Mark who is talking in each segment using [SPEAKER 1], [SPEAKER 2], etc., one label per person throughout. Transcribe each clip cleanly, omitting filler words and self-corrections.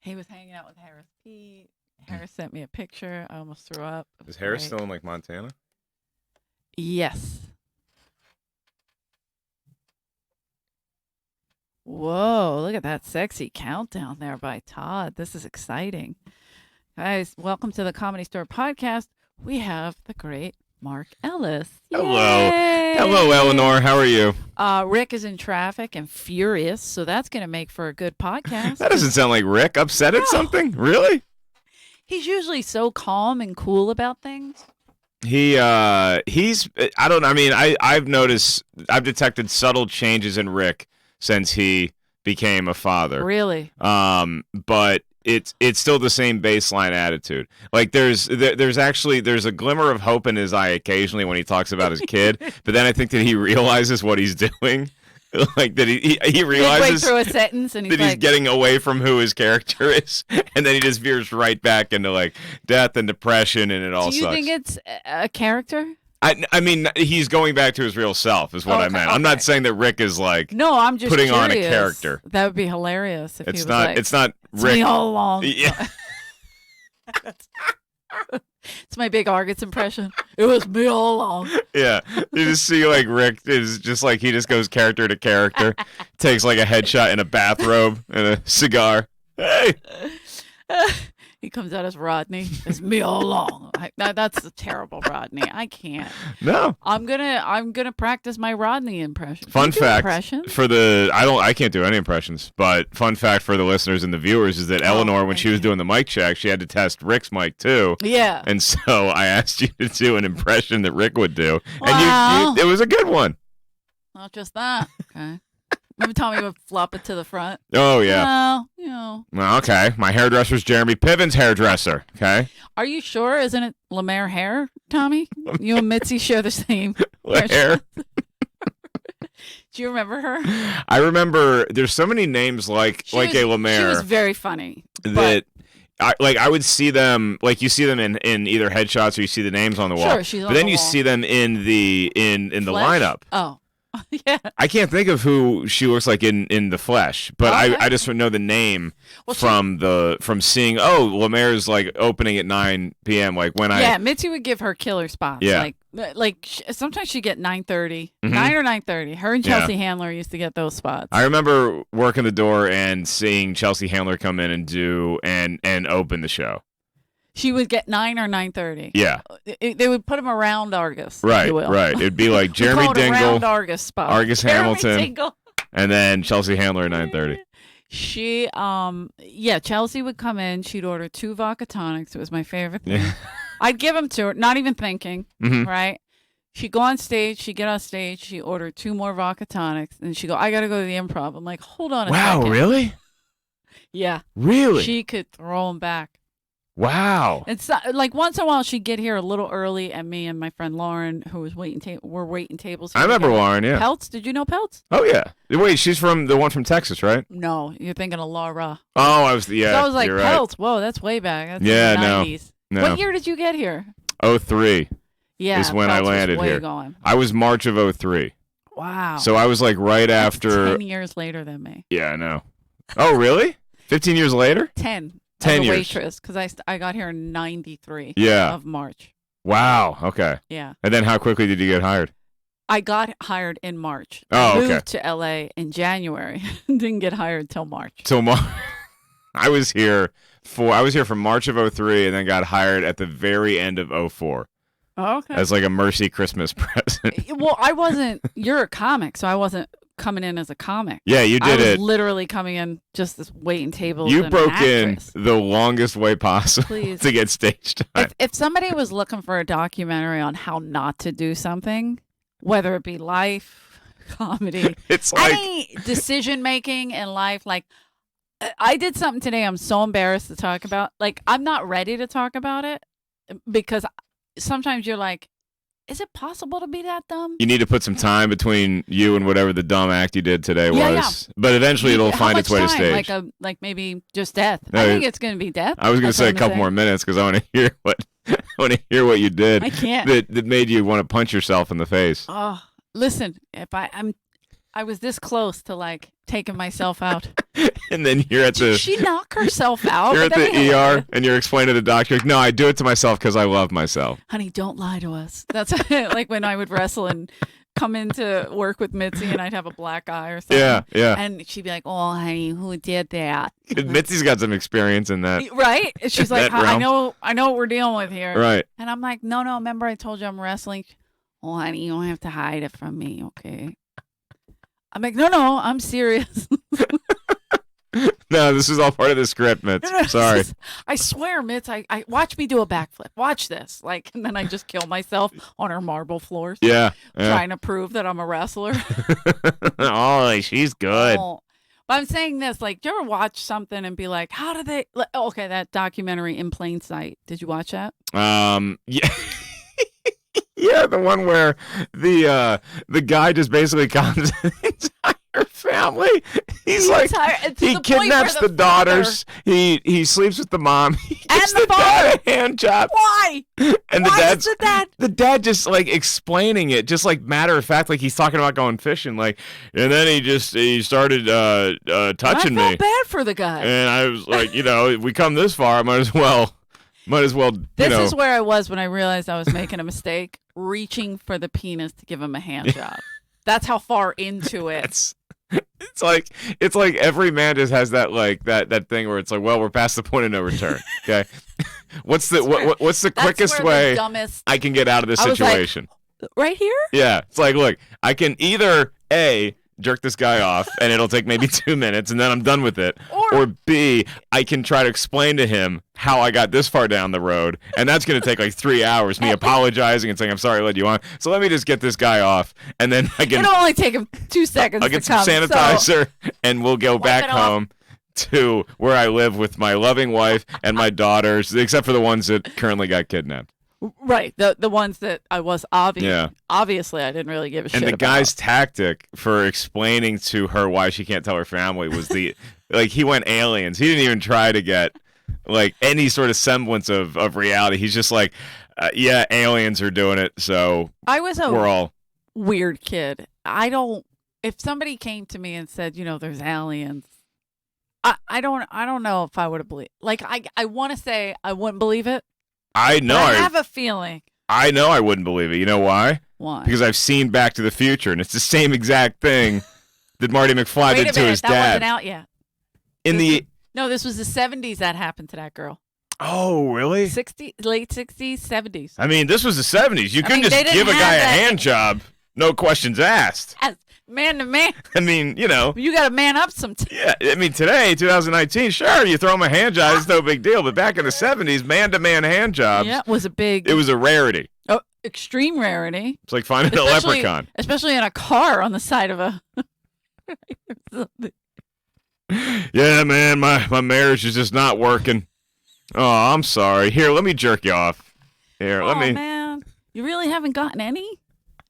[SPEAKER 1] He was hanging out with Harris Pete. Harris sent me a picture. I almost threw up.
[SPEAKER 2] Is Harris still in like Montana?
[SPEAKER 1] Yes. Whoa, look at that sexy countdown there by Todd. This is exciting. Guys, welcome to the Comedy Store podcast. We have the great Mark Ellis.
[SPEAKER 2] Hello.
[SPEAKER 1] Yay!
[SPEAKER 2] Hello, Eleanor. How are you?
[SPEAKER 1] Rick is in traffic and furious, so that's going to make for a good podcast.
[SPEAKER 2] That doesn't sound like Rick. Upset at something? Really?
[SPEAKER 1] He's usually so calm and cool about things.
[SPEAKER 2] He's I don't know. I mean, I've detected subtle changes in Rick since he became a father.
[SPEAKER 1] Really?
[SPEAKER 2] But it's still the same baseline attitude. Like there's a glimmer of hope in his eye occasionally when he talks about his kid, but then I think that he realizes what he's doing. Like that he realizes
[SPEAKER 1] through a sentence and
[SPEAKER 2] that he's getting away from who his character is, and then he just veers right back into like death and depression, and it all sucks.
[SPEAKER 1] Do you think it's a character?
[SPEAKER 2] I mean, he's going back to his real self is what I meant. I'm not saying that Rick is like
[SPEAKER 1] I'm just
[SPEAKER 2] putting
[SPEAKER 1] curious.
[SPEAKER 2] on a character.
[SPEAKER 1] That would be hilarious if he was like,
[SPEAKER 2] it's not
[SPEAKER 1] it's
[SPEAKER 2] Rick
[SPEAKER 1] me all along.
[SPEAKER 2] Yeah.
[SPEAKER 1] It's my big Argos impression. It was me all along.
[SPEAKER 2] Yeah. You just see like Rick is just like he just goes character to character, takes like a headshot in a bathrobe and a cigar. Hey.
[SPEAKER 1] He comes out as Rodney. It's me all along. That's a terrible Rodney. I can't.
[SPEAKER 2] No.
[SPEAKER 1] I'm gonna practice my Rodney impression.
[SPEAKER 2] Fun fact
[SPEAKER 1] impressions?
[SPEAKER 2] for I can't do any impressions, but fun fact for the listeners and the viewers is that Eleanor, when she was doing the mic check, she had to test Rick's mic too.
[SPEAKER 1] Yeah.
[SPEAKER 2] And so I asked you to do an impression that Rick would do,
[SPEAKER 1] Wow.
[SPEAKER 2] and it was a good one.
[SPEAKER 1] Not just that. Okay. Remember Tommy would flop it to the front?
[SPEAKER 2] Oh yeah.
[SPEAKER 1] Well, you know.
[SPEAKER 2] Well, okay. My hairdresser's Jeremy Piven's hairdresser. Okay.
[SPEAKER 1] Are you sure? Isn't it Lemaire hair, Tommy? You and Mitzi share the same
[SPEAKER 2] hair.
[SPEAKER 1] Do you remember her?
[SPEAKER 2] I remember. There's so many names like a Lemaire.
[SPEAKER 1] She was very funny.
[SPEAKER 2] That I would see them like you see them in either headshots or you see the names on the wall.
[SPEAKER 1] Sure, she's on
[SPEAKER 2] but then
[SPEAKER 1] the
[SPEAKER 2] you
[SPEAKER 1] wall.
[SPEAKER 2] see them in the lineup.
[SPEAKER 1] Oh. Yeah.
[SPEAKER 2] I can't think of who she looks like in the flesh, but
[SPEAKER 1] Okay.
[SPEAKER 2] I just know the name from seeing Lemaire's like opening at 9 p.m. like when
[SPEAKER 1] Mitzi would give her killer spots.
[SPEAKER 2] Yeah.
[SPEAKER 1] Sometimes she'd get 9:30, 9 or 9:30. Her and Chelsea Handler used to get those spots.
[SPEAKER 2] I remember working the door and seeing Chelsea Handler come in and do and open the show.
[SPEAKER 1] She would get 9 or 9:30.
[SPEAKER 2] Yeah.
[SPEAKER 1] They would put them around Argus.
[SPEAKER 2] Right,
[SPEAKER 1] if you will.
[SPEAKER 2] right. It'd be like Jeremy
[SPEAKER 1] We call it a
[SPEAKER 2] Dingle,
[SPEAKER 1] round Argus spot.
[SPEAKER 2] Argus
[SPEAKER 1] Jeremy
[SPEAKER 2] Hamilton,
[SPEAKER 1] Dingle.
[SPEAKER 2] and then Chelsea Handler at 9:30.
[SPEAKER 1] She, Chelsea would come in. She'd order 2 vodka tonics. It was my favorite thing.
[SPEAKER 2] Yeah.
[SPEAKER 1] I'd give them to her, not even thinking,
[SPEAKER 2] Mhm.
[SPEAKER 1] right? She'd go on stage. She'd get on stage. She'd order 2 more vodka tonics. And she'd go, I got to go to the Improv. I'm like, hold on a second.
[SPEAKER 2] Wow, really?
[SPEAKER 1] Yeah.
[SPEAKER 2] Really?
[SPEAKER 1] She could throw them back.
[SPEAKER 2] Wow.
[SPEAKER 1] It's like once in a while she'd get here a little early, and me and my friend Lauren, who was were waiting tables.
[SPEAKER 2] I remember Lauren, yeah.
[SPEAKER 1] Peltz, did you know Peltz?
[SPEAKER 2] Oh, yeah. Wait, she's from the one from Texas, right?
[SPEAKER 1] No, you're thinking of Laura.
[SPEAKER 2] Oh, I was, yeah.
[SPEAKER 1] So I was like,
[SPEAKER 2] you're
[SPEAKER 1] Peltz,
[SPEAKER 2] right.
[SPEAKER 1] whoa, that's way back. That's
[SPEAKER 2] Yeah,
[SPEAKER 1] in the
[SPEAKER 2] no.
[SPEAKER 1] 90s.
[SPEAKER 2] No.
[SPEAKER 1] What year did you get here?
[SPEAKER 2] 03
[SPEAKER 1] Yeah,
[SPEAKER 2] is when I
[SPEAKER 1] Peltz was
[SPEAKER 2] landed
[SPEAKER 1] way
[SPEAKER 2] here.
[SPEAKER 1] Going.
[SPEAKER 2] I was March of 03.
[SPEAKER 1] Wow.
[SPEAKER 2] So I was like right
[SPEAKER 1] That's
[SPEAKER 2] after.
[SPEAKER 1] 10 years later than me.
[SPEAKER 2] Yeah, I know. Oh, really? 15 years later?
[SPEAKER 1] 10.
[SPEAKER 2] 10
[SPEAKER 1] as a
[SPEAKER 2] years.
[SPEAKER 1] waitress, because I got here in 93
[SPEAKER 2] Yeah.
[SPEAKER 1] of March.
[SPEAKER 2] Wow. Okay.
[SPEAKER 1] Yeah.
[SPEAKER 2] And then how quickly did you get hired?
[SPEAKER 1] I got hired in March.
[SPEAKER 2] Oh,
[SPEAKER 1] I
[SPEAKER 2] okay.
[SPEAKER 1] moved to LA in January. Didn't get hired till March.
[SPEAKER 2] So I was here from March of 03 and then got hired at the very end of 04
[SPEAKER 1] Oh, okay.
[SPEAKER 2] as like a mercy Christmas present.
[SPEAKER 1] Well, I wasn't. You're a comic, so I wasn't coming in as a comic.
[SPEAKER 2] Yeah, you
[SPEAKER 1] I
[SPEAKER 2] did
[SPEAKER 1] was
[SPEAKER 2] it.
[SPEAKER 1] literally coming in just this waiting tables.
[SPEAKER 2] You
[SPEAKER 1] and
[SPEAKER 2] broke
[SPEAKER 1] an
[SPEAKER 2] in
[SPEAKER 1] actress.
[SPEAKER 2] the longest way possible
[SPEAKER 1] Please.
[SPEAKER 2] to get stage time.
[SPEAKER 1] If somebody was looking for a documentary on how not to do something, whether it be life, comedy,
[SPEAKER 2] It's like
[SPEAKER 1] any decision making in life, like I did something today I'm so embarrassed to talk about. Like, I'm not ready to talk about it because sometimes you're like, is it possible to be that dumb?
[SPEAKER 2] you need to put some time between you and whatever the dumb act you did today was.
[SPEAKER 1] Yeah.
[SPEAKER 2] But eventually it'll
[SPEAKER 1] How
[SPEAKER 2] find
[SPEAKER 1] much
[SPEAKER 2] its way to
[SPEAKER 1] time?
[SPEAKER 2] stage.
[SPEAKER 1] Like maybe just death.
[SPEAKER 2] No,
[SPEAKER 1] I think it's going to be death.
[SPEAKER 2] I was going to
[SPEAKER 1] That's
[SPEAKER 2] say
[SPEAKER 1] what
[SPEAKER 2] a
[SPEAKER 1] I'm
[SPEAKER 2] couple
[SPEAKER 1] saying.
[SPEAKER 2] more minutes because I want to hear what you did.
[SPEAKER 1] I can't.
[SPEAKER 2] That made you want to punch yourself in the face.
[SPEAKER 1] Oh, listen, I was this close to like taking myself out.
[SPEAKER 2] And then you're at
[SPEAKER 1] Did she knock herself out?
[SPEAKER 2] you're
[SPEAKER 1] Would
[SPEAKER 2] at
[SPEAKER 1] that
[SPEAKER 2] the
[SPEAKER 1] be
[SPEAKER 2] ER
[SPEAKER 1] hilarious?
[SPEAKER 2] and you're explaining to the doctor, like, no, I do it to myself because I love myself.
[SPEAKER 1] Honey, don't lie to us. That's like when I would wrestle and come into work with Mitzi and I'd have a black eye or something.
[SPEAKER 2] Yeah, yeah.
[SPEAKER 1] And she'd be like, "Oh, honey, who did that?"
[SPEAKER 2] Mitzi's got some experience in that.
[SPEAKER 1] Right? And she's like,
[SPEAKER 2] That realm.
[SPEAKER 1] I know what we're dealing with here.
[SPEAKER 2] Right.
[SPEAKER 1] And I'm like, no, remember I told you I'm wrestling? Oh, honey, you don't have to hide it from me, okay? I'm like, no, I'm serious.
[SPEAKER 2] No, this is all part of the script, Mitz.
[SPEAKER 1] No,
[SPEAKER 2] Sorry.
[SPEAKER 1] I swear, Mitz, I watch me do a backflip. Watch this. Like, and then I just kill myself on her marble floors.
[SPEAKER 2] Yeah.
[SPEAKER 1] Trying to prove that I'm a wrestler.
[SPEAKER 2] Oh, she's good.
[SPEAKER 1] Oh. But I'm saying this, like, do you ever watch something and be like, how did they, okay, that documentary In Plain Sight. Did you watch that?
[SPEAKER 2] Yeah. Yeah, the one where the guy just basically comes the entire family. He's like, he kidnaps the daughters. He sleeps with the mom. He gives
[SPEAKER 1] And the
[SPEAKER 2] dad a hand job.
[SPEAKER 1] Why?
[SPEAKER 2] And
[SPEAKER 1] Why is the dad?
[SPEAKER 2] The dad just like explaining it, just like matter of fact, like he's talking about going fishing, like, and then he started touching
[SPEAKER 1] I
[SPEAKER 2] me,
[SPEAKER 1] felt bad for the guy.
[SPEAKER 2] and I was like, we come this far, I might as well.
[SPEAKER 1] This is where I was when I realized I was making a mistake, reaching for the penis to give him a hand job. That's how far into it.
[SPEAKER 2] It's like every man just has that like that thing where it's like, well, we're past the point of no return. Okay, what's the quickest way I can get out of this situation?
[SPEAKER 1] Like, right here?
[SPEAKER 2] Yeah, it's like, look, I can either A, jerk this guy off and it'll take maybe 2 minutes and then I'm done with it, or B, I can try to explain to him how I got this far down the road, and that's going to take like 3 hours, me apologizing and saying I'm sorry I led you on, so let me just get this guy off, and then I can,
[SPEAKER 1] it'll only take him 2 seconds.
[SPEAKER 2] I'll get some sanitizer and we'll go back home to where I live with my loving wife and my daughters, except for the ones that currently got kidnapped.
[SPEAKER 1] Right, the ones that I was obviously I didn't really give a shit about.
[SPEAKER 2] And the guy's tactic for explaining to her why she can't tell her family was like, he went aliens. He didn't even try to get like any sort of semblance of reality. He's just like, yeah, aliens are doing it, so we're all
[SPEAKER 1] weird kid. If somebody came to me and said, there's aliens, I don't know if I would have believed. Like, I want to say I wouldn't believe it.
[SPEAKER 2] I know.
[SPEAKER 1] I have a feeling.
[SPEAKER 2] I know I wouldn't believe it. You know why?
[SPEAKER 1] Why?
[SPEAKER 2] Because I've seen Back to the Future, and it's the same exact thing that Marty McFly did to his dad.
[SPEAKER 1] That wasn't out yet.
[SPEAKER 2] No,
[SPEAKER 1] this was the 70s that happened to that girl.
[SPEAKER 2] Oh, really?
[SPEAKER 1] Late 60s, 70s.
[SPEAKER 2] I mean, this was the 70s. You couldn't just give a guy a hand job, no questions asked.
[SPEAKER 1] Man to man.
[SPEAKER 2] I mean,
[SPEAKER 1] you got to man up sometimes.
[SPEAKER 2] Yeah, I mean, today, 2019, sure, you throw him a hand job, it's no big deal. But back in the 70s, man-to-man hand jobs.
[SPEAKER 1] Yeah, it
[SPEAKER 2] was a rarity.
[SPEAKER 1] Oh, extreme rarity.
[SPEAKER 2] It's like finding a leprechaun.
[SPEAKER 1] Especially in a car on the side of a...
[SPEAKER 2] Yeah, man, my marriage is just not working. Oh, I'm sorry. Here, let me jerk you off. Here, let me...
[SPEAKER 1] man. You really haven't gotten any?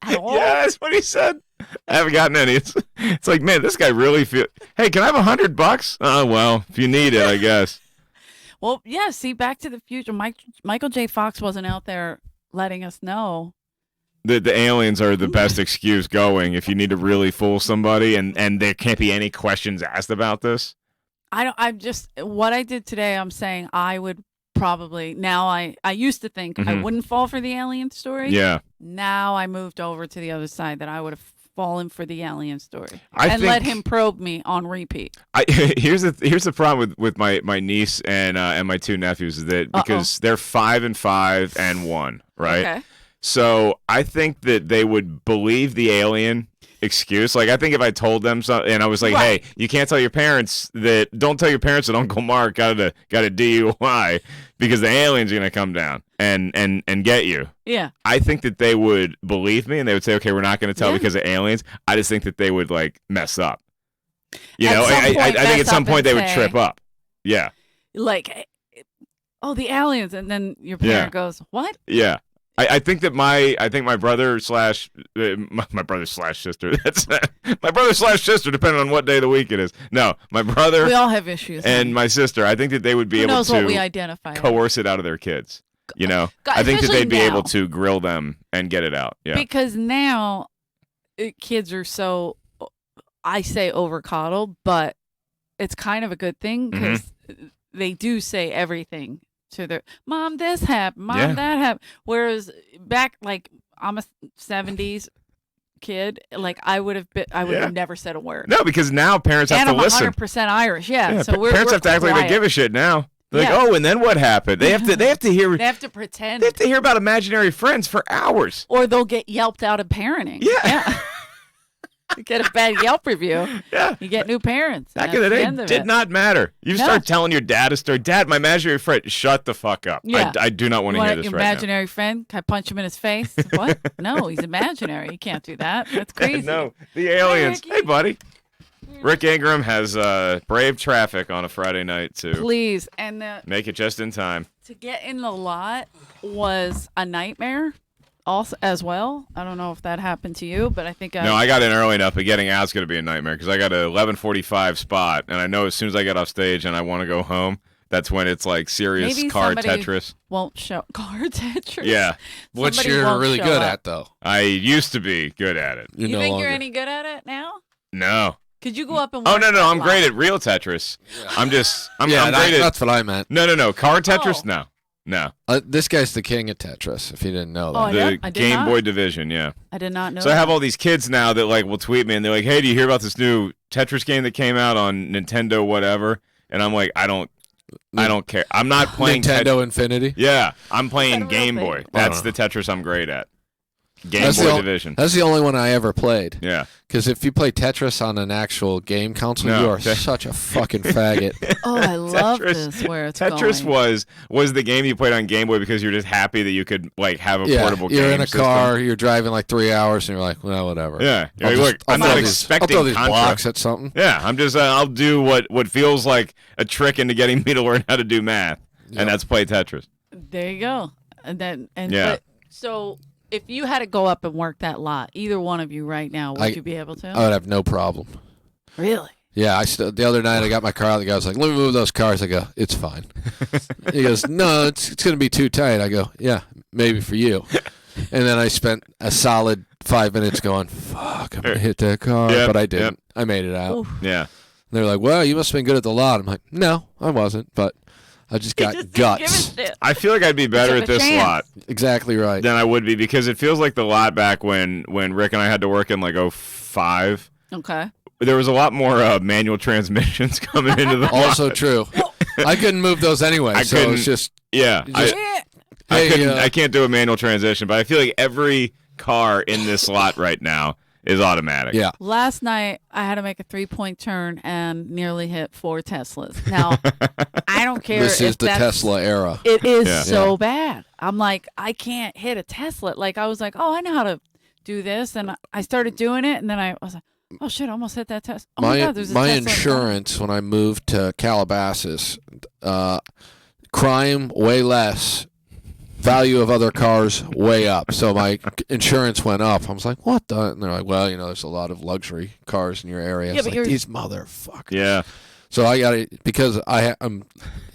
[SPEAKER 1] At all?
[SPEAKER 2] Yeah, that's what he said. I haven't gotten any. It's like, man, this guy really feel. Hey, can I have $100? Oh, well, if you need it, I guess.
[SPEAKER 1] Well, yeah. See, Back to the Future. Michael J. Fox wasn't out there letting us know.
[SPEAKER 2] The aliens are the best excuse going if you need to really fool somebody, and there can't be any questions asked about this.
[SPEAKER 1] What I did today, I'm saying I would probably, now I used to think I wouldn't fall for the alien story.
[SPEAKER 2] Yeah.
[SPEAKER 1] Now I moved over to the other side that I would have fallen for the alien story let him probe me on repeat.
[SPEAKER 2] Here's the problem with my niece and my 2 nephews, is that because they're 5 and 5 and 1, right? Okay. So I think that they would believe the alien excuse. Like, I think if I told them something and I was like, hey, you can't tell your parents don't tell your parents that Uncle Mark got a DUI because the aliens are going to come down and get you. Yeah. I think that they would believe me and they would say, okay, we're not going to tell because of aliens. I just think that they would like mess up. I think at some point they would trip up. Yeah.
[SPEAKER 1] Like, oh, the aliens. And then your parent goes, what?
[SPEAKER 2] Yeah. I think that my brother slash my brother slash sister. That's my brother slash sister, depending on what day of the week it is. No, my brother.
[SPEAKER 1] We all have issues.
[SPEAKER 2] And my sister. I think that they would be able to
[SPEAKER 1] what we identify
[SPEAKER 2] coerce it out of their kids. I think that they'd be able to grill them and get it out. Yeah.
[SPEAKER 1] Because now kids are so I say over coddle, but it's kind of a good thing because they do say everything to their mom. This happened, mom, that happened. Whereas back, like I'm a '70s kid, like I would have never said a word.
[SPEAKER 2] No, because now parents have
[SPEAKER 1] and
[SPEAKER 2] to
[SPEAKER 1] I'm
[SPEAKER 2] listen.
[SPEAKER 1] 100% Irish. Yeah, so
[SPEAKER 2] parents have to act like they give a shit now. They're like, oh, and then what happened? They have to hear.
[SPEAKER 1] They have to pretend.
[SPEAKER 2] They have to hear about imaginary friends for hours.
[SPEAKER 1] Or they'll get yelped out of parenting.
[SPEAKER 2] Yeah.
[SPEAKER 1] You get a bad Yelp review. Yeah. You get new parents.
[SPEAKER 2] Back in the day, did not matter. You start telling your dad a story. Dad, my imaginary friend, shut the fuck up. Yeah. I do not want to hear this right now.
[SPEAKER 1] Imaginary friend? Can I punch him in his face? What? No, he's imaginary. You can't do that. That's crazy.
[SPEAKER 2] No, the aliens. Hey, buddy. Rick Ingram has brave traffic on a Friday night, too.
[SPEAKER 1] Please. And
[SPEAKER 2] make it just in time.
[SPEAKER 1] To get in the lot was a nightmare. Also, as well, I don't know if that happened to you, but I think
[SPEAKER 2] I got in early enough, but getting out's going to be a nightmare because I got an 11:45 spot, and I know as soon as I get off stage and I want to go home, that's when it's like serious car Tetris.
[SPEAKER 1] Won't show car Tetris.
[SPEAKER 2] Yeah,
[SPEAKER 3] which you're really good at, though.
[SPEAKER 2] I used to be good at it.
[SPEAKER 1] You think you're any good at it now?
[SPEAKER 2] No.
[SPEAKER 1] Could you go up and?
[SPEAKER 2] Oh no, I'm great at real Tetris. Yeah. I'm great at.
[SPEAKER 3] That's what I meant.
[SPEAKER 2] No. Car Tetris, no. No.
[SPEAKER 3] This guy's the king of Tetris, if you didn't know that.
[SPEAKER 2] The Game Boy division, yeah.
[SPEAKER 1] I did not know
[SPEAKER 2] So I have all these kids now that like will tweet me and they're like, hey, do you hear about this new Tetris game that came out on Nintendo whatever? And I'm like, I don't care. I'm not playing
[SPEAKER 3] Nintendo Infinity?
[SPEAKER 2] Yeah. I'm playing Game Boy. That's the Tetris I'm great at. Game Boy division.
[SPEAKER 3] That's the only one I ever played.
[SPEAKER 2] Yeah.
[SPEAKER 3] Because if you play Tetris on an actual game console, you are such a fucking faggot.
[SPEAKER 1] Oh, I love this. Where it's
[SPEAKER 2] Tetris
[SPEAKER 1] going.
[SPEAKER 2] was the game you played on Game Boy because you're just happy that you could like have a portable game.
[SPEAKER 3] You're in a
[SPEAKER 2] system.
[SPEAKER 3] car, you're driving like 3 hours, and you're like, well, whatever.
[SPEAKER 2] Yeah. Look, I'm not expecting
[SPEAKER 3] I'll throw these
[SPEAKER 2] Contra.
[SPEAKER 3] blocks at something.
[SPEAKER 2] Yeah, I'm just I'll do what feels like a trick into getting me to learn how to do math, and that's play Tetris.
[SPEAKER 1] There you go. So if you had to go up and work that lot, either one of you right now, would you be able to?
[SPEAKER 3] I would have no problem.
[SPEAKER 1] Really?
[SPEAKER 3] Yeah, the other night I got my car out. The guy was like, let me move those cars. I go, it's fine. He goes, no, it's going to be too tight. I go, yeah, maybe for you. And then I spent a solid 5 minutes going, fuck, I'm going to hit that car. But I didn't. I made it out.
[SPEAKER 1] Oof.
[SPEAKER 2] Yeah.
[SPEAKER 3] And they're like, well, you must have been good at the lot. I'm like, no, I wasn't, but I just got guts.
[SPEAKER 2] I feel like I'd be better at this lot.
[SPEAKER 3] Exactly right.
[SPEAKER 2] Than I would be because it feels like the lot back when Rick and I had to work in like 05.
[SPEAKER 1] Okay.
[SPEAKER 2] There was a lot more manual transmissions coming into the
[SPEAKER 3] Also true. I couldn't move those anyway, so it's just...
[SPEAKER 2] Yeah. I can't do a manual transition, but I feel like every car in this lot right now is automatic.
[SPEAKER 3] Yeah.
[SPEAKER 1] Last night, I had to make a 3-point turn and nearly hit 4 Teslas. Now, I don't care
[SPEAKER 3] This is the Tesla era.
[SPEAKER 1] It is so bad. I'm like, I can't hit a Tesla. Like, I was like, oh, I know how to do this. And I started doing it, and then I was like, oh, shit, I almost hit that Tesla. Oh, my God, there's a
[SPEAKER 3] my
[SPEAKER 1] Tesla
[SPEAKER 3] insurance, when I moved to Calabasas, crime way less, value of other cars way up. So my insurance went up. I was like, what the? And they're like, well, there's a lot of luxury cars in your area. Yeah, but like, these motherfuckers.
[SPEAKER 2] Yeah.
[SPEAKER 3] So I got it because I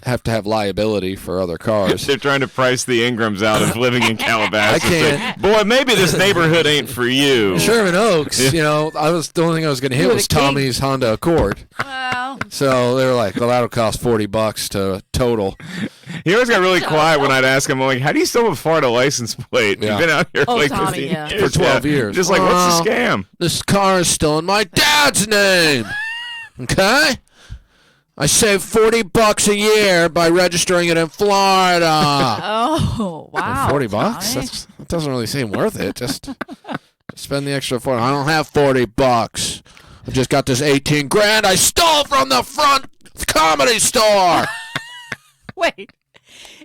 [SPEAKER 3] have to have liability for other cars.
[SPEAKER 2] They're trying to price the Ingrams out of living in Calabasas.
[SPEAKER 3] I can't.
[SPEAKER 2] Boy, maybe this neighborhood ain't for you.
[SPEAKER 3] Sherman Oaks, the only thing I was going to hit was Tommy's Honda Accord.
[SPEAKER 1] Well.
[SPEAKER 3] So they were like, well, that'll cost $40 to total.
[SPEAKER 2] He always got really quiet when I'd ask him, I'm like, how do you still have a Florida license plate?
[SPEAKER 3] Yeah.
[SPEAKER 2] You've been out here for like
[SPEAKER 1] Tommy,
[SPEAKER 2] 15 years.
[SPEAKER 3] For 12 years.
[SPEAKER 2] Just like, what's the scam?
[SPEAKER 3] This car is still in my dad's name. Okay? I save $40 a year by registering it in Florida.
[SPEAKER 1] Oh, wow.
[SPEAKER 3] $40? That doesn't really seem worth it. Just spend the extra $40. I don't have $40. I just got this 18 grand I stole from the front comedy store.
[SPEAKER 1] Wait.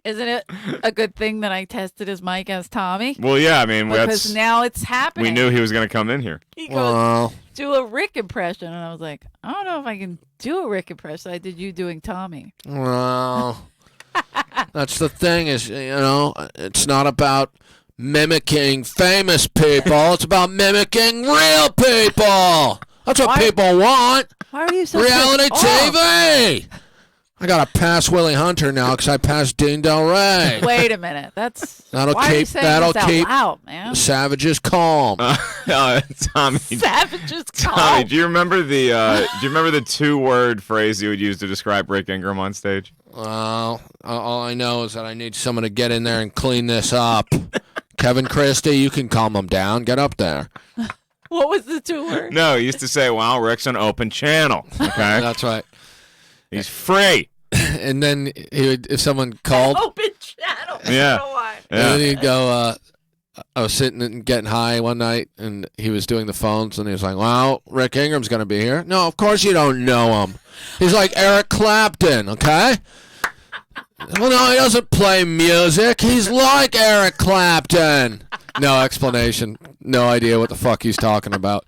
[SPEAKER 1] Isn't it a good thing that I tested his mic as Tommy?
[SPEAKER 2] Well, yeah, I mean,
[SPEAKER 1] because now it's happening.
[SPEAKER 2] We knew he was going to come in here.
[SPEAKER 1] He goes, do a Rick impression. And I was like, I don't know if I can do a Rick impression. I did you doing Tommy.
[SPEAKER 3] Well, that's the thing is, it's not about mimicking famous people. It's about mimicking real people. That's what people want.
[SPEAKER 1] Why are you so
[SPEAKER 3] reality TV? I gotta pass Willie Hunter now because I passed Dean Del Rey.
[SPEAKER 1] Wait a minute. That's
[SPEAKER 3] That'll
[SPEAKER 1] why are you
[SPEAKER 3] keep-
[SPEAKER 1] saying
[SPEAKER 3] that'll
[SPEAKER 1] this out
[SPEAKER 3] keep-
[SPEAKER 1] loud, man?
[SPEAKER 3] Savages calm.
[SPEAKER 2] Tommy.
[SPEAKER 1] Savages
[SPEAKER 2] Tommy,
[SPEAKER 1] call.
[SPEAKER 2] do you remember the 2-word phrase you would use to describe Rick Ingraham on stage?
[SPEAKER 3] Well, all I know is that I need someone to get in there and clean this up. Kevin Christie, you can calm him down. Get up there.
[SPEAKER 1] What was the 2 words?
[SPEAKER 2] No, he used to say, "Well, Rick's an open channel." Okay,
[SPEAKER 3] That's right.
[SPEAKER 2] he's free.
[SPEAKER 3] And then he would, if someone called,
[SPEAKER 1] Open channel.
[SPEAKER 2] Yeah.
[SPEAKER 1] I don't know why.
[SPEAKER 3] and
[SPEAKER 2] Yeah.
[SPEAKER 3] then he'd go, I was sitting and getting high one night, and he was doing the phones, and he was like, well, Rick Ingram's going to be here. No, of course you don't know him. He's like Eric Clapton, okay? Well, no, he doesn't play music. He's like Eric Clapton. No explanation. No idea what the fuck he's talking about.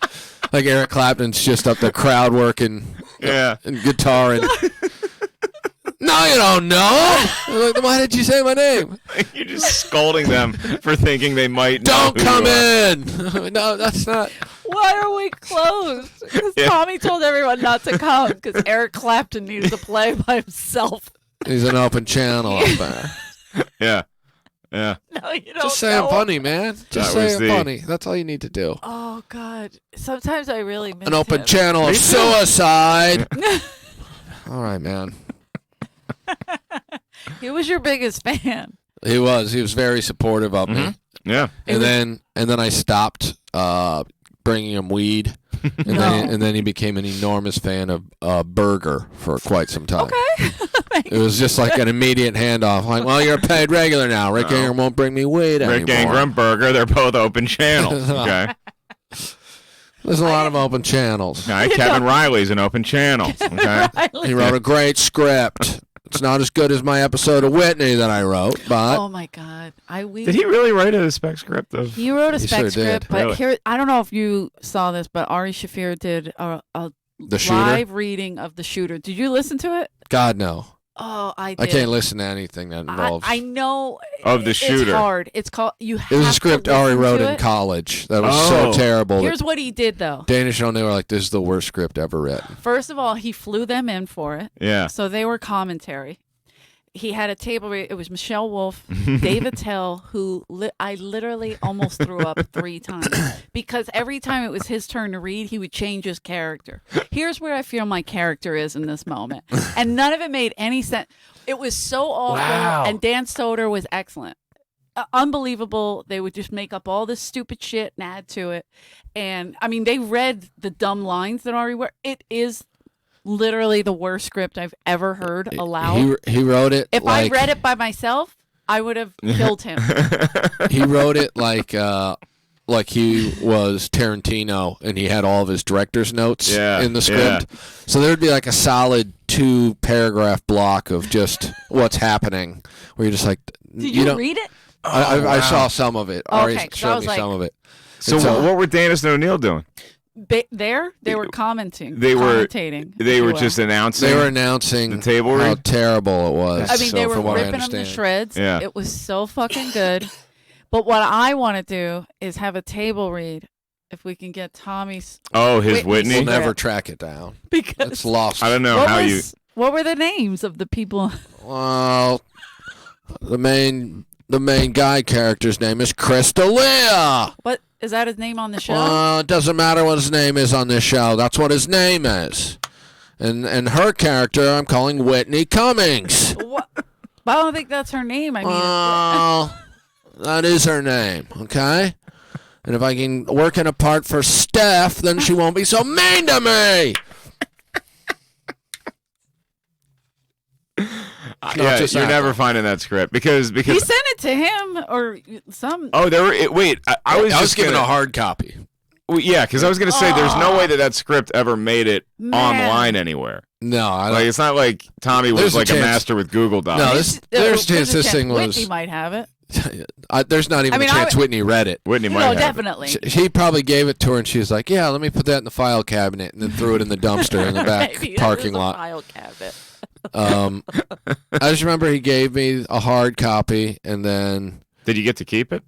[SPEAKER 3] Like Eric Clapton's just up there crowd working
[SPEAKER 2] Yeah.
[SPEAKER 3] and guitar and... No, you don't know. Like, why did you say my name?
[SPEAKER 2] You're just scolding them for thinking they might know.
[SPEAKER 3] Don't
[SPEAKER 2] who
[SPEAKER 3] come
[SPEAKER 2] you are.
[SPEAKER 3] in. No, that's not.
[SPEAKER 1] Why are we closed? Because
[SPEAKER 2] Yeah.
[SPEAKER 1] Tommy told everyone not to come because Eric Clapton needed to play by himself.
[SPEAKER 3] He's an open channel up there.
[SPEAKER 2] Yeah. Yeah.
[SPEAKER 1] No, you don't
[SPEAKER 3] Just say I'm
[SPEAKER 1] know.
[SPEAKER 3] funny, man. Just
[SPEAKER 2] That
[SPEAKER 3] say
[SPEAKER 2] was
[SPEAKER 3] I'm
[SPEAKER 2] the-
[SPEAKER 3] funny. That's all you need to do.
[SPEAKER 1] Oh, God. Sometimes I really miss
[SPEAKER 3] An open
[SPEAKER 1] him.
[SPEAKER 3] channel
[SPEAKER 2] Me
[SPEAKER 3] of
[SPEAKER 2] too.
[SPEAKER 3] suicide. All right, man.
[SPEAKER 1] He was your biggest fan.
[SPEAKER 3] He was. He was very supportive of me.
[SPEAKER 2] Mhm. Yeah.
[SPEAKER 3] And then I stopped bringing him weed. And then he became an enormous fan of Burger for quite some time.
[SPEAKER 1] Okay.
[SPEAKER 3] It was just like an immediate handoff. Like, well, you're a paid regular now. Rick Ingram won't bring me weed anymore.
[SPEAKER 2] Rick Ingram, Burger, they're both open channels. Okay.
[SPEAKER 3] There's a lot of open channels.
[SPEAKER 2] Okay. Kevin Riley's an open channel. Okay.
[SPEAKER 3] He wrote a great script. It's not as good as my episode of Whitney that I wrote, but
[SPEAKER 1] Oh, my God.
[SPEAKER 2] Did he really write a spec script of?
[SPEAKER 1] He wrote a
[SPEAKER 3] He
[SPEAKER 1] spec
[SPEAKER 3] sure
[SPEAKER 1] script,
[SPEAKER 3] did.
[SPEAKER 1] but
[SPEAKER 2] Really?
[SPEAKER 1] here, I don't know if you saw this, but Ari Shafir did a
[SPEAKER 3] The Shooter?
[SPEAKER 1] live reading of The Shooter. Did you listen to it?
[SPEAKER 3] God, no.
[SPEAKER 1] Oh, I did.
[SPEAKER 3] I can't listen to anything that involves.
[SPEAKER 1] I know.
[SPEAKER 2] Of The Shooter.
[SPEAKER 1] It's hard. It's called. You have
[SPEAKER 3] It was a
[SPEAKER 1] to
[SPEAKER 3] script Ari
[SPEAKER 1] listen
[SPEAKER 3] wrote
[SPEAKER 1] to
[SPEAKER 3] in
[SPEAKER 1] it.
[SPEAKER 3] college that was
[SPEAKER 2] Oh.
[SPEAKER 3] so terrible.
[SPEAKER 1] Here's
[SPEAKER 3] That
[SPEAKER 1] what he did, though.
[SPEAKER 3] Danish and they were like, this is the worst script ever written.
[SPEAKER 1] First of all, he flew them in for it,
[SPEAKER 2] Yeah.
[SPEAKER 1] so they were commentary. He had a table. It was Michelle Wolf, David Tell, who I literally almost threw up 3 times because every time it was his turn to read, he would change his character. Here's where I feel my character is in this moment, and none of it made any sense. It was so awful,
[SPEAKER 2] Wow.
[SPEAKER 1] and Dan Soder was excellent. Unbelievable. They would just make up all this stupid shit and add to it. And I mean, they read the dumb lines that Ari were. It is literally the worst script I've ever heard aloud.
[SPEAKER 3] He wrote it
[SPEAKER 1] If
[SPEAKER 3] like
[SPEAKER 1] I read it by myself, I would have killed him.
[SPEAKER 3] he wrote it like he was Tarantino and he had all of his director's notes
[SPEAKER 2] Yeah,
[SPEAKER 3] in the script. So there would be like a solid 2-paragraph block of just what's happening where you're just like
[SPEAKER 1] Did you
[SPEAKER 3] don't
[SPEAKER 1] read it?
[SPEAKER 3] I saw some of it. Ari
[SPEAKER 1] Okay, 'cause I
[SPEAKER 3] showed
[SPEAKER 1] was
[SPEAKER 3] me
[SPEAKER 1] like-
[SPEAKER 3] some of it.
[SPEAKER 2] So
[SPEAKER 3] And so-
[SPEAKER 2] what were Danis and O'Neill doing?
[SPEAKER 1] They were commenting.
[SPEAKER 2] They were-
[SPEAKER 1] commentating.
[SPEAKER 2] They
[SPEAKER 1] if
[SPEAKER 2] were
[SPEAKER 1] you will.
[SPEAKER 2] just announcing.
[SPEAKER 3] They were announcing
[SPEAKER 2] The table
[SPEAKER 3] how
[SPEAKER 2] read?
[SPEAKER 3] terrible it was.
[SPEAKER 1] I mean,
[SPEAKER 3] so
[SPEAKER 1] they were
[SPEAKER 3] from what I
[SPEAKER 1] ripping them to
[SPEAKER 3] understand.
[SPEAKER 1] shreds.
[SPEAKER 2] Yeah.
[SPEAKER 1] It was so fucking good. But what I want to do is have a table read. If we can get Tommy's
[SPEAKER 2] Oh, his
[SPEAKER 1] Whitney
[SPEAKER 2] Whitney.
[SPEAKER 3] We'll
[SPEAKER 1] Secret.
[SPEAKER 3] never track it down.
[SPEAKER 1] because
[SPEAKER 3] It's lost.
[SPEAKER 2] I don't know
[SPEAKER 1] what
[SPEAKER 2] how you.
[SPEAKER 1] what were the names of the people?
[SPEAKER 3] Well, the main guy character's name is Chris D'Elia.
[SPEAKER 1] What is that his name on the show?
[SPEAKER 3] It doesn't matter what his name is on this show. That's what his name is. And her character, I'm calling Whitney Cummings.
[SPEAKER 1] What? I don't think that's her name. I mean,
[SPEAKER 3] Well, that is her name, okay? And if I can work in a part for Steph, then she won't be so mean to me.
[SPEAKER 2] Yeah,
[SPEAKER 3] just
[SPEAKER 2] you're
[SPEAKER 3] that.
[SPEAKER 2] never finding that script because
[SPEAKER 1] he sent it to him or some.
[SPEAKER 2] oh, there were wait. I was just
[SPEAKER 3] given
[SPEAKER 2] gonna,
[SPEAKER 3] a hard copy.
[SPEAKER 2] well, yeah, because I was gonna say there's no way that script ever made it
[SPEAKER 1] Man.
[SPEAKER 2] online anywhere.
[SPEAKER 3] No, I
[SPEAKER 2] Like
[SPEAKER 3] don't.
[SPEAKER 2] it's not like Tommy was
[SPEAKER 3] There's a
[SPEAKER 2] like a
[SPEAKER 3] chance.
[SPEAKER 2] master with Google Docs.
[SPEAKER 3] No, there's a chance this thing
[SPEAKER 1] Whitney
[SPEAKER 3] was.
[SPEAKER 1] might have it.
[SPEAKER 3] There's not even
[SPEAKER 1] I mean,
[SPEAKER 3] a chance
[SPEAKER 1] I-
[SPEAKER 3] Whitney read it.
[SPEAKER 2] Whitney might
[SPEAKER 1] No,
[SPEAKER 2] have it.
[SPEAKER 1] definitely.
[SPEAKER 3] He probably gave it to her, and she was like, "Yeah, let me put that in the file cabinet," and then threw it in the dumpster in the back
[SPEAKER 1] Maybe
[SPEAKER 3] parking
[SPEAKER 1] there's a
[SPEAKER 3] lot.
[SPEAKER 1] file cabinet.
[SPEAKER 3] I just remember he gave me a hard copy, and then
[SPEAKER 2] Did you get to keep it?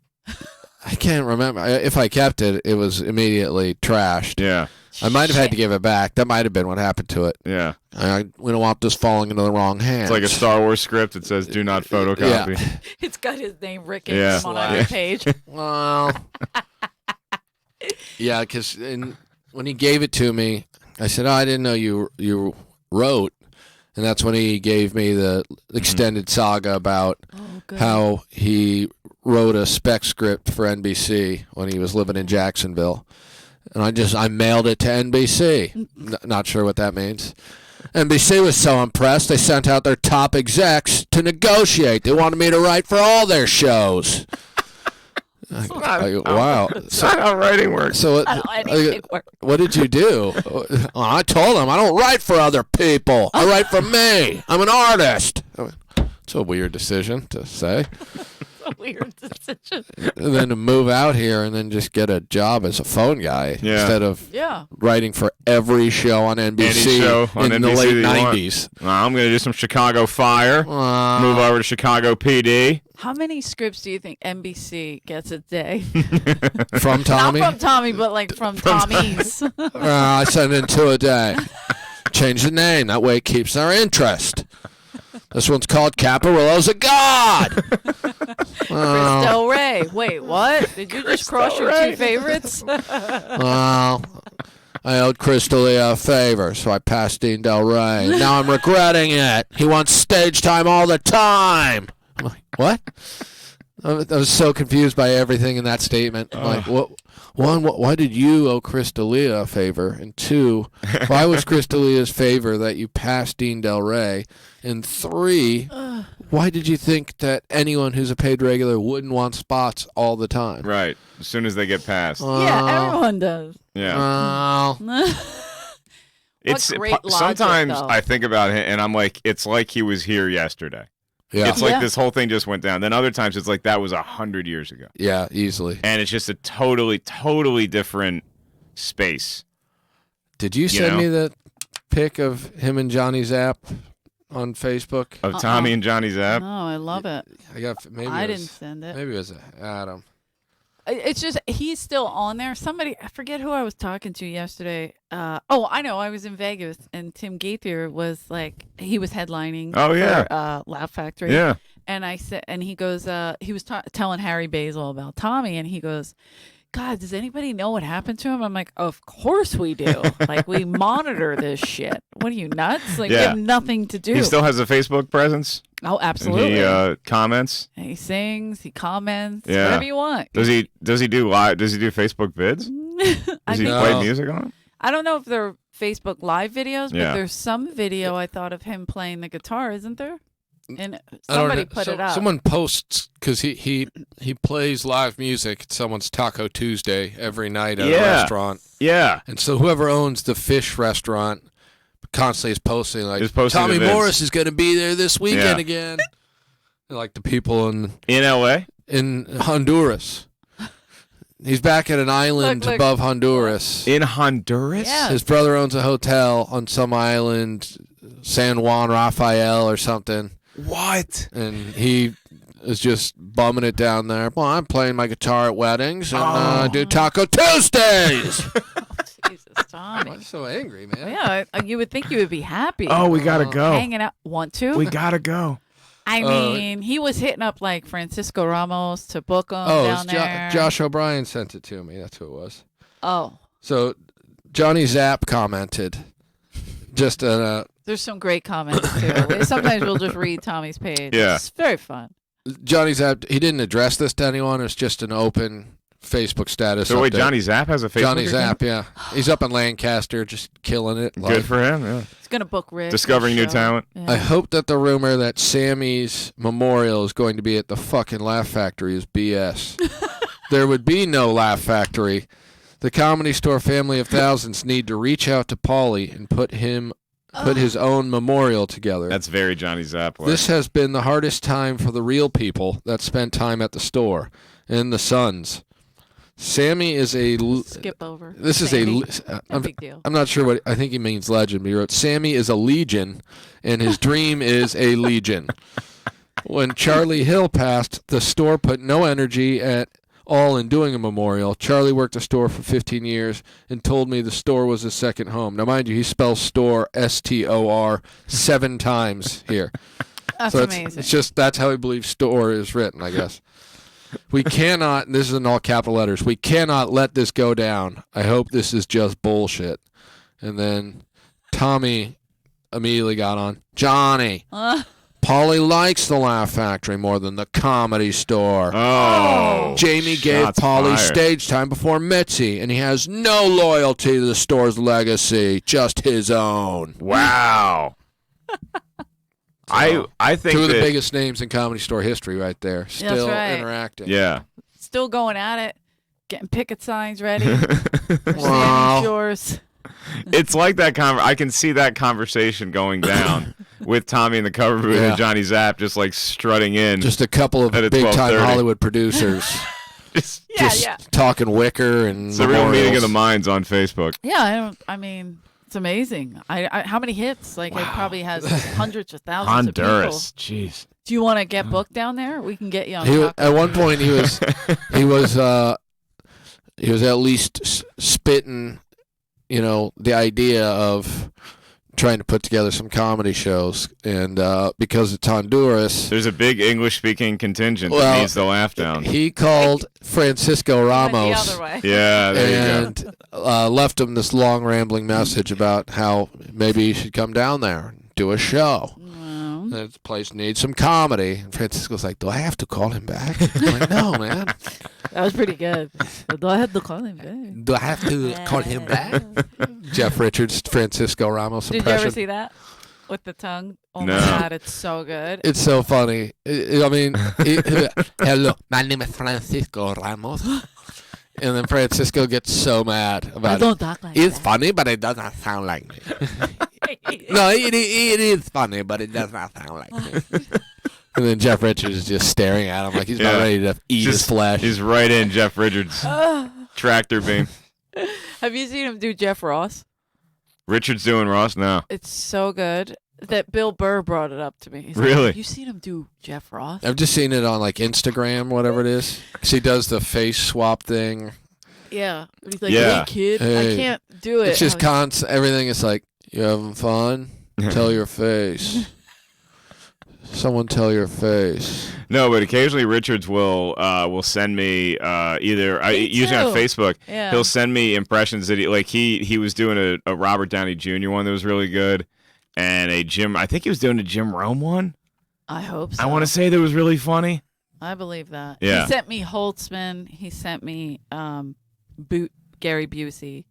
[SPEAKER 3] I can't remember if I kept it. It was immediately trashed.
[SPEAKER 2] Yeah.
[SPEAKER 3] I might have had to give it back. That might have been what happened to it.
[SPEAKER 2] Yeah.
[SPEAKER 3] We don't want this falling into the wrong hands.
[SPEAKER 2] It's like a Star Wars script that says "Do not photocopy."
[SPEAKER 3] Yeah.
[SPEAKER 1] It's got his name, Rick,
[SPEAKER 2] Yeah.
[SPEAKER 1] on every page.
[SPEAKER 3] Well, yeah, because when he gave it to me, I said, "Oh, I didn't know you wrote," and that's when he gave me the extended saga about how he wrote a spec script for NBC when he was living in Jacksonville, and I mailed it to NBC. Not sure what that means. NBC was so impressed they sent out their top execs to negotiate. They wanted me to write for all their shows. Wow.
[SPEAKER 2] It's not how writing works.
[SPEAKER 3] So what did you do? I told him I don't write for other people. I write for me. I'm an artist. It's a weird decision to say.
[SPEAKER 1] A weird decision.
[SPEAKER 3] And then to move out here and then just get a job as a phone guy instead of writing for every show on NBC in the late 90s.
[SPEAKER 2] I'm going to do some Chicago Fire, move over to Chicago PD.
[SPEAKER 1] How many scripts do you think NBC gets a day?
[SPEAKER 3] From Tommy?
[SPEAKER 1] Not from Tommy, but like from Tommy's.
[SPEAKER 3] I send in 2 a day. Change the name. That way it keeps our interest. This one's called Caparillo's a God.
[SPEAKER 1] Chris Del Rey. Wait, what? Did you just cross your 2 favorites?
[SPEAKER 3] Well, I owed Chris D'Elia a favor, so I passed Dean Del Rey. Now I'm regretting it. He wants stage time all the time. I'm like, what? I was so confused by everything in that statement. I'm like, what? One, why did you owe Chris D'Elia a favor? And 2, why was Chris D'Elia's favor that you passed Dean Del Rey? And 3, why did you think that anyone who's a paid regular wouldn't want spots all the time?
[SPEAKER 2] Right. As soon as they get passed.
[SPEAKER 1] Yeah, everyone does.
[SPEAKER 2] Yeah. It's
[SPEAKER 1] great logic,
[SPEAKER 2] sometimes
[SPEAKER 1] though.
[SPEAKER 2] I think about it and I'm like, it's like he was here yesterday.
[SPEAKER 3] Yeah.
[SPEAKER 2] It's like this whole thing just went down. Then other times it's like that was 100 years ago.
[SPEAKER 3] Yeah, easily.
[SPEAKER 2] And it's just a totally different space.
[SPEAKER 3] Did you send me the pic of him and Johnny Zapp on Facebook?
[SPEAKER 2] Of Tommy and Johnny Zapp?
[SPEAKER 1] No, I love it.
[SPEAKER 3] I
[SPEAKER 1] didn't send it.
[SPEAKER 3] Maybe it was Adam.
[SPEAKER 1] It's just he's still on there. Somebody, I forget who I was talking to yesterday. I know. I was in Vegas and Tim Gaither was like, he was headlining.
[SPEAKER 2] Oh, yeah.
[SPEAKER 1] For, Laugh Factory.
[SPEAKER 2] Yeah.
[SPEAKER 1] And I said, and he goes, he was telling Harry Basil about Tommy, and he goes, God, does anybody know what happened to him? I'm like, of course we do. Like, we monitor this shit. What are you, nuts? Like, we have nothing to do.
[SPEAKER 2] He still has a Facebook presence?
[SPEAKER 1] Oh, absolutely.
[SPEAKER 2] And he comments?
[SPEAKER 1] And he sings, he comments,
[SPEAKER 2] Yeah.
[SPEAKER 1] whatever you want.
[SPEAKER 2] Does he do live? Does he do Facebook vids? Does he play music on them?
[SPEAKER 1] I don't know if they're Facebook live videos, but
[SPEAKER 2] Yeah.
[SPEAKER 1] there's some video I thought of him playing the guitar, isn't there? And
[SPEAKER 3] I don't
[SPEAKER 1] somebody
[SPEAKER 3] know.
[SPEAKER 1] put it up.
[SPEAKER 3] Someone posts because he plays live music at someone's Taco Tuesday every night at a restaurant.
[SPEAKER 2] Yeah.
[SPEAKER 3] And so whoever owns the fish restaurant constantly is posting like Tommy Morris is going to be there this weekend again. And like the people in
[SPEAKER 2] LA,
[SPEAKER 3] in Honduras. He's back at an island above Honduras.
[SPEAKER 2] In Honduras?
[SPEAKER 1] Yeah.
[SPEAKER 3] His brother owns a hotel on some island, San Juan Rafael or something.
[SPEAKER 2] What?
[SPEAKER 3] And he is just bumming it down there. Well, I'm playing my guitar at weddings and do Taco Tuesdays.
[SPEAKER 1] Jesus, Tommy.
[SPEAKER 3] I'm so angry, man.
[SPEAKER 1] Yeah, you would think you would be happy.
[SPEAKER 2] Oh, we got to go.
[SPEAKER 1] Hanging out. Want to?
[SPEAKER 2] We got to go.
[SPEAKER 1] I mean, he was hitting up like Francisco Ramos to book him down there.
[SPEAKER 3] Josh O'Brien sent it to me. That's who it was.
[SPEAKER 1] Oh.
[SPEAKER 3] So Johnny Zapp commented just
[SPEAKER 1] there's some great comments too. Sometimes we'll just read Tommy's page.
[SPEAKER 2] Yeah.
[SPEAKER 1] It's very fun.
[SPEAKER 3] Johnny Zapp, he didn't address this to anyone. It's just an open Facebook status.
[SPEAKER 2] So wait, Johnny Zapp has a Facebook
[SPEAKER 3] Johnny
[SPEAKER 2] account?
[SPEAKER 3] Zapp, yeah. He's up in Lancaster just killing it.
[SPEAKER 2] Good for him, yeah.
[SPEAKER 1] He's going to book Rick.
[SPEAKER 2] Discovering new talent.
[SPEAKER 1] Yeah.
[SPEAKER 3] I hope that the rumor that Sammy's memorial is going to be at the fucking Laugh Factory is BS. There would be no Laugh Factory. The Comedy Store family of thousands need to reach out to Paulie and put his own memorial together.
[SPEAKER 2] That's very Johnny Zapp.
[SPEAKER 3] This has been the hardest time for the real people that spent time at the store and the sons. Sammy is a...
[SPEAKER 1] Skip over.
[SPEAKER 3] This
[SPEAKER 1] Sammy.
[SPEAKER 3] is
[SPEAKER 1] No big deal.
[SPEAKER 3] I'm not sure what... I think he means legend. But he wrote, Sammy is a legion, and his dream is a legion. When Charlie Hill passed, the store put no energy all in doing a memorial. Charlie worked a store for 15 years and told me the store was his second home. Now, mind you, he spells store S-T-O-R 7 times here.
[SPEAKER 1] That's
[SPEAKER 3] So
[SPEAKER 1] amazing.
[SPEAKER 3] it's just that's how he believes store is written, I guess. We cannot, and this is in all capital letters, we cannot let this go down. I hope this is just bullshit. And then Tommy immediately got on. Johnny, Paulie likes the Laugh Factory more than the Comedy Store.
[SPEAKER 2] Oh.
[SPEAKER 3] Jamie gave
[SPEAKER 2] shots
[SPEAKER 3] Paulie
[SPEAKER 2] fired.
[SPEAKER 3] stage time before Mitzi, and he has no loyalty to the store's legacy, just his own.
[SPEAKER 2] Wow. I think
[SPEAKER 3] Two of the
[SPEAKER 2] that-
[SPEAKER 3] biggest names in Comedy Store history right there. Still
[SPEAKER 1] right.
[SPEAKER 3] interacting.
[SPEAKER 2] Yeah.
[SPEAKER 1] Still going at it, getting picket signs ready.
[SPEAKER 3] Wow.
[SPEAKER 1] Yours.
[SPEAKER 2] It's like that I can see that conversation going down with Tommy in the cover booth
[SPEAKER 3] Yeah.
[SPEAKER 2] and Johnny Zapp just like strutting in.
[SPEAKER 3] Just a couple of
[SPEAKER 2] At a
[SPEAKER 3] big-time
[SPEAKER 2] 12:30.
[SPEAKER 3] Hollywood producers
[SPEAKER 2] Just-
[SPEAKER 3] just talking Wicker and
[SPEAKER 2] it's a real meeting of the
[SPEAKER 3] memorials.
[SPEAKER 2] minds on Facebook.
[SPEAKER 1] Yeah, I mean, it's amazing. I how many hits? Like it probably has hundreds of thousands of people.
[SPEAKER 2] Honduras. Jeez.
[SPEAKER 1] Do you want to get booked down there? We can get you on.
[SPEAKER 3] He,
[SPEAKER 1] top.
[SPEAKER 3] at one point, he was at least spitting, the idea of trying to put together some comedy shows, and because it's Honduras,
[SPEAKER 2] There's a big English-speaking contingent
[SPEAKER 3] Well,
[SPEAKER 2] that needs to laugh down.
[SPEAKER 3] he called Francisco
[SPEAKER 1] Went
[SPEAKER 3] Ramos
[SPEAKER 1] the other way.
[SPEAKER 2] Yeah, there you go.
[SPEAKER 3] and left him this long rambling message about how maybe he should come down there and do a show.
[SPEAKER 1] Well,
[SPEAKER 3] This place needs some comedy. And Francisco's like, do I have to call him back? I'm like, no, man.
[SPEAKER 1] that was pretty good. Do I have to call him back?
[SPEAKER 3] Do I have to call him back? Jeff Richards, Francisco Ramos
[SPEAKER 1] Did you
[SPEAKER 3] impression.
[SPEAKER 1] ever see that with the tongue? Oh
[SPEAKER 2] No.
[SPEAKER 1] my god, it's so good.
[SPEAKER 3] It's so funny. Hello, my name is Francisco Ramos. And then Francisco gets so mad
[SPEAKER 1] I
[SPEAKER 3] about it.
[SPEAKER 1] don't talk like
[SPEAKER 3] It's
[SPEAKER 1] that.
[SPEAKER 3] funny, but it doesn't sound like me. No, it is funny, but it does not sound like me. And then Jeff Richards is just staring at him like he's about
[SPEAKER 2] Yeah.
[SPEAKER 3] ready to eat his flesh.
[SPEAKER 2] He's right in Jeff Richards' tractor beam.
[SPEAKER 1] Have you seen him do Jeff Ross?
[SPEAKER 2] Richards doing Ross now.
[SPEAKER 1] It's so good that Bill Burr brought it up to me. He's like,
[SPEAKER 2] Really?
[SPEAKER 1] have you seen him do Jeff Ross?
[SPEAKER 3] I've just seen it on like Instagram, whatever it is. 'Cause he does the face swap thing.
[SPEAKER 1] Yeah. And he's like,
[SPEAKER 2] Yeah.
[SPEAKER 1] hey kid,
[SPEAKER 3] Hey.
[SPEAKER 1] I can't do it.
[SPEAKER 3] It's just
[SPEAKER 1] I was-
[SPEAKER 3] constant. Everything is like, you having fun? Tell your face. Someone tell your face.
[SPEAKER 2] No, but occasionally Richards will send me usually on
[SPEAKER 1] too.
[SPEAKER 2] Facebook.
[SPEAKER 1] Yeah.
[SPEAKER 2] He'll send me impressions that he was doing a Robert Downey Jr. one that was really good, and I think he was doing a Jim Rome one.
[SPEAKER 1] I hope so.
[SPEAKER 2] I want to say that was really funny.
[SPEAKER 1] I believe that.
[SPEAKER 2] Yeah.
[SPEAKER 1] He sent me Holtzman. He sent me Gary Busey.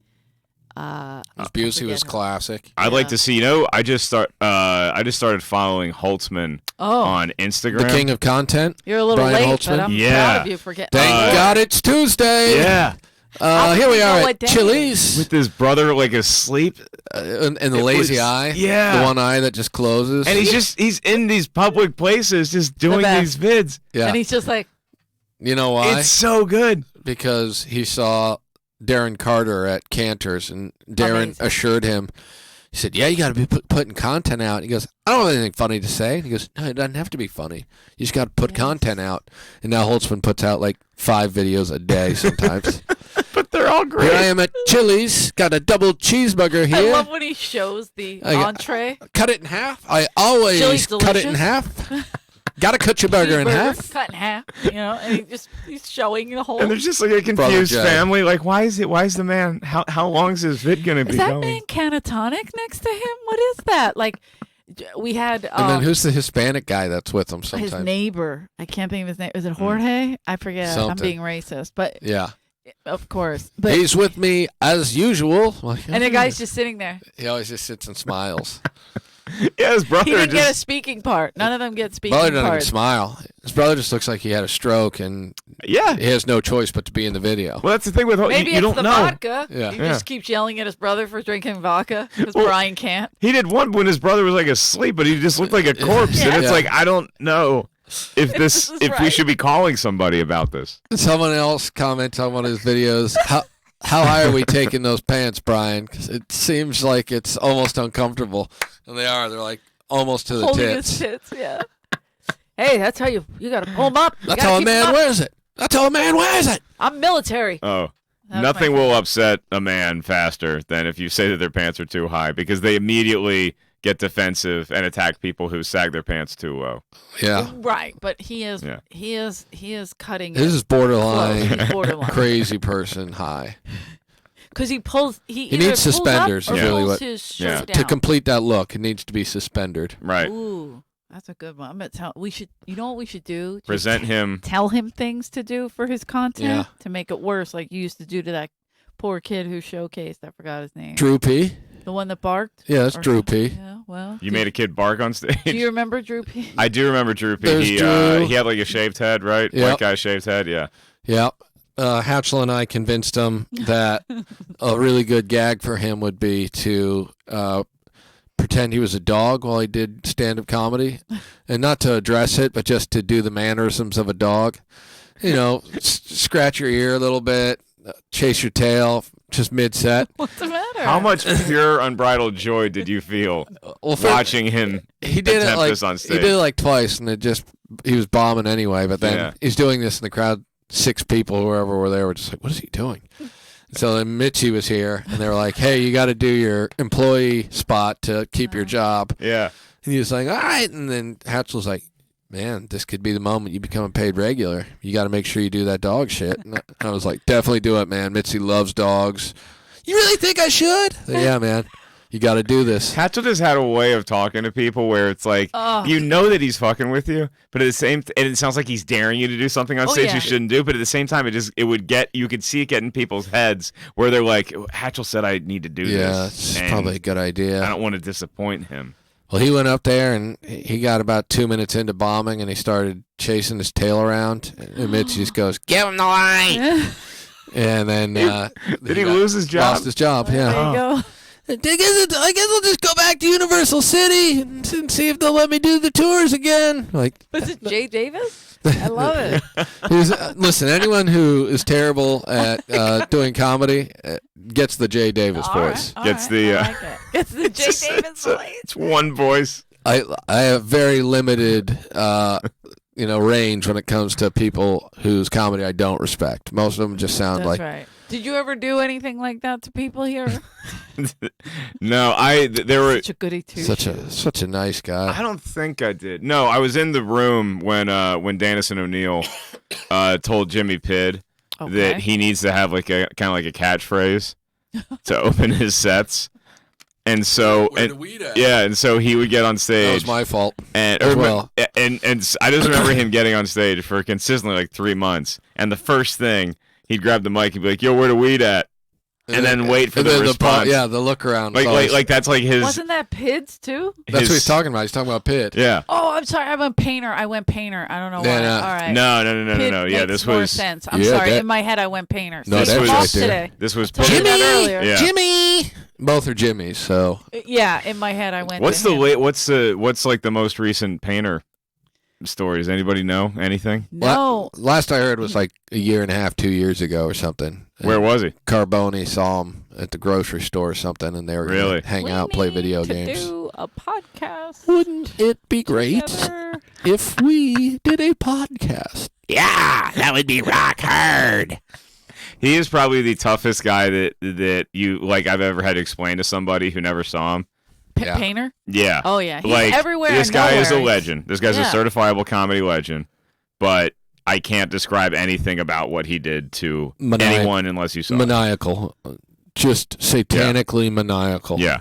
[SPEAKER 3] Busey was classic.
[SPEAKER 2] I'd like
[SPEAKER 1] Yeah.
[SPEAKER 2] to see. I just started following Holtzman
[SPEAKER 1] Oh,
[SPEAKER 2] on Instagram.
[SPEAKER 3] The king of content.
[SPEAKER 1] you're a little
[SPEAKER 3] Brian
[SPEAKER 1] late,
[SPEAKER 3] Holtzman?
[SPEAKER 1] but I'm
[SPEAKER 2] Yeah.
[SPEAKER 1] proud of you for getting.
[SPEAKER 3] Thank God it's Tuesday.
[SPEAKER 2] Yeah,
[SPEAKER 1] How
[SPEAKER 3] Here
[SPEAKER 1] come
[SPEAKER 3] we
[SPEAKER 1] you know
[SPEAKER 3] are
[SPEAKER 1] what
[SPEAKER 3] at
[SPEAKER 1] day?
[SPEAKER 3] Chili's.
[SPEAKER 2] with his brother like asleep,
[SPEAKER 3] And the
[SPEAKER 2] It
[SPEAKER 3] lazy
[SPEAKER 2] was-
[SPEAKER 3] eye.
[SPEAKER 2] yeah.
[SPEAKER 3] The one eye that just closes.
[SPEAKER 2] and he's in these public places just doing these
[SPEAKER 1] best.
[SPEAKER 2] vids.
[SPEAKER 3] yeah.
[SPEAKER 1] And he's just like,
[SPEAKER 3] You know why?
[SPEAKER 2] It's so good.
[SPEAKER 3] Because he saw Darren Carter at Cantor's, and Darren
[SPEAKER 1] Amazing.
[SPEAKER 3] assured him, he said, yeah, you got to be putting content out. He goes, I don't have anything funny to say. He goes, no, it doesn't have to be funny. You just got to put
[SPEAKER 1] Yes.
[SPEAKER 3] content out. And now Holtzman puts out like 5 videos a day sometimes.
[SPEAKER 2] But they're all great.
[SPEAKER 3] Here I am at Chili's, got a double cheeseburger
[SPEAKER 1] I
[SPEAKER 3] here.
[SPEAKER 1] love when he shows the
[SPEAKER 3] I got-
[SPEAKER 1] entree.
[SPEAKER 3] Cut it in half. I always
[SPEAKER 1] Chili's
[SPEAKER 3] cut it in
[SPEAKER 1] delicious.
[SPEAKER 3] half. Got to cut your burger in
[SPEAKER 1] Cheeseburger
[SPEAKER 3] half.
[SPEAKER 1] cut in half. And he's showing the whole.
[SPEAKER 2] And there's just like a
[SPEAKER 3] Brother
[SPEAKER 2] confused
[SPEAKER 3] Jay.
[SPEAKER 2] family. Like, why is the man? How long is his vid gonna be
[SPEAKER 1] Is that
[SPEAKER 2] going?
[SPEAKER 1] man catatonic next to him? What is that? Like, we had
[SPEAKER 3] And then who's the Hispanic guy that's with him
[SPEAKER 1] his
[SPEAKER 3] sometimes?
[SPEAKER 1] neighbor. I can't think of his name. Is it Jorge? I forget. I'm
[SPEAKER 3] Something.
[SPEAKER 1] being racist, but
[SPEAKER 3] Yeah.
[SPEAKER 1] of course. But
[SPEAKER 3] He's with me as usual. Like,
[SPEAKER 1] and the guy's just sitting there.
[SPEAKER 3] He always just sits and smiles.
[SPEAKER 2] Yeah, his brother
[SPEAKER 1] He didn't get a
[SPEAKER 2] just
[SPEAKER 1] speaking part. None of them get speaking
[SPEAKER 3] Brother doesn't even
[SPEAKER 1] parts.
[SPEAKER 3] smile. His brother just looks like he had a stroke, and
[SPEAKER 2] yeah.
[SPEAKER 3] he has no choice but to be in the video.
[SPEAKER 2] Well, that's the thing with
[SPEAKER 1] Maybe
[SPEAKER 2] you
[SPEAKER 1] it's
[SPEAKER 2] don't
[SPEAKER 1] the
[SPEAKER 2] know.
[SPEAKER 1] vodka.
[SPEAKER 3] Yeah.
[SPEAKER 1] He
[SPEAKER 2] Yeah.
[SPEAKER 1] just keeps yelling at his brother for drinking vodka because
[SPEAKER 2] Well-
[SPEAKER 1] Brian can't.
[SPEAKER 2] He did one when his brother was like asleep, but he just looked like a corpse, and it's
[SPEAKER 3] Yeah.
[SPEAKER 2] like I don't know if
[SPEAKER 1] This is
[SPEAKER 2] we
[SPEAKER 1] right.
[SPEAKER 2] should be calling somebody about this.
[SPEAKER 3] Someone else comments on one of his videos. How high are we taking those pants, Brian? 'Cause it seems like it's almost uncomfortable, and they are. They're like almost to the
[SPEAKER 1] Holding
[SPEAKER 3] tits.
[SPEAKER 1] his tits, yeah. Hey, that's how you got to pull them up. You
[SPEAKER 3] That's
[SPEAKER 1] gotta
[SPEAKER 3] how a
[SPEAKER 1] keep 'em
[SPEAKER 3] man
[SPEAKER 1] up.
[SPEAKER 3] wears it. I tell a man, where is it?
[SPEAKER 1] I'm military.
[SPEAKER 2] Oh.
[SPEAKER 1] That's
[SPEAKER 2] Nothing
[SPEAKER 1] my
[SPEAKER 2] will
[SPEAKER 1] favorite.
[SPEAKER 2] upset a man faster than if you say that their pants are too high, because they immediately get defensive and attack people who sag their pants too low.
[SPEAKER 3] Yeah.
[SPEAKER 1] Right, but he is
[SPEAKER 2] Yeah.
[SPEAKER 1] he is cutting
[SPEAKER 3] This
[SPEAKER 1] it
[SPEAKER 3] is borderline,
[SPEAKER 1] close. He's borderline.
[SPEAKER 3] crazy person high.
[SPEAKER 1] Because he pulls he
[SPEAKER 3] He
[SPEAKER 1] either
[SPEAKER 3] needs
[SPEAKER 1] pulls
[SPEAKER 3] suspenders,
[SPEAKER 1] up or
[SPEAKER 2] is really
[SPEAKER 1] pulls
[SPEAKER 3] what-
[SPEAKER 1] his shirt
[SPEAKER 2] Yeah.
[SPEAKER 1] down.
[SPEAKER 3] To complete that look, it needs to be suspended.
[SPEAKER 2] Right.
[SPEAKER 1] Ooh, that's a good one. I'm gonna tell. We should. You know what we should do? Just
[SPEAKER 2] Present him.
[SPEAKER 1] Tell him things to do for his content
[SPEAKER 3] Yeah.
[SPEAKER 1] to make it worse, like you used to do to that poor kid who showcased. I forgot his name.
[SPEAKER 3] Drew P.
[SPEAKER 1] The one that barked.
[SPEAKER 3] Yeah, that's
[SPEAKER 1] Or-
[SPEAKER 3] Drew P.
[SPEAKER 1] Yeah. Well.
[SPEAKER 2] You made a kid bark on stage.
[SPEAKER 1] Do you remember Drew P?
[SPEAKER 2] I do remember Drew P.
[SPEAKER 3] There's Drew.
[SPEAKER 2] He had like a shaved head, right?
[SPEAKER 3] Yep.
[SPEAKER 2] White guy shaved head, yeah.
[SPEAKER 3] Yep. Hatchell and I convinced him that a really good gag for him would be to pretend he was a dog while he did stand-up comedy, and not to address it, but just to do the mannerisms of a dog. You know, scratch your ear a little bit, chase your tail, just mid-set.
[SPEAKER 1] What's the matter?
[SPEAKER 2] How much pure unbridled joy did you feel
[SPEAKER 3] Well,
[SPEAKER 2] watching him
[SPEAKER 3] he did it
[SPEAKER 2] attempt
[SPEAKER 3] like
[SPEAKER 2] this on
[SPEAKER 3] he
[SPEAKER 2] stage?
[SPEAKER 3] did it like twice, and he was bombing anyway. But then
[SPEAKER 2] Yeah.
[SPEAKER 3] he's doing this in the crowd. 6 people, whoever were there, were just like, "What is he doing?" So then Mitchie was here, and they were like, "Hey, you got to do your employee spot to keep your job."
[SPEAKER 2] Yeah.
[SPEAKER 3] And he was like, "All right." And then Hatch was like, "Man, this could be the moment you become a paid regular. You got to make sure you do that dog shit." And I was like, "Definitely do it, man. Mitchie loves dogs." You really think I should? Yeah, man. You got to do this.
[SPEAKER 2] Hatchell just had a way of talking to people where it's like, you know that he's fucking with you, but at the same and it sounds like he's daring you to do something on stage
[SPEAKER 1] yeah.
[SPEAKER 2] you shouldn't do, but at the same time you could see it get in people's heads where they're like, Hatchell said I need to do
[SPEAKER 3] Yeah,
[SPEAKER 2] this.
[SPEAKER 3] it's
[SPEAKER 2] and
[SPEAKER 3] probably a good idea.
[SPEAKER 2] I don't want to disappoint him.
[SPEAKER 3] Well, he went up there and he got about 2 minutes into bombing, and he started chasing his tail around. And Mitch just goes, "Give him the line!" And then
[SPEAKER 2] Did he lose his job?
[SPEAKER 3] Lost his job.
[SPEAKER 1] There
[SPEAKER 3] Yeah.
[SPEAKER 1] you go.
[SPEAKER 3] I guess I'll just go back to Universal City and see if they'll let me do the tours again. Like,
[SPEAKER 1] Was it Jay Davis? I love it.
[SPEAKER 3] listen, anyone who is terrible at doing comedy gets the Jay Davis
[SPEAKER 1] All
[SPEAKER 3] voice.
[SPEAKER 1] right,
[SPEAKER 2] Gets
[SPEAKER 1] all
[SPEAKER 2] the,
[SPEAKER 1] right, I like it. Gets the Jay Davis voice.
[SPEAKER 2] It's one voice.
[SPEAKER 3] I have very limited range when it comes to people whose comedy I don't respect. Most of them just sound
[SPEAKER 1] That's
[SPEAKER 3] like
[SPEAKER 1] right. Did you ever do anything like that to people here?
[SPEAKER 2] No, there were.
[SPEAKER 1] Such a goody two
[SPEAKER 3] such a nice guy.
[SPEAKER 2] I don't think I did. No, I was in the room when Dannison O'Neill told Jimmy Pidd that he needs to have like a kind of like a catchphrase to open his sets, and so and so he would get on stage.
[SPEAKER 3] That was my fault.
[SPEAKER 2] And
[SPEAKER 3] as well.
[SPEAKER 2] and I just remember him getting on stage for consistently like 3 months, and the first thing he'd grab the mic and be like, "Yo, where the weed at?" And then wait for the response.
[SPEAKER 3] The look around.
[SPEAKER 2] Like that's like his.
[SPEAKER 1] Wasn't that Pids too?
[SPEAKER 3] That's what he's talking about. He's talking about Pitt.
[SPEAKER 2] Yeah.
[SPEAKER 1] Oh, I'm sorry. I went painter. I don't know why.
[SPEAKER 3] Yeah, no.
[SPEAKER 1] All right.
[SPEAKER 2] No.
[SPEAKER 1] Pitt
[SPEAKER 2] Yeah,
[SPEAKER 1] makes
[SPEAKER 2] this
[SPEAKER 1] more
[SPEAKER 2] was.
[SPEAKER 1] sense. I'm
[SPEAKER 3] Yeah,
[SPEAKER 1] sorry.
[SPEAKER 3] that-
[SPEAKER 1] In my head, I went painter.
[SPEAKER 3] No,
[SPEAKER 1] See,
[SPEAKER 3] that
[SPEAKER 1] I'm
[SPEAKER 3] was
[SPEAKER 1] off
[SPEAKER 3] right there.
[SPEAKER 1] today.
[SPEAKER 2] This was.
[SPEAKER 1] told you that earlier.
[SPEAKER 2] Yeah.
[SPEAKER 3] Jimmy. Both are Jimmys. So
[SPEAKER 1] Yeah, in my head, I went.
[SPEAKER 2] What's
[SPEAKER 1] to
[SPEAKER 2] the
[SPEAKER 1] him.
[SPEAKER 2] late? What's like the most recent painter stories? Anybody know anything?
[SPEAKER 1] No.
[SPEAKER 3] last I heard was like a year and a half, 2 years ago or something.
[SPEAKER 2] Where was he?
[SPEAKER 3] Carboni saw him at the grocery store or something, and they were gonna
[SPEAKER 2] Really?
[SPEAKER 3] hang
[SPEAKER 1] We
[SPEAKER 3] out, play
[SPEAKER 1] need
[SPEAKER 3] video
[SPEAKER 1] to
[SPEAKER 3] games.
[SPEAKER 1] Do a podcast.
[SPEAKER 3] Wouldn't it be great
[SPEAKER 1] together.
[SPEAKER 3] if we did a podcast?
[SPEAKER 2] Yeah, that would be rock hard. He is probably the toughest guy that you like I've ever had to explain to somebody who never saw him.
[SPEAKER 3] Yeah.
[SPEAKER 1] Painter?
[SPEAKER 2] Yeah.
[SPEAKER 1] Oh yeah, he's
[SPEAKER 2] Like
[SPEAKER 1] everywhere.
[SPEAKER 2] this
[SPEAKER 1] and
[SPEAKER 2] guy is a
[SPEAKER 1] nowhere.
[SPEAKER 2] legend. This guy's a
[SPEAKER 1] Yeah.
[SPEAKER 2] certifiable comedy legend, but I can't describe anything about what he did to anyone unless you saw it.
[SPEAKER 3] Maniacal. Just satanically maniacal.
[SPEAKER 2] Yeah.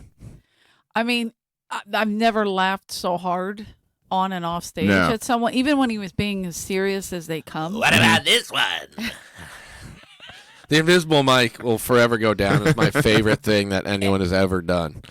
[SPEAKER 1] I mean, I've never laughed so hard on and off stage
[SPEAKER 2] No.
[SPEAKER 1] at someone, even when he was being as serious as they come.
[SPEAKER 4] What about this one?
[SPEAKER 3] The invisible mic will forever go down as my favorite thing that anyone has ever done.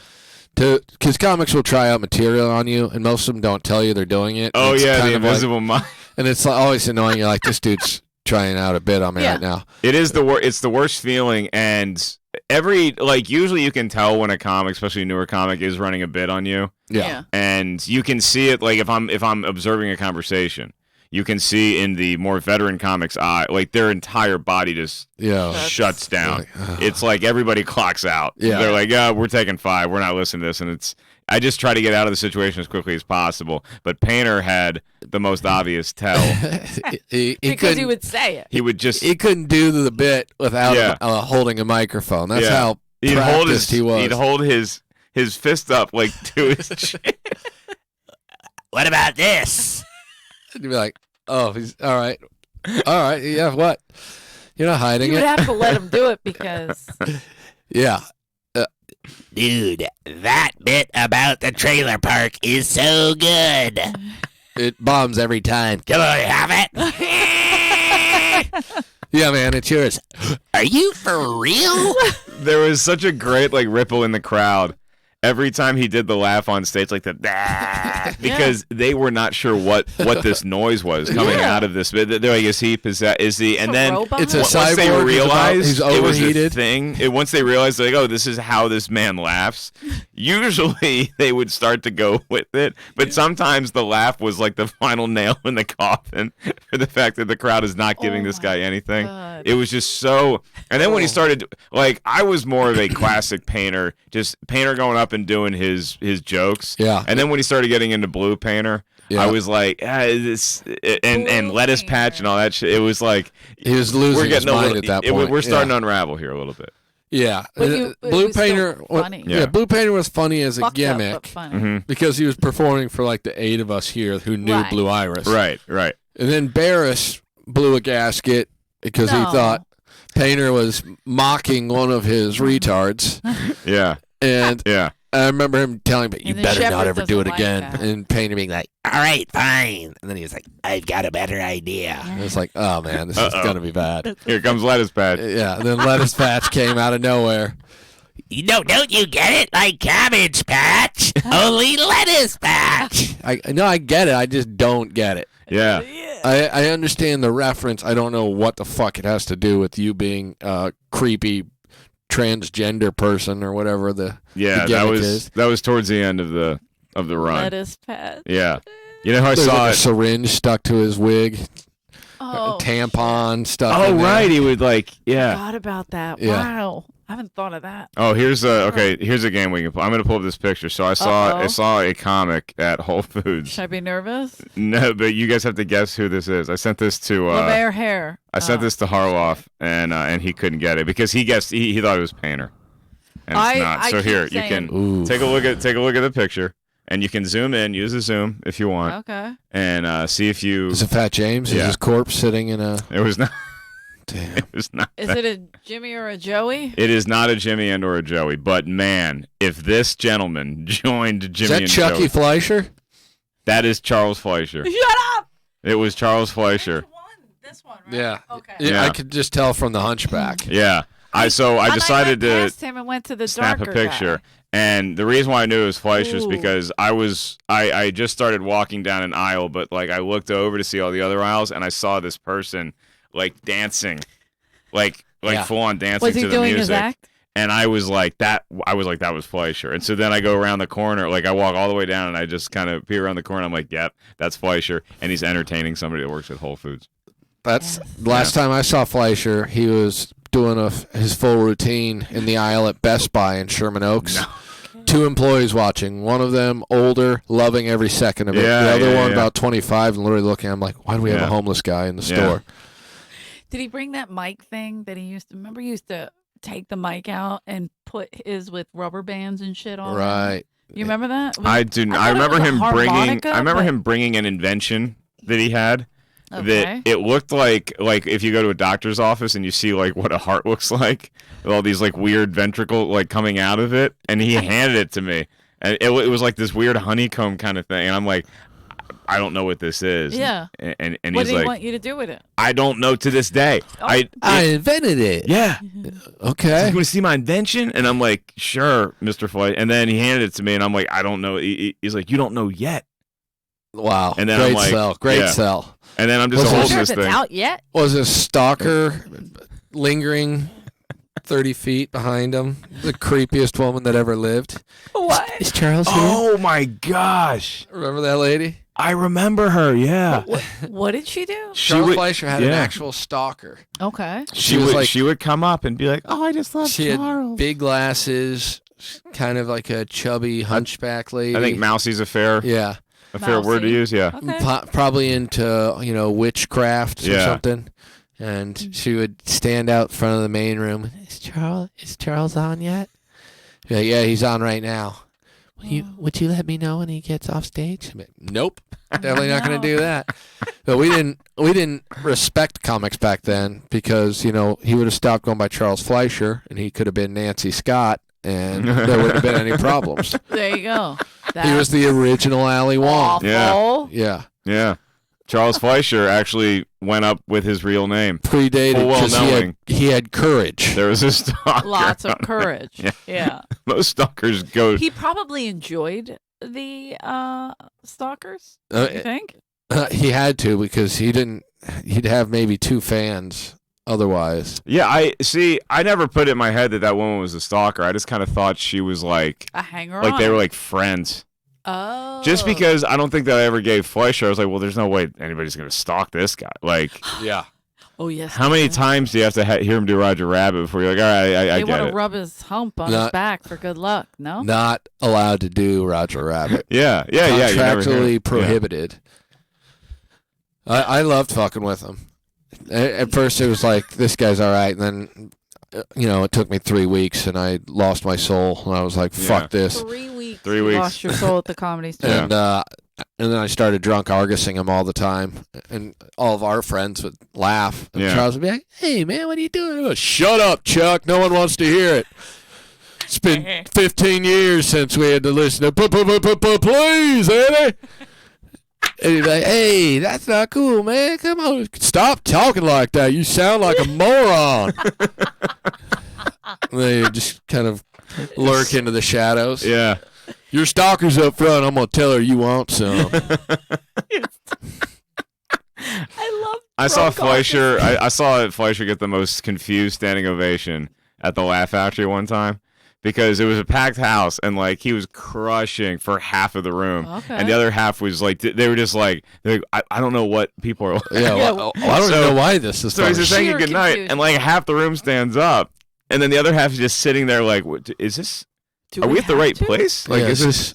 [SPEAKER 3] Because comics will try out material on you, and most of them don't tell you they're doing it.
[SPEAKER 2] Oh
[SPEAKER 3] It's
[SPEAKER 2] yeah,
[SPEAKER 3] kind
[SPEAKER 2] the
[SPEAKER 3] of like-
[SPEAKER 2] invisible mic.
[SPEAKER 3] and it's always annoying. You're like, this dude's trying out a bit on me
[SPEAKER 1] Yeah.
[SPEAKER 3] right now.
[SPEAKER 2] It is it's the worst feeling, and usually you can tell when a comic, especially a newer comic, is running a bit on you,
[SPEAKER 1] Yeah.
[SPEAKER 2] and you can see it. Like if I'm observing a conversation, you can see in the more veteran comics' eye, like their entire body just
[SPEAKER 3] Yeah.
[SPEAKER 2] shuts down.
[SPEAKER 3] Like, ugh.
[SPEAKER 2] It's like everybody clocks out.
[SPEAKER 3] Yeah.
[SPEAKER 2] They're like, we're taking 5. We're not listening to this, and I just try to get out of the situation as quickly as possible. But Painter had the most obvious tell.
[SPEAKER 1] Because he would say it.
[SPEAKER 2] He would just.
[SPEAKER 3] He couldn't do the bit without holding a microphone. That's how practiced he was.
[SPEAKER 2] He'd hold his fist up like to his chin.
[SPEAKER 4] What about this?
[SPEAKER 3] You'd be like, oh, he's all right. All right, yeah, what? You're not hiding
[SPEAKER 1] You
[SPEAKER 3] it.
[SPEAKER 1] would have to let him do it because
[SPEAKER 3] Yeah.
[SPEAKER 4] Dude, that bit about the trailer park is so good.
[SPEAKER 3] It bombs every time.
[SPEAKER 4] Can I have it?
[SPEAKER 3] Yeah, man, it's yours.
[SPEAKER 4] Are you for real?
[SPEAKER 2] There was such a great like ripple in the crowd every time he did the laugh on stage, like the because they were not sure what this noise was coming out of this. They're like, is he possessed? Is he? And then
[SPEAKER 3] it's a
[SPEAKER 2] once
[SPEAKER 3] cyborg.
[SPEAKER 2] they realized
[SPEAKER 3] He's
[SPEAKER 2] it was a
[SPEAKER 3] overheated.
[SPEAKER 2] thing, once they realized like, oh, this is how this man laughs. Usually they would start to go with it, but sometimes the laugh was like the final nail in the coffin for the fact that the crowd is not giving this guy anything.
[SPEAKER 1] God.
[SPEAKER 2] It was just so. And then when he started, like, I was more of a classic Painter, just Painter going up and doing his jokes.
[SPEAKER 3] Yeah.
[SPEAKER 2] And then when he started getting into Blue Painter,
[SPEAKER 3] Yeah.
[SPEAKER 2] I was like, this and Lettuce Patch and all that shit. It was like
[SPEAKER 3] He was losing his mind at that point.
[SPEAKER 2] We're starting to unravel here a little bit.
[SPEAKER 3] Yeah.
[SPEAKER 1] But it
[SPEAKER 3] Blue
[SPEAKER 1] was still
[SPEAKER 3] Painter.
[SPEAKER 1] funny.
[SPEAKER 3] Yeah, Blue Painter was funny as a
[SPEAKER 1] fucked up,
[SPEAKER 3] gimmick
[SPEAKER 1] but funny.
[SPEAKER 2] Mm-hmm.
[SPEAKER 3] because he was performing for like the 8 of us here who knew
[SPEAKER 1] Right.
[SPEAKER 3] Blue Iris.
[SPEAKER 2] Right.
[SPEAKER 3] And then Barris blew a gasket because he
[SPEAKER 1] No.
[SPEAKER 3] thought Painter was mocking one of his retards.
[SPEAKER 2] Yeah.
[SPEAKER 3] And
[SPEAKER 2] Yeah.
[SPEAKER 3] I remember him telling me, "You
[SPEAKER 1] And the
[SPEAKER 3] better not
[SPEAKER 1] shepherd
[SPEAKER 3] ever do it
[SPEAKER 1] doesn't like
[SPEAKER 3] again."
[SPEAKER 1] that.
[SPEAKER 3] And Painter being like,
[SPEAKER 4] All right, fine. And then he was like, I've got a better idea.
[SPEAKER 3] "It's like, oh man, this is gonna be bad."
[SPEAKER 2] Here comes Lettuce Patch.
[SPEAKER 3] Yeah. And then Lettuce Patch came out of nowhere.
[SPEAKER 4] Don't you get it? Like Cabbage Patch, only Lettuce Patch.
[SPEAKER 3] I get it. I just don't get it.
[SPEAKER 2] Yeah.
[SPEAKER 3] I understand the reference. I don't know what the fuck it has to do with you being a creepy transgender person or whatever the
[SPEAKER 2] Yeah.
[SPEAKER 3] the
[SPEAKER 2] That
[SPEAKER 3] gimmick
[SPEAKER 2] was
[SPEAKER 3] is.
[SPEAKER 2] towards the end of the run.
[SPEAKER 1] Lettuce Patch.
[SPEAKER 2] Yeah. You know how I
[SPEAKER 3] There's
[SPEAKER 2] saw
[SPEAKER 3] like a
[SPEAKER 2] it.
[SPEAKER 3] syringe stuck to his wig,
[SPEAKER 1] Oh,
[SPEAKER 3] a tampon stuck.
[SPEAKER 2] Oh
[SPEAKER 3] in there.
[SPEAKER 2] right, he would like yeah.
[SPEAKER 1] forgot about that.
[SPEAKER 3] Yeah.
[SPEAKER 1] Wow. I haven't thought of that.
[SPEAKER 2] Oh, here's a game we can play. I'm gonna pull up this picture. So I
[SPEAKER 1] Uh-oh.
[SPEAKER 2] saw a comic at Whole Foods.
[SPEAKER 1] Should I be nervous?
[SPEAKER 2] No, but you guys have to guess who this is. I sent this to
[SPEAKER 1] LeBaire Hair.
[SPEAKER 2] I sent this to Harloff and he couldn't get it because he guessed he thought it was Painter. And it's not.
[SPEAKER 1] I
[SPEAKER 2] So
[SPEAKER 1] keep
[SPEAKER 2] here, you
[SPEAKER 1] saying-
[SPEAKER 2] can
[SPEAKER 3] Ooh.
[SPEAKER 2] take a look at the picture and you can zoom in, use the zoom if you want.
[SPEAKER 1] Okay.
[SPEAKER 2] And see if you
[SPEAKER 3] Is it Fat James?
[SPEAKER 2] Yeah.
[SPEAKER 3] Is his corpse sitting in a?
[SPEAKER 2] it was not
[SPEAKER 3] Damn.
[SPEAKER 2] it was not
[SPEAKER 1] Is it a Jimmy or a Joey?
[SPEAKER 2] It is not a Jimmy and or a Joey, but man, if this gentleman joined Jimmy
[SPEAKER 3] Is that
[SPEAKER 2] and
[SPEAKER 3] Chucky
[SPEAKER 2] Joey,
[SPEAKER 3] Fleischer?
[SPEAKER 2] that is Charles Fleischer.
[SPEAKER 1] Shut up!
[SPEAKER 2] It was Charles Fleischer.
[SPEAKER 1] This one, right?
[SPEAKER 3] Yeah.
[SPEAKER 1] Okay.
[SPEAKER 3] Yeah. I
[SPEAKER 2] Yeah.
[SPEAKER 3] could just tell from the Hunchback.
[SPEAKER 2] Yeah. I
[SPEAKER 1] And
[SPEAKER 2] decided
[SPEAKER 1] went
[SPEAKER 2] to
[SPEAKER 1] past him and went to the
[SPEAKER 2] snap a
[SPEAKER 1] darker
[SPEAKER 2] picture.
[SPEAKER 1] guy.
[SPEAKER 2] And the reason why I knew it was Fleischer is
[SPEAKER 1] Ooh.
[SPEAKER 2] because I just started walking down an aisle, but like I looked over to see all the other aisles and I saw this person like dancing. Like
[SPEAKER 3] Yeah.
[SPEAKER 2] full on dancing
[SPEAKER 1] Was he
[SPEAKER 2] to the
[SPEAKER 1] doing
[SPEAKER 2] music.
[SPEAKER 1] his act?
[SPEAKER 2] And I was like that was Fleischer. And so then I go around the corner, like I walk all the way down and I just kind of peer around the corner. I'm like, yep, that's Fleischer. And he's entertaining somebody that works at Whole Foods.
[SPEAKER 3] That's last time I saw Fleischer. He was doing his full routine in the aisle at Best Buy in Sherman Oaks. 2 employees watching. One of them older, loving every second of it.
[SPEAKER 2] Yeah,
[SPEAKER 3] the other
[SPEAKER 2] yeah,
[SPEAKER 3] one
[SPEAKER 2] yeah.
[SPEAKER 3] about 25 and literally looking. I'm like, why do we have
[SPEAKER 2] Yeah.
[SPEAKER 3] a homeless guy in the
[SPEAKER 2] Yeah.
[SPEAKER 3] store?
[SPEAKER 1] Did he bring that mic thing that he used to? Remember, he used to take the mic out and put his with rubber bands and shit on. it?
[SPEAKER 3] Right.
[SPEAKER 1] You remember that?
[SPEAKER 2] I do.
[SPEAKER 1] thought
[SPEAKER 2] I
[SPEAKER 1] it
[SPEAKER 2] remember
[SPEAKER 1] was a
[SPEAKER 2] him
[SPEAKER 1] harmonica, but-
[SPEAKER 2] him bringing an invention that he had.
[SPEAKER 1] Okay.
[SPEAKER 2] That it looked like if you go to a doctor's office and you see like what a heart looks like with all these like weird ventricle like coming out of it, and he handed it to me, and it was like this weird honeycomb kind of thing, and I'm like, I don't know what this is.
[SPEAKER 1] Yeah.
[SPEAKER 2] And
[SPEAKER 1] What
[SPEAKER 2] he's
[SPEAKER 1] did he
[SPEAKER 2] like,
[SPEAKER 1] want you to do with it?
[SPEAKER 2] I don't know to this day.
[SPEAKER 1] Oh.
[SPEAKER 3] I invented it.
[SPEAKER 2] Yeah.
[SPEAKER 3] Okay.
[SPEAKER 2] You want to see my invention? And I'm like, sure, Mr. Floyd. And then he handed it to me, and I'm like, I don't know. He's like, you don't know yet.
[SPEAKER 3] Wow.
[SPEAKER 2] And then
[SPEAKER 3] great
[SPEAKER 2] I'm like,
[SPEAKER 3] sell. Great
[SPEAKER 2] yeah.
[SPEAKER 3] sell.
[SPEAKER 2] And then I'm just
[SPEAKER 3] Was it-
[SPEAKER 2] holding
[SPEAKER 1] Sure,
[SPEAKER 2] this
[SPEAKER 1] if it's
[SPEAKER 2] thing.
[SPEAKER 1] out yet.
[SPEAKER 3] Was a stalker lingering 30 feet behind him? The creepiest woman that ever lived.
[SPEAKER 1] What?
[SPEAKER 3] Is Charles here?
[SPEAKER 2] Oh my gosh.
[SPEAKER 3] Remember that lady?
[SPEAKER 2] I remember her, yeah.
[SPEAKER 1] What did she do?
[SPEAKER 3] Charles Fleischer had an
[SPEAKER 2] yeah.
[SPEAKER 3] actual stalker.
[SPEAKER 1] Okay.
[SPEAKER 3] She was like-
[SPEAKER 2] she would come up and be like, "Oh, I just love
[SPEAKER 3] She had
[SPEAKER 2] Charles."
[SPEAKER 3] big glasses, kind of like a chubby hunchback lady.
[SPEAKER 2] I think Mousie's a fair word to use. Yeah.
[SPEAKER 1] Okay.
[SPEAKER 3] Probably into witchcraft or
[SPEAKER 2] Yeah.
[SPEAKER 3] something. And she would stand out front of the main room. Is Charles on yet? Yeah, he's on right now. Would you let me know when he gets off stage? Nope, definitely not going to do that. But we didn't respect comics back then because he would have stopped going by Charles Fleischer and he could have been Nancy Scott and there wouldn't have been any problems.
[SPEAKER 1] There you go.
[SPEAKER 3] He was the original Ali Wong.
[SPEAKER 1] Awful.
[SPEAKER 3] Yeah.
[SPEAKER 2] Charles Fleischer actually went up with his real name.
[SPEAKER 3] Predated because
[SPEAKER 2] knowing
[SPEAKER 3] he had courage.
[SPEAKER 2] There was a stalker.
[SPEAKER 1] Lots of courage.
[SPEAKER 2] Yeah. Most stalkers go.
[SPEAKER 1] He probably enjoyed the stalkers. You think?
[SPEAKER 3] He had to because he'd have maybe 2 fans otherwise.
[SPEAKER 2] Yeah, I never put it in my head that woman was a stalker. I just kind of thought she was like
[SPEAKER 1] A hanger
[SPEAKER 2] like
[SPEAKER 1] on.
[SPEAKER 2] they were like friends.
[SPEAKER 1] Oh.
[SPEAKER 2] Just because I don't think that I ever gave Fleischer, I was like, well, there's no way anybody's going to stalk this guy. Like,
[SPEAKER 3] Yeah.
[SPEAKER 1] Oh yes.
[SPEAKER 2] how many times do you have to hear him do Roger Rabbit before you're like, all right, I
[SPEAKER 1] They
[SPEAKER 2] get
[SPEAKER 1] want
[SPEAKER 2] it.
[SPEAKER 1] to rub his hump on his back for good luck. No.
[SPEAKER 3] Not allowed to do Roger Rabbit.
[SPEAKER 2] Yeah. You never hear
[SPEAKER 3] Contractually
[SPEAKER 2] it.
[SPEAKER 3] prohibited. I loved fucking with him. At first, it was like, this guy's all right. And then, it took me 3 weeks, and I lost my soul. And I was like, fuck this.
[SPEAKER 1] 3 weeks.
[SPEAKER 2] 3
[SPEAKER 1] You
[SPEAKER 2] weeks.
[SPEAKER 1] lost your soul at the comedy store.
[SPEAKER 3] And then I started drunk argusing him all the time. And all of our friends would laugh. And
[SPEAKER 2] Yeah.
[SPEAKER 3] Charles would be like, hey, man, what are you doing? I go, shut up, Chuck. No one wants to hear it. It's been 15 years since we had to listen to please, Eddie. And he'd be like, hey, that's not cool, man. Come on. Stop talking like that. You sound like a moron. They just kind of lurk into the shadows.
[SPEAKER 2] Yeah.
[SPEAKER 3] Your stalker's up front. I'm going to tell her you want some.
[SPEAKER 2] I saw Fleischer. I saw Fleischer get the most confused standing ovation at the Laugh Factory one time because it was a packed house and like he was crushing for half of the room, and the other half was like they were just like I don't know what people are.
[SPEAKER 3] Yeah, well, I don't even know why this is.
[SPEAKER 2] So he's just saying
[SPEAKER 1] Sheer
[SPEAKER 2] good night,
[SPEAKER 1] confusion.
[SPEAKER 2] and like half the room stands up, and then the other half is just sitting there like, what, is this?
[SPEAKER 1] Do
[SPEAKER 2] Are we at the
[SPEAKER 1] have
[SPEAKER 2] right
[SPEAKER 1] to?
[SPEAKER 2] place? Like,
[SPEAKER 3] Yeah,
[SPEAKER 2] is this?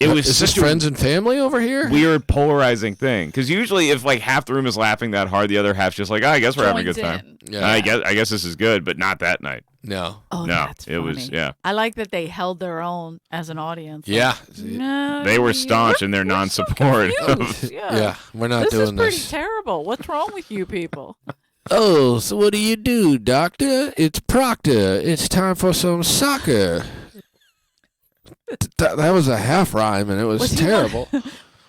[SPEAKER 2] It was
[SPEAKER 3] is this
[SPEAKER 2] such a
[SPEAKER 3] friends and family over here?
[SPEAKER 2] weird, polarizing thing. Because usually, if like half the room is laughing that hard, the other half's just like, I guess we're having a
[SPEAKER 1] Joins
[SPEAKER 2] good time.
[SPEAKER 1] in.
[SPEAKER 3] Yeah.
[SPEAKER 2] I guess this is good, but not that night.
[SPEAKER 3] No.
[SPEAKER 1] Oh,
[SPEAKER 2] No,
[SPEAKER 1] that's
[SPEAKER 2] it was
[SPEAKER 1] funny. I like that they held their own as an audience. Like,
[SPEAKER 3] Yeah.
[SPEAKER 1] no,
[SPEAKER 2] They were staunch in their
[SPEAKER 1] we're so
[SPEAKER 2] non-support.
[SPEAKER 1] confused.
[SPEAKER 3] Yeah, we're not
[SPEAKER 1] This is
[SPEAKER 3] doing
[SPEAKER 1] pretty
[SPEAKER 3] this.
[SPEAKER 1] terrible. What's wrong with you people?
[SPEAKER 3] Oh, so what do you do, doctor? It's Proctor. It's time for some soccer. That was a half rhyme, and it was
[SPEAKER 1] Was he
[SPEAKER 3] terrible.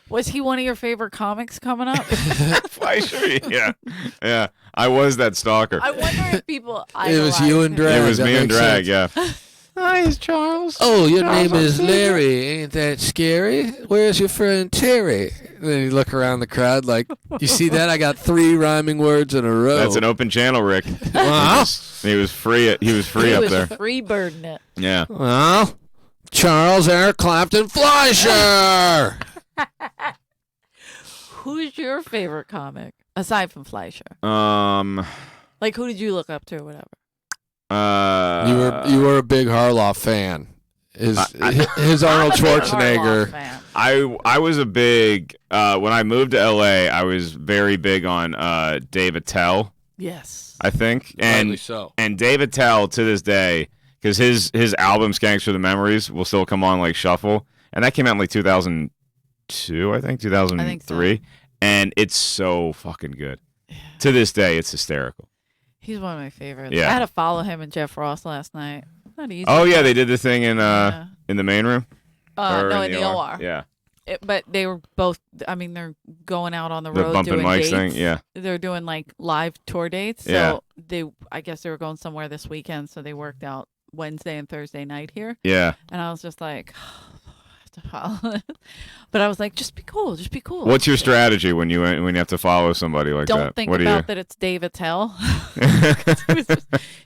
[SPEAKER 1] Was he one of your favorite comics coming up?
[SPEAKER 2] Fleischer, yeah. I was that stalker.
[SPEAKER 1] I wonder if people.
[SPEAKER 3] It was you and
[SPEAKER 1] idolize him.
[SPEAKER 3] Drag.
[SPEAKER 2] It was
[SPEAKER 3] that
[SPEAKER 2] me and
[SPEAKER 3] makes
[SPEAKER 2] Drag,
[SPEAKER 3] sense.
[SPEAKER 2] yeah. Hi, Charles.
[SPEAKER 3] Oh, your name is Larry. Ain't that scary? Where's your friend Terry? And then you look around the crowd like, you see that? I got 3 rhyming words in a row.
[SPEAKER 2] That's an open channel, Rick.
[SPEAKER 3] Wow.
[SPEAKER 2] He was free. He was free
[SPEAKER 1] He
[SPEAKER 2] up
[SPEAKER 1] was
[SPEAKER 2] there.
[SPEAKER 1] freebirding it.
[SPEAKER 2] Yeah.
[SPEAKER 3] Well, Charles Eric Clapton Fleischer.
[SPEAKER 1] Who's your favorite comic aside from Fleischer? Like, who did you look up to or whatever?
[SPEAKER 3] You were a big Harloff fan. His Arnold
[SPEAKER 1] I'm a big Harloff
[SPEAKER 3] Schwarzenegger.
[SPEAKER 1] fan.
[SPEAKER 2] I was a big when I moved to LA. I was very big on Dave Attell.
[SPEAKER 1] Yes.
[SPEAKER 2] I think,
[SPEAKER 3] Rightly so.
[SPEAKER 2] and Dave Attell to this day, because his album "Skanks for the Memories" will still come on like shuffle, and that came out in like 2002, I think 2003, and it's so fucking good. To this day, it's hysterical.
[SPEAKER 1] He's one of my favorites.
[SPEAKER 2] Yeah.
[SPEAKER 1] I had to follow him and Jeff Ross last night. Not easy.
[SPEAKER 2] Oh yeah, they did the thing in
[SPEAKER 1] Yeah.
[SPEAKER 2] in the main room. Or
[SPEAKER 1] No, in the OR.
[SPEAKER 2] Yeah,
[SPEAKER 1] But they were both. I mean, they're going out on the
[SPEAKER 2] the
[SPEAKER 1] road
[SPEAKER 2] bumping
[SPEAKER 1] doing
[SPEAKER 2] mics
[SPEAKER 1] dates.
[SPEAKER 2] thing. Yeah,
[SPEAKER 1] They're doing like live tour dates.
[SPEAKER 2] Yeah.
[SPEAKER 1] So I guess they were going somewhere this weekend. So they worked out Wednesday and Thursday night here.
[SPEAKER 2] yeah.
[SPEAKER 1] And I was just like, I have to follow it. But I was like, just be cool. Just be cool.
[SPEAKER 2] What's your strategy when you have to follow somebody like
[SPEAKER 1] Don't
[SPEAKER 2] that?
[SPEAKER 1] think
[SPEAKER 2] What do
[SPEAKER 1] about that it's Dave Attell.
[SPEAKER 2] you?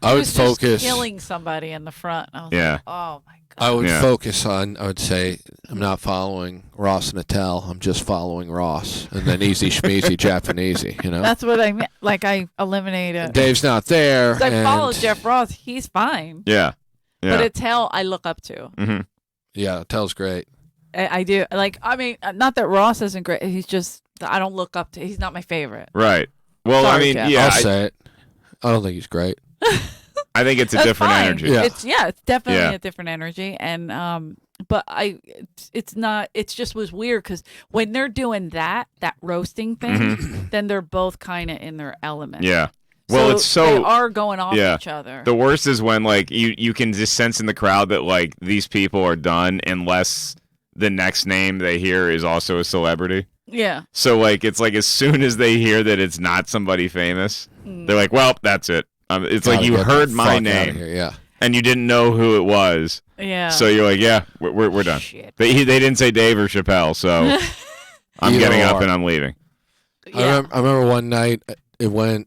[SPEAKER 3] I would
[SPEAKER 1] was just
[SPEAKER 3] focus.
[SPEAKER 1] killing somebody in the front. I was
[SPEAKER 2] Yeah.
[SPEAKER 1] like, oh my god.
[SPEAKER 3] I would
[SPEAKER 2] Yeah.
[SPEAKER 3] focus on. I would say I'm not following Ross and Attell. I'm just following Ross, and then easy schmeezy Japanesey. You know,
[SPEAKER 1] That's what I meant. Like I eliminated.
[SPEAKER 3] Dave's not there.
[SPEAKER 1] I
[SPEAKER 3] and
[SPEAKER 1] followed Jeff Ross. He's fine.
[SPEAKER 2] Yeah.
[SPEAKER 1] But Attell, I look up to.
[SPEAKER 2] Mm-hmm.
[SPEAKER 3] Yeah, Tell's great.
[SPEAKER 1] I do. Like, I mean, not that Ross isn't great. He's just, I don't look up to. He's not my favorite.
[SPEAKER 2] Right. Well,
[SPEAKER 1] Sorry,
[SPEAKER 2] I mean,
[SPEAKER 1] Jeff.
[SPEAKER 2] yeah,
[SPEAKER 3] I'll say it. I don't think he's great.
[SPEAKER 2] I think it's a
[SPEAKER 1] That's
[SPEAKER 2] different
[SPEAKER 1] fine.
[SPEAKER 2] energy.
[SPEAKER 3] Yeah.
[SPEAKER 1] It's definitely
[SPEAKER 2] Yeah.
[SPEAKER 1] a different energy, and but it's not. It's just was weird because when they're doing that roasting thing, then they're both kind of in their element.
[SPEAKER 2] Yeah. Well, it's so
[SPEAKER 1] they are going off each other.
[SPEAKER 2] The worst is when like you can just sense in the crowd that like these people are done unless the next name they hear is also a celebrity.
[SPEAKER 1] Yeah.
[SPEAKER 2] So like it's like as soon as they hear that it's not somebody famous, they're like, well, that's it. It's like you heard my name,
[SPEAKER 3] yeah,
[SPEAKER 2] and you didn't know who it was.
[SPEAKER 1] Yeah.
[SPEAKER 2] So you're like, yeah, we're done.
[SPEAKER 1] Shit.
[SPEAKER 2] They didn't say Dave or Chappelle, so I'm
[SPEAKER 3] Either
[SPEAKER 2] getting up
[SPEAKER 3] or.
[SPEAKER 2] and I'm leaving.
[SPEAKER 1] Yeah.
[SPEAKER 3] I remember one night it went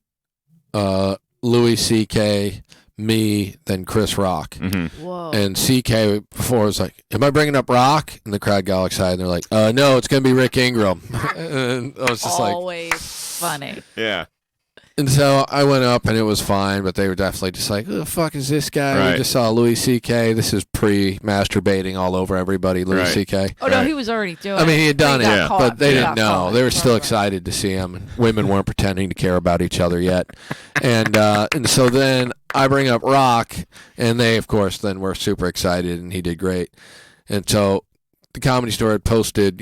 [SPEAKER 3] Louis C.K., me, then Chris Rock.
[SPEAKER 2] Mm-hmm.
[SPEAKER 1] Whoa.
[SPEAKER 3] And C.K. before was like, am I bringing up Rock? And the crowd got all excited. And they're like, no, it's going to be Rick Ingram. And I was just
[SPEAKER 1] always funny.
[SPEAKER 2] Yeah.
[SPEAKER 3] and so I went up and it was fine, but they were definitely just like, who the fuck is this guy?
[SPEAKER 2] Right.
[SPEAKER 3] We just saw Louis C.K. This is pre-masturbating all over everybody, Louis
[SPEAKER 2] Right.
[SPEAKER 3] C.K.
[SPEAKER 1] Oh no,
[SPEAKER 2] Right.
[SPEAKER 1] he was already doing.
[SPEAKER 3] I mean, he had done
[SPEAKER 1] He
[SPEAKER 3] it,
[SPEAKER 1] got caught.
[SPEAKER 3] but they
[SPEAKER 1] He
[SPEAKER 3] didn't
[SPEAKER 1] got
[SPEAKER 3] know.
[SPEAKER 1] caught.
[SPEAKER 3] They were still
[SPEAKER 1] Right.
[SPEAKER 3] excited to see him, and women weren't pretending to care about each other yet. And so then I bring up Rock, and they, of course, then were super excited, and he did great. And so the Comedy Store had posted,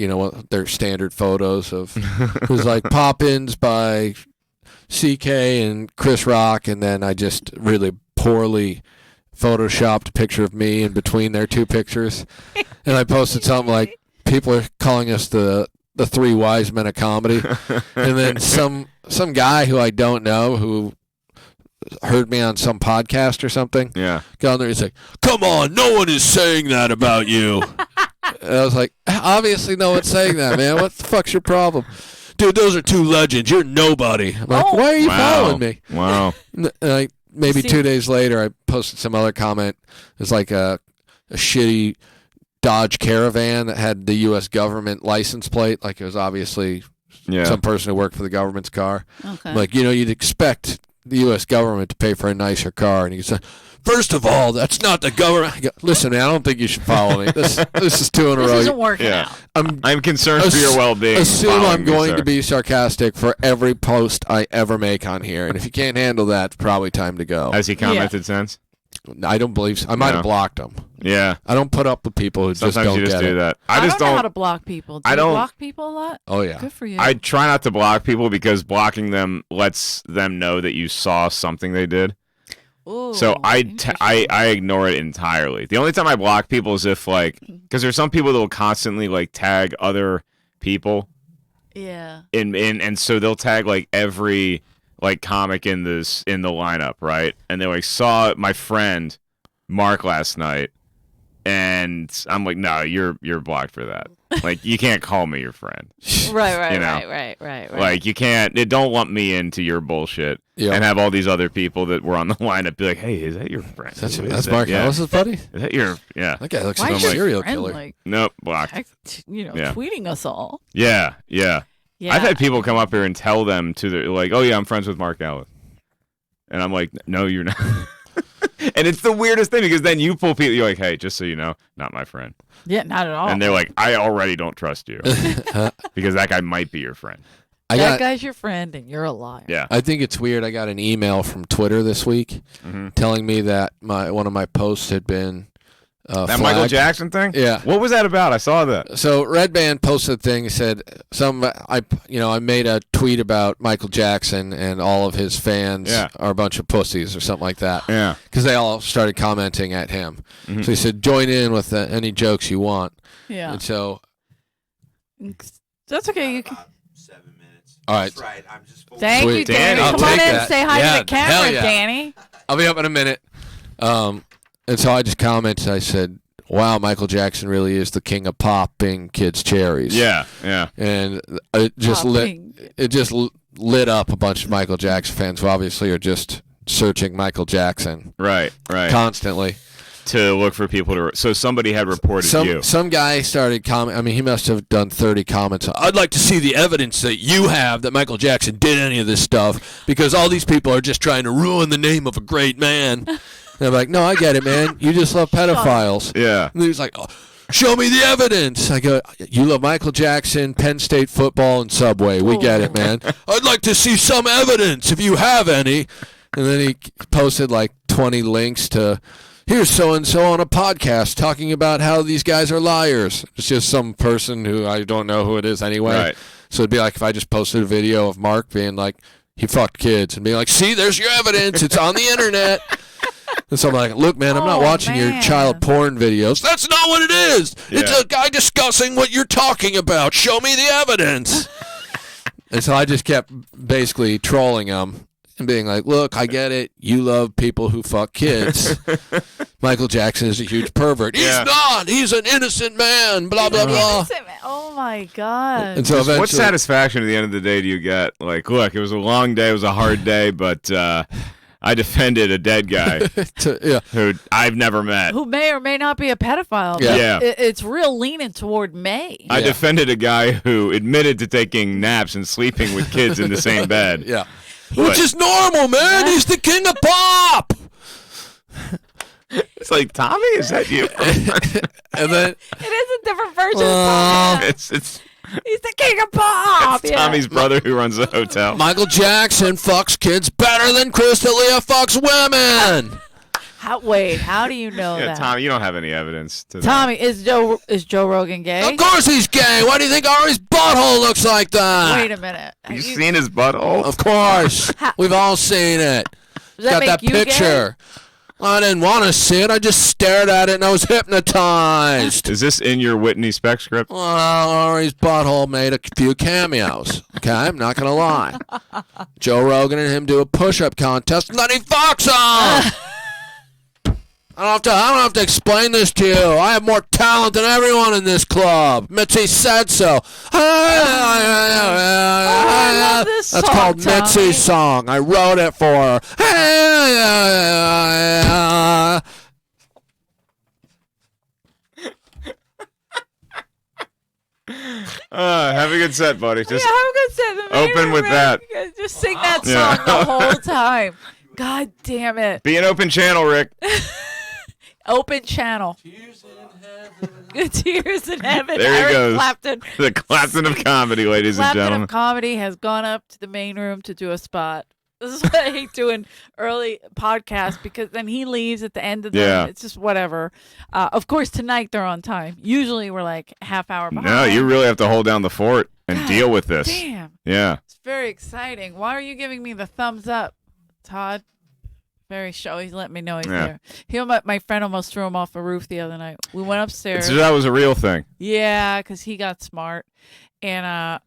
[SPEAKER 3] their standard photos of it was like pop-ins by CK and Chris Rock, and then I just really poorly photoshopped a picture of me in between their two pictures, and I posted something like, people are calling us the three wise men of comedy. And then some guy who I don't know, who heard me on some podcast or something,
[SPEAKER 2] Yeah.
[SPEAKER 3] got on there, he's like, come on, no one is saying that about you. And I was like, obviously no one's saying that, man. What the fuck's your problem? Dude, those are two legends. You're nobody. I'm like, why are you following me?
[SPEAKER 2] Wow.
[SPEAKER 3] And maybe 2 days later, I posted some other comment. It's like a shitty Dodge Caravan that had the U.S. government license plate. Like it was obviously some person who worked for the government's car.
[SPEAKER 1] Okay.
[SPEAKER 3] Like, you'd expect the U.S. government to pay for a nicer car. And he said, first of all, that's not the government. I go, listen, man, I don't think you should follow me. This is two in a
[SPEAKER 1] This
[SPEAKER 3] row.
[SPEAKER 1] isn't working
[SPEAKER 2] Yeah.
[SPEAKER 1] out.
[SPEAKER 2] I'm concerned for your well-being.
[SPEAKER 3] Assume
[SPEAKER 2] following
[SPEAKER 3] I'm
[SPEAKER 2] me,
[SPEAKER 3] going
[SPEAKER 2] sir.
[SPEAKER 3] to be sarcastic for every post I ever make on here. And if you can't handle that, it's probably time to go.
[SPEAKER 2] Has he commented since?
[SPEAKER 3] I don't believe so. I might have blocked him.
[SPEAKER 2] Yeah.
[SPEAKER 3] I don't put up with people who just
[SPEAKER 2] Sometimes
[SPEAKER 3] don't
[SPEAKER 2] you just
[SPEAKER 3] get
[SPEAKER 2] do
[SPEAKER 3] it.
[SPEAKER 2] that.
[SPEAKER 1] I
[SPEAKER 2] just
[SPEAKER 1] don't know how to block people. Do
[SPEAKER 2] I
[SPEAKER 1] you
[SPEAKER 2] don't-
[SPEAKER 1] block people a lot?
[SPEAKER 3] Oh, yeah.
[SPEAKER 1] Good for you.
[SPEAKER 2] I try not to block people because blocking them lets them know that you saw something they did.
[SPEAKER 1] Ooh,
[SPEAKER 2] So I
[SPEAKER 1] interesting.
[SPEAKER 2] ignore it entirely. The only time I block people is if like, because there's some people that will constantly like tag other people,
[SPEAKER 1] Yeah.
[SPEAKER 2] and so they'll tag like every like comic in the lineup, right? And they like saw my friend Mark last night, and I'm like, no, you're blocked for that. Like you can't call me your friend.
[SPEAKER 1] Right.
[SPEAKER 2] You know.
[SPEAKER 1] Right.
[SPEAKER 2] Like you can't. Don't lump me into your bullshit.
[SPEAKER 3] Yeah.
[SPEAKER 2] And have all these other people that were on the lineup be like, hey, is that your friend?
[SPEAKER 3] That's
[SPEAKER 2] Who is that?
[SPEAKER 3] Mark
[SPEAKER 2] Yeah.
[SPEAKER 3] Ellis' buddy?
[SPEAKER 2] Is that your? Yeah.
[SPEAKER 3] That guy looks
[SPEAKER 1] Why
[SPEAKER 3] like a
[SPEAKER 1] is your
[SPEAKER 3] serial
[SPEAKER 1] friend,
[SPEAKER 3] killer.
[SPEAKER 1] like,
[SPEAKER 2] Nope. Blocked.
[SPEAKER 1] yeah.
[SPEAKER 2] Yeah.
[SPEAKER 1] tweeting us all?
[SPEAKER 2] Yeah.
[SPEAKER 1] Yeah.
[SPEAKER 2] I've had people come up here and tell them to their like, oh yeah, I'm friends with Mark Ellis, and I'm like, no, you're not. And it's the weirdest thing because then you pull people. You're like, hey, just so you know, not my friend.
[SPEAKER 1] Yeah, not at all.
[SPEAKER 2] And they're like, I already don't trust you because that guy might be your friend.
[SPEAKER 1] that guy's your friend, and you're a liar.
[SPEAKER 2] Yeah.
[SPEAKER 3] I think it's weird. I got an email from Twitter this week telling me that one of my posts had been
[SPEAKER 2] That
[SPEAKER 3] flagged.
[SPEAKER 2] Michael Jackson thing?
[SPEAKER 3] Yeah.
[SPEAKER 2] What was that about? I saw that.
[SPEAKER 3] So Red Band posted a thing. He said I made a tweet about Michael Jackson and all of his fans are a bunch of pussies or something like that.
[SPEAKER 2] Yeah.
[SPEAKER 3] Because they all started commenting at him. So he said, join in with any jokes you want.
[SPEAKER 1] Yeah.
[SPEAKER 3] And so,
[SPEAKER 1] That's okay. You can.
[SPEAKER 5] 7 minutes.
[SPEAKER 3] all right,
[SPEAKER 5] That's right. I'm just full.
[SPEAKER 1] Thank
[SPEAKER 3] Sweet.
[SPEAKER 1] you, Danny.
[SPEAKER 2] Danny, I'll
[SPEAKER 1] Come on in
[SPEAKER 3] take
[SPEAKER 1] and
[SPEAKER 3] that.
[SPEAKER 1] say hi
[SPEAKER 3] Yeah,
[SPEAKER 1] to the camera,
[SPEAKER 3] hell yeah.
[SPEAKER 1] Danny.
[SPEAKER 3] I'll be up in a minute. And so I just commented. I said, wow, Michael Jackson really is the king of popping kids' cherries.
[SPEAKER 2] Yeah. Yeah.
[SPEAKER 3] And it just
[SPEAKER 1] Popping.
[SPEAKER 3] lit up a bunch of Michael Jackson fans who obviously are just searching Michael Jackson
[SPEAKER 2] Right.
[SPEAKER 3] constantly.
[SPEAKER 2] To look for people to. So somebody had reported you.
[SPEAKER 3] Some guy started comment. I mean, he must have done 30 comments. I'd like to see the evidence that you have that Michael Jackson did any of this stuff because all these people are just trying to ruin the name of a great man. And I'm like, no, I get it, man. You just love pedophiles.
[SPEAKER 2] Yeah.
[SPEAKER 3] And he's like, oh, show me the evidence. I go, you love Michael Jackson, Penn State football, and Subway. We get it, man. I'd like to see some evidence if you have any. And then he posted like 20 links to, here's so-and-so on a podcast talking about how these guys are liars. It's just some person who I don't know who it is anyway.
[SPEAKER 2] Right.
[SPEAKER 3] So it'd be like if I just posted a video of Mark being like, he fucked kids, and being like, see, there's your evidence. It's on the internet. And so I'm like, look, man, I'm not watching your child porn videos. That's not what it is.
[SPEAKER 2] Yeah.
[SPEAKER 3] It's a guy discussing what you're talking about. Show me the evidence. And so I just kept basically trolling him and being like, look, I get it. You love people who fuck kids. Michael Jackson is a huge pervert.
[SPEAKER 2] Yeah.
[SPEAKER 3] He's not. He's an innocent man. Blah, blah, blah.
[SPEAKER 1] Oh, my God.
[SPEAKER 3] And so eventually,
[SPEAKER 2] What satisfaction at the end of the day do you get? Like, look, it was a long day. It was a hard day, but I defended a dead guy who I've never met.
[SPEAKER 1] Who may or may not be a pedophile.
[SPEAKER 3] Yeah.
[SPEAKER 2] Yeah.
[SPEAKER 1] It's real leaning toward May.
[SPEAKER 2] I defended a guy who admitted to taking naps and sleeping with kids in the same bed.
[SPEAKER 3] Yeah.
[SPEAKER 2] But-
[SPEAKER 3] Which is normal, man. He's the king of pop.
[SPEAKER 2] It's like, Tommy, is that you?
[SPEAKER 3] And then
[SPEAKER 1] It is a different version of Tom.
[SPEAKER 2] it's
[SPEAKER 1] He's the king of pop.
[SPEAKER 2] it's Tommy's brother who runs the hotel.
[SPEAKER 3] Michael Jackson fucks kids better than Crystalia fucks women.
[SPEAKER 1] Wait, how do you know
[SPEAKER 2] Yeah,
[SPEAKER 1] that?
[SPEAKER 2] Tommy, you don't have any evidence to that.
[SPEAKER 1] Tommy, is Joe Rogan gay?
[SPEAKER 3] Of course he's gay. Why do you think Ari's butthole looks like that?
[SPEAKER 1] Wait a minute.
[SPEAKER 2] You seen his butthole?
[SPEAKER 3] Of course. We've all seen it.
[SPEAKER 1] Does that
[SPEAKER 3] Got
[SPEAKER 1] make
[SPEAKER 3] that
[SPEAKER 1] you
[SPEAKER 3] picture. I didn't want to see it. I just stared at it and I was hypnotized.
[SPEAKER 2] Is this in your Whitney spec script?
[SPEAKER 3] Well, Ari's butthole made a few cameos. Okay, I'm not going to lie. Joe Rogan and him do a push-up contest and then he fucks him. I don't have to explain this to you. I have more talent than everyone in this club. Mitzi said so.
[SPEAKER 1] I love this
[SPEAKER 3] That's
[SPEAKER 1] song,
[SPEAKER 3] called
[SPEAKER 1] Tommy.
[SPEAKER 3] Mitzi's song. I wrote it for her.
[SPEAKER 2] Have a good set, buddy. Just
[SPEAKER 1] Yeah, have a good set. The
[SPEAKER 2] open
[SPEAKER 1] mayor,
[SPEAKER 2] with
[SPEAKER 1] man.
[SPEAKER 2] that.
[SPEAKER 1] You guys just sing that song
[SPEAKER 2] Yeah.
[SPEAKER 1] the whole time. God damn it.
[SPEAKER 2] be an open channel, Rick.
[SPEAKER 1] Open channel. Tears in heaven.
[SPEAKER 2] There he
[SPEAKER 1] Eric
[SPEAKER 2] goes.
[SPEAKER 1] Clapton.
[SPEAKER 2] The Clapton of comedy, ladies and
[SPEAKER 1] Clapton
[SPEAKER 2] gentlemen.
[SPEAKER 1] of comedy has gone up to the main room to do a spot. This is what I hate doing early podcasts because then he leaves at the end of the.
[SPEAKER 2] Yeah.
[SPEAKER 1] It's just whatever. Of course, tonight they're on time. Usually we're like half hour behind.
[SPEAKER 2] No, you really have to hold down the fort and
[SPEAKER 1] God
[SPEAKER 2] deal with this.
[SPEAKER 1] Damn.
[SPEAKER 2] Yeah.
[SPEAKER 1] It's very exciting. Why are you giving me the thumbs up, Todd? Very show. He's letting me know he's
[SPEAKER 2] Yeah.
[SPEAKER 1] there. My friend almost threw him off a roof the other night. We went upstairs.
[SPEAKER 2] So that was a real thing.
[SPEAKER 1] Yeah, because he got smart. And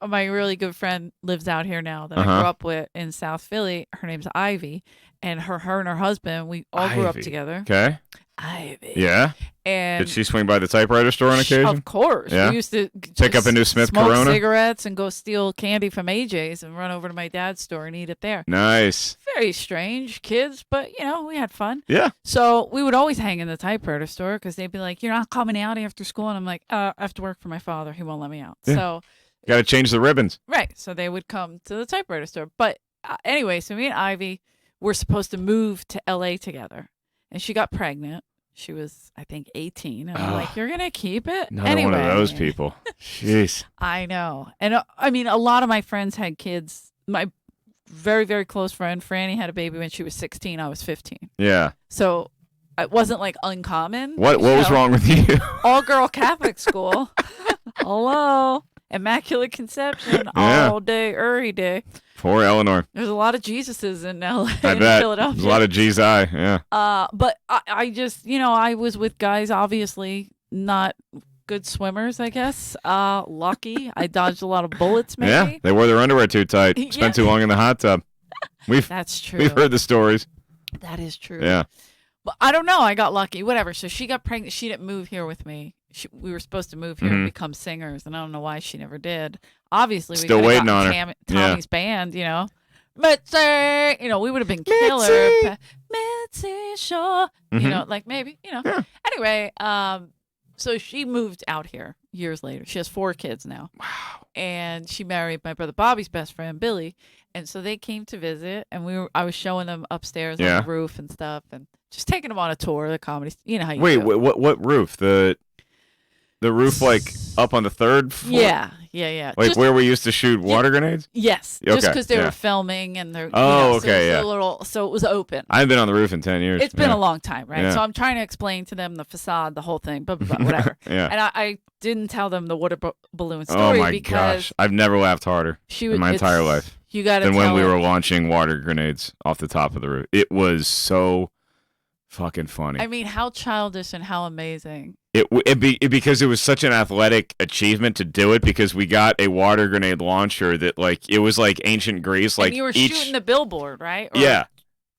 [SPEAKER 1] my really good friend lives out here now that I grew up with in South Philly. Her name's Ivy. And her and her husband, we all grew up
[SPEAKER 2] Ivy.
[SPEAKER 1] together.
[SPEAKER 2] Okay.
[SPEAKER 1] Ivy.
[SPEAKER 2] Yeah.
[SPEAKER 1] And
[SPEAKER 2] Did she swing by the typewriter store on occasion?
[SPEAKER 1] Of course.
[SPEAKER 2] Yeah?
[SPEAKER 1] We used to
[SPEAKER 2] Pick up
[SPEAKER 1] just
[SPEAKER 2] a new Smith
[SPEAKER 1] smoke
[SPEAKER 2] Corona?
[SPEAKER 1] cigarettes and go steal candy from AJ's and run over to my dad's store and eat it there.
[SPEAKER 2] Nice.
[SPEAKER 1] Very strange kids, but we had fun.
[SPEAKER 2] Yeah.
[SPEAKER 1] So we would always hang in the typewriter store because they'd be like, "You're not coming out after school," and I'm like, "I have to work for my father. He won't let me out."
[SPEAKER 2] Yeah.
[SPEAKER 1] So
[SPEAKER 2] Got to change the ribbons.
[SPEAKER 1] right, so they would come to the typewriter store. But anyway, so me and Ivy were supposed to move to LA together, and she got pregnant. She was, I think, 18, and I'm like, "You're gonna keep it?"
[SPEAKER 2] Another
[SPEAKER 1] anyway,
[SPEAKER 2] one of those people. Jeez.
[SPEAKER 1] I know. And I mean, a lot of my friends had kids. My very, very close friend, Franny, had a baby when she was 16. I was 15.
[SPEAKER 2] Yeah.
[SPEAKER 1] So it wasn't like uncommon.
[SPEAKER 2] What was wrong with you?
[SPEAKER 1] All girl Catholic school. Hello. Immaculate Conception
[SPEAKER 2] Yeah.
[SPEAKER 1] all day, every day.
[SPEAKER 2] Poor Eleanor.
[SPEAKER 1] There's a lot of Jesuses in LA,
[SPEAKER 2] I
[SPEAKER 1] in
[SPEAKER 2] bet.
[SPEAKER 1] Philadelphia.
[SPEAKER 2] There's a lot of G's eye. Yeah.
[SPEAKER 1] But I just, I was with guys, obviously not good swimmers, I guess. Lucky. I dodged a lot of bullets, maybe.
[SPEAKER 2] Yeah. They wore their underwear too tight.
[SPEAKER 1] Yeah.
[SPEAKER 2] Spent too long in the hot tub.
[SPEAKER 1] That's true.
[SPEAKER 2] We've heard the stories.
[SPEAKER 1] That is true.
[SPEAKER 2] Yeah.
[SPEAKER 1] But I don't know. I got lucky. Whatever. So she got pregnant. She didn't move here with me. We were supposed to move here and become singers, and I don't know why she never did. Obviously, we
[SPEAKER 2] Still
[SPEAKER 1] could've
[SPEAKER 2] waiting
[SPEAKER 1] gotten
[SPEAKER 2] on her.
[SPEAKER 1] Tommy's band, Mitzi, we would have been killer. Mitzi Shaw, like maybe,
[SPEAKER 2] Yeah.
[SPEAKER 1] Anyway, So she moved out here years later. She has 4 kids now.
[SPEAKER 2] Wow.
[SPEAKER 1] And she married my brother Bobby's best friend, Billy. And so they came to visit, and I was showing them upstairs on the roof and stuff, and just taking them on a tour of the comedy. You know how you
[SPEAKER 2] Wait,
[SPEAKER 1] do.
[SPEAKER 2] what roof? The roof like up on the 3rd floor?
[SPEAKER 1] Yeah.
[SPEAKER 2] Like
[SPEAKER 1] Just-
[SPEAKER 2] where we used to shoot water grenades?
[SPEAKER 1] Yes,
[SPEAKER 2] Okay,
[SPEAKER 1] just because they
[SPEAKER 2] yeah.
[SPEAKER 1] were filming and they're.
[SPEAKER 2] Oh,
[SPEAKER 1] so
[SPEAKER 2] okay,
[SPEAKER 1] it was
[SPEAKER 2] yeah.
[SPEAKER 1] a little, so it was open.
[SPEAKER 2] I haven't been on the roof in 10 years.
[SPEAKER 1] It's been
[SPEAKER 2] Yeah.
[SPEAKER 1] a long time, right?
[SPEAKER 2] Yeah.
[SPEAKER 1] So I'm trying to explain to them the facade, the whole thing, blah blah blah, whatever.
[SPEAKER 2] Yeah.
[SPEAKER 1] And I didn't tell them the water balloon
[SPEAKER 2] Oh
[SPEAKER 1] story
[SPEAKER 2] my
[SPEAKER 1] because
[SPEAKER 2] gosh. I've never laughed harder
[SPEAKER 1] she
[SPEAKER 2] in my entire life
[SPEAKER 1] You got to
[SPEAKER 2] than
[SPEAKER 1] tell
[SPEAKER 2] when we
[SPEAKER 1] her.
[SPEAKER 2] were launching water grenades off the top of the roof. It was so fucking funny.
[SPEAKER 1] I mean, how childish and how amazing.
[SPEAKER 2] Because it was such an athletic achievement to do it, because we got a water grenade launcher that like it was like ancient Greece, like
[SPEAKER 1] and you were
[SPEAKER 2] each
[SPEAKER 1] shooting the billboard, right? Or
[SPEAKER 2] yeah.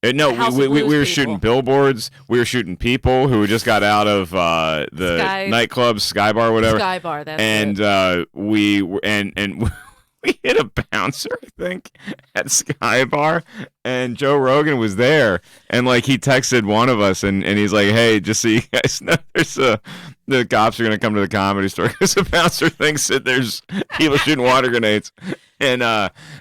[SPEAKER 2] No,
[SPEAKER 1] the House
[SPEAKER 2] we
[SPEAKER 1] of
[SPEAKER 2] were
[SPEAKER 1] Blues
[SPEAKER 2] shooting
[SPEAKER 1] people.
[SPEAKER 2] billboards. We were shooting people who just got out of the
[SPEAKER 1] Sky-
[SPEAKER 2] nightclub, Sky Bar, whatever.
[SPEAKER 1] Sky Bar. That's
[SPEAKER 2] And
[SPEAKER 1] it.
[SPEAKER 2] we were and we hit a bouncer, I think, at Sky Bar, and Joe Rogan was there, and like he texted one of us, and he's like, "Hey, just so you guys know, the cops are gonna come to the Comedy Store because the bouncer thinks that there's people shooting water grenades," and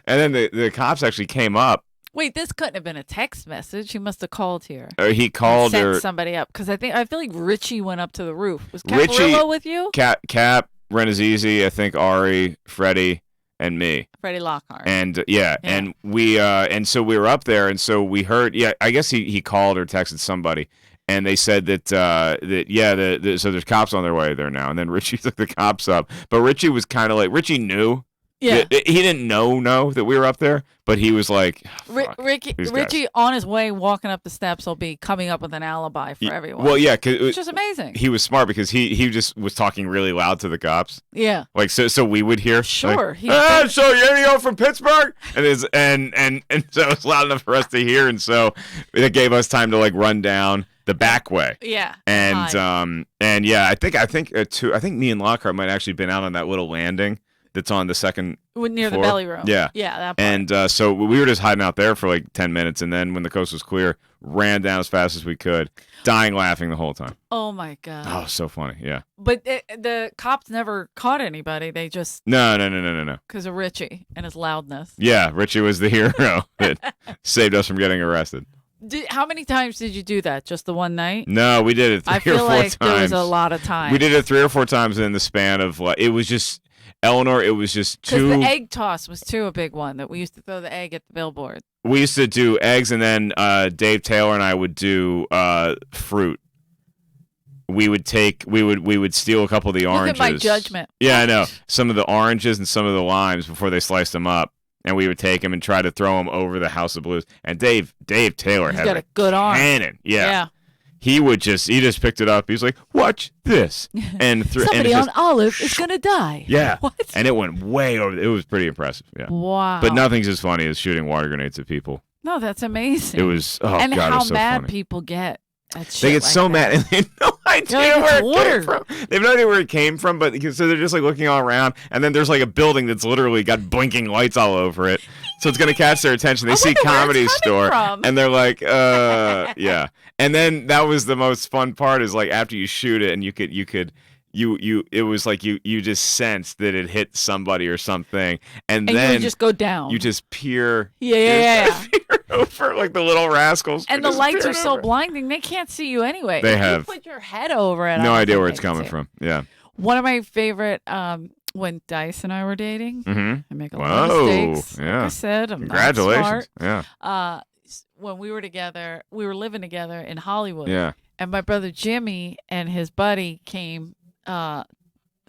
[SPEAKER 2] then the cops actually came up.
[SPEAKER 1] Wait, this couldn't have been a text message. He must have called here.
[SPEAKER 2] He called
[SPEAKER 1] Sent
[SPEAKER 2] her.
[SPEAKER 1] somebody up because I feel like Richie went up to the roof. Was
[SPEAKER 2] Richie-
[SPEAKER 1] Caparillo with you?
[SPEAKER 2] Cap, Renazizi, I think Ari, Freddie, and me.
[SPEAKER 1] Freddie Lockhart.
[SPEAKER 2] And and we and so we were up there, and so we heard. Yeah, I guess he called or texted somebody, and they said that so there's cops on their way there now. And then Richie took the cops up, but Richie was kind of like Richie knew.
[SPEAKER 1] yeah.
[SPEAKER 2] He didn't know that we were up there, but he was like, "Fuck,
[SPEAKER 1] Richie
[SPEAKER 2] these guys."
[SPEAKER 1] on his way walking up the steps will be coming up with an alibi for everyone.
[SPEAKER 2] Well, yeah,
[SPEAKER 1] which
[SPEAKER 2] because
[SPEAKER 1] is amazing.
[SPEAKER 2] he was smart because he just was talking really loud to the cops.
[SPEAKER 1] Yeah.
[SPEAKER 2] Like so we would hear.
[SPEAKER 1] Sure,
[SPEAKER 2] Like, so you're from Pittsburgh, and so it was loud enough for us to hear, and so it gave us time to like run down the back way.
[SPEAKER 1] Yeah.
[SPEAKER 2] And
[SPEAKER 1] Hi.
[SPEAKER 2] and yeah, I think me and Lockhart might actually been out on that little landing that's on the second
[SPEAKER 1] Near the
[SPEAKER 2] floor.
[SPEAKER 1] belly room.
[SPEAKER 2] Yeah.
[SPEAKER 1] Yeah, that part.
[SPEAKER 2] And so we were just hiding out there for like 10 minutes, and then when the coast was clear, ran down as fast as we could, dying laughing the whole time.
[SPEAKER 1] Oh my god.
[SPEAKER 2] Oh, so funny. Yeah.
[SPEAKER 1] But the cops never caught anybody. They just
[SPEAKER 2] No.
[SPEAKER 1] because of Richie and his loudness.
[SPEAKER 2] Yeah, Richie was the hero that saved us from getting arrested.
[SPEAKER 1] How many times did you do that? Just the one night?
[SPEAKER 2] No, we did it 3
[SPEAKER 1] I
[SPEAKER 2] or
[SPEAKER 1] feel
[SPEAKER 2] 4
[SPEAKER 1] like
[SPEAKER 2] times.
[SPEAKER 1] there was a lot of time.
[SPEAKER 2] We did it 3 or 4 times in the span of like, it was just Eleanor. It was just
[SPEAKER 1] Because
[SPEAKER 2] too.
[SPEAKER 1] the egg toss was too a big one that we used to throw the egg at the billboard.
[SPEAKER 2] We used to do eggs, and then Dave Taylor and I would do fruit. We would steal a couple of the oranges.
[SPEAKER 1] Look at my judgment.
[SPEAKER 2] Yeah, I know. Some of the oranges and some of the limes before they sliced them up, and we would take them and try to throw them over the House of Blues. And Dave Taylor
[SPEAKER 1] He's
[SPEAKER 2] had
[SPEAKER 1] got a good arm.
[SPEAKER 2] cannon.
[SPEAKER 1] Yeah.
[SPEAKER 2] He just picked it up. He was like, "Watch this," and
[SPEAKER 1] Somebody on Olive is gonna die.
[SPEAKER 2] Yeah.
[SPEAKER 1] What?
[SPEAKER 2] and it went way over. It was pretty impressive. Yeah.
[SPEAKER 1] Wow.
[SPEAKER 2] But nothing's as funny as shooting water grenades at people.
[SPEAKER 1] No, that's amazing.
[SPEAKER 2] It was
[SPEAKER 1] and
[SPEAKER 2] God, it
[SPEAKER 1] how
[SPEAKER 2] was so
[SPEAKER 1] mad
[SPEAKER 2] funny.
[SPEAKER 1] people get at shit
[SPEAKER 2] They get
[SPEAKER 1] like
[SPEAKER 2] so
[SPEAKER 1] that.
[SPEAKER 2] mad, and they have no idea
[SPEAKER 1] You're like,
[SPEAKER 2] where
[SPEAKER 1] "It's
[SPEAKER 2] it
[SPEAKER 1] water."
[SPEAKER 2] came from. They have no idea where it came from, but so they're just like looking all around, and then there's like a building that's literally got blinking lights all over it, so it's gonna catch their attention. They
[SPEAKER 1] I
[SPEAKER 2] see
[SPEAKER 1] wonder where it's
[SPEAKER 2] Comedy
[SPEAKER 1] coming
[SPEAKER 2] Store,
[SPEAKER 1] from.
[SPEAKER 2] and they're like, yeah. And then that was the most fun part is like after you shoot it, and it was like you just sensed that it hit somebody or something, and
[SPEAKER 1] And
[SPEAKER 2] then
[SPEAKER 1] you would just go down.
[SPEAKER 2] you just peer.
[SPEAKER 1] Yeah.
[SPEAKER 2] peer over like the little rascals.
[SPEAKER 1] And
[SPEAKER 2] are
[SPEAKER 1] the
[SPEAKER 2] just
[SPEAKER 1] lights are
[SPEAKER 2] peering
[SPEAKER 1] so
[SPEAKER 2] over.
[SPEAKER 1] blinding, they can't see you anyway.
[SPEAKER 2] They
[SPEAKER 1] If
[SPEAKER 2] have.
[SPEAKER 1] You put your head over it. I
[SPEAKER 2] No
[SPEAKER 1] don't
[SPEAKER 2] idea
[SPEAKER 1] think
[SPEAKER 2] where
[SPEAKER 1] they
[SPEAKER 2] it's
[SPEAKER 1] can
[SPEAKER 2] coming
[SPEAKER 1] see it.
[SPEAKER 2] from. Yeah.
[SPEAKER 1] One of my favorite, when Dice and I were dating,
[SPEAKER 2] Mm-hmm.
[SPEAKER 1] I make a lot of
[SPEAKER 2] Whoa,
[SPEAKER 1] mistakes. Like
[SPEAKER 2] yeah.
[SPEAKER 1] I said, I'm
[SPEAKER 2] Congratulations.
[SPEAKER 1] not
[SPEAKER 2] Yeah.
[SPEAKER 1] smart. When we were together, we were living together in Hollywood.
[SPEAKER 2] Yeah.
[SPEAKER 1] And my brother Jimmy and his buddy came.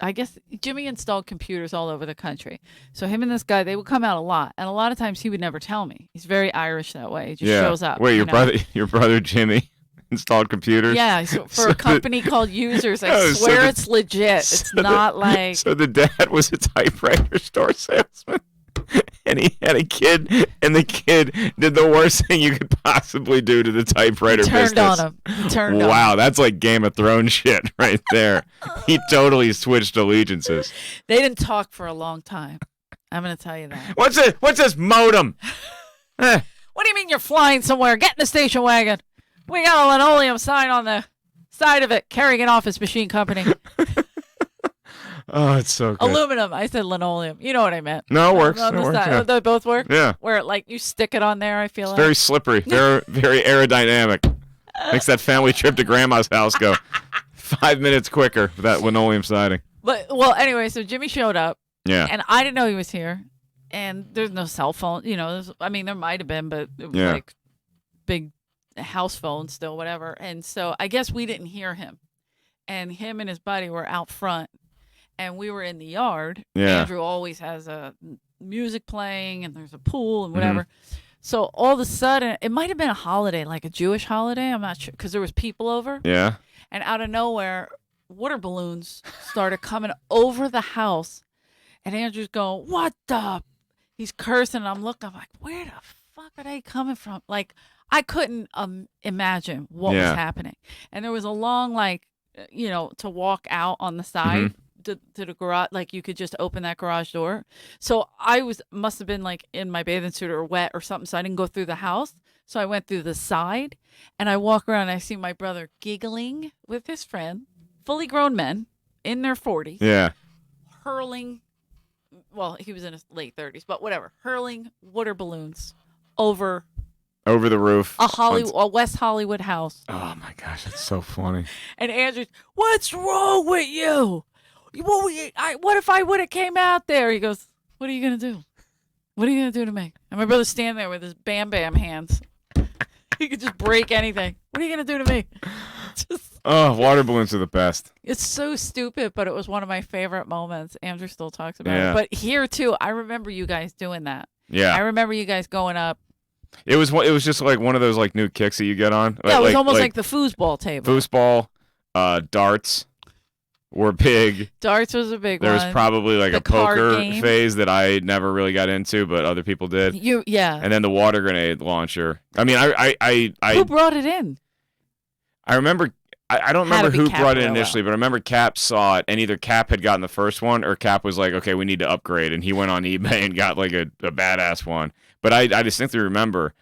[SPEAKER 1] I guess Jimmy installed computers all over the country. So him and this guy, they would come out a lot. And a lot of times he would never tell me. He's very Irish that way. He just
[SPEAKER 2] Yeah.
[SPEAKER 1] shows up.
[SPEAKER 2] Wait,
[SPEAKER 1] you know?
[SPEAKER 2] your brother Jimmy installed computers?
[SPEAKER 1] Yeah, so for
[SPEAKER 2] So
[SPEAKER 1] a company called Users, I
[SPEAKER 2] Oh, so
[SPEAKER 1] swear
[SPEAKER 2] the-
[SPEAKER 1] it's legit. It's not like
[SPEAKER 2] So the dad was a typewriter store salesman. And he had a kid, and the kid did the worst thing you could possibly do to the typewriter
[SPEAKER 1] turned
[SPEAKER 2] business.
[SPEAKER 1] on him. He turned on
[SPEAKER 2] Wow,
[SPEAKER 1] him.
[SPEAKER 2] that's like Game of Thrones shit right there. He totally switched allegiances.
[SPEAKER 1] They didn't talk for a long time. I'm going to tell you that.
[SPEAKER 2] What's this modem?
[SPEAKER 1] What do you mean you're flying somewhere? Get in the station wagon. We got a linoleum sign on the Side of it, carrying an office machine company.
[SPEAKER 2] Oh, it's so good.
[SPEAKER 1] Aluminum. I said linoleum. You know what I meant.
[SPEAKER 2] No, it works.
[SPEAKER 1] On
[SPEAKER 2] It
[SPEAKER 1] the
[SPEAKER 2] works,
[SPEAKER 1] side.
[SPEAKER 2] yeah.
[SPEAKER 1] They both work?
[SPEAKER 2] Yeah.
[SPEAKER 1] Where, like, you stick it on there, I feel
[SPEAKER 2] It's
[SPEAKER 1] like.
[SPEAKER 2] very slippery, very, very aerodynamic. Makes that family trip to grandma's house go 5 minutes quicker with that linoleum siding.
[SPEAKER 1] But, well, anyway, so Jimmy showed up,
[SPEAKER 2] Yeah.
[SPEAKER 1] and I didn't know he was here. And there's no cell phone. You know, there might have been, but it was
[SPEAKER 2] Yeah.
[SPEAKER 1] like big house phone still, whatever. And so I guess we didn't hear him. And him and his buddy were out front. And we were in the yard.
[SPEAKER 2] Yeah.
[SPEAKER 1] Andrew always has music playing, and there's a pool and
[SPEAKER 2] Mm-hmm.
[SPEAKER 1] whatever. So all of a sudden, it might have been a holiday, like a Jewish holiday. I'm not sure, because there was people over.
[SPEAKER 2] Yeah.
[SPEAKER 1] And out of nowhere, water balloons started coming over the house. And Andrew's going, "What the?" He's cursing. And I'm looking. I'm like, "Where the fuck are they coming from?" Like, I couldn't imagine what was
[SPEAKER 2] Yeah.
[SPEAKER 1] happening. And there was a long, to walk out on the side.
[SPEAKER 2] Mm-hmm.
[SPEAKER 1] To the garage, like you could just open that garage door. So I must have been like in my bathing suit or wet or something, so I didn't go through the house. So I went through the side, and I walk around and I see my brother giggling with his friend, fully grown men in their 40s,
[SPEAKER 2] Yeah.
[SPEAKER 1] hurling, well, he was in his late 30s, but whatever, hurling water balloons over
[SPEAKER 2] Over the roof.
[SPEAKER 1] a West Hollywood house.
[SPEAKER 2] Oh my gosh, that's so funny.
[SPEAKER 1] And Andrew's, "What's wrong with you? What if I would have came out there?" He goes, "What are you going to do? What are you going to do to me?" And my brother's standing there with his bam bam hands. He could just break anything. What are you going to do to me?
[SPEAKER 2] Oh, water balloons are the best.
[SPEAKER 1] It's so stupid, but it was one of my favorite moments. Andrew still talks about
[SPEAKER 2] Yeah.
[SPEAKER 1] it. But here, too, I remember you guys doing that. I
[SPEAKER 2] Yeah.
[SPEAKER 1] remember you guys going up.
[SPEAKER 2] It was just like one of those like new kicks that you get on.
[SPEAKER 1] Yeah, it was almost like the foosball table.
[SPEAKER 2] foosball, darts were big.
[SPEAKER 1] Darts was a big
[SPEAKER 2] There was
[SPEAKER 1] one.
[SPEAKER 2] probably like
[SPEAKER 1] The
[SPEAKER 2] a
[SPEAKER 1] card
[SPEAKER 2] poker
[SPEAKER 1] game.
[SPEAKER 2] phase that I never really got into, but other people did.
[SPEAKER 1] Yeah.
[SPEAKER 2] And then the water grenade launcher. I mean, I
[SPEAKER 1] Who brought it in?
[SPEAKER 2] remember. I don't
[SPEAKER 1] Had to
[SPEAKER 2] remember
[SPEAKER 1] be
[SPEAKER 2] who
[SPEAKER 1] Cap
[SPEAKER 2] brought it
[SPEAKER 1] or LL.
[SPEAKER 2] initially, but I remember Cap saw it, and either Cap had gotten the first one, or Cap was like, "Okay, we need to upgrade," and he went on eBay and got like a badass one. But I distinctly remember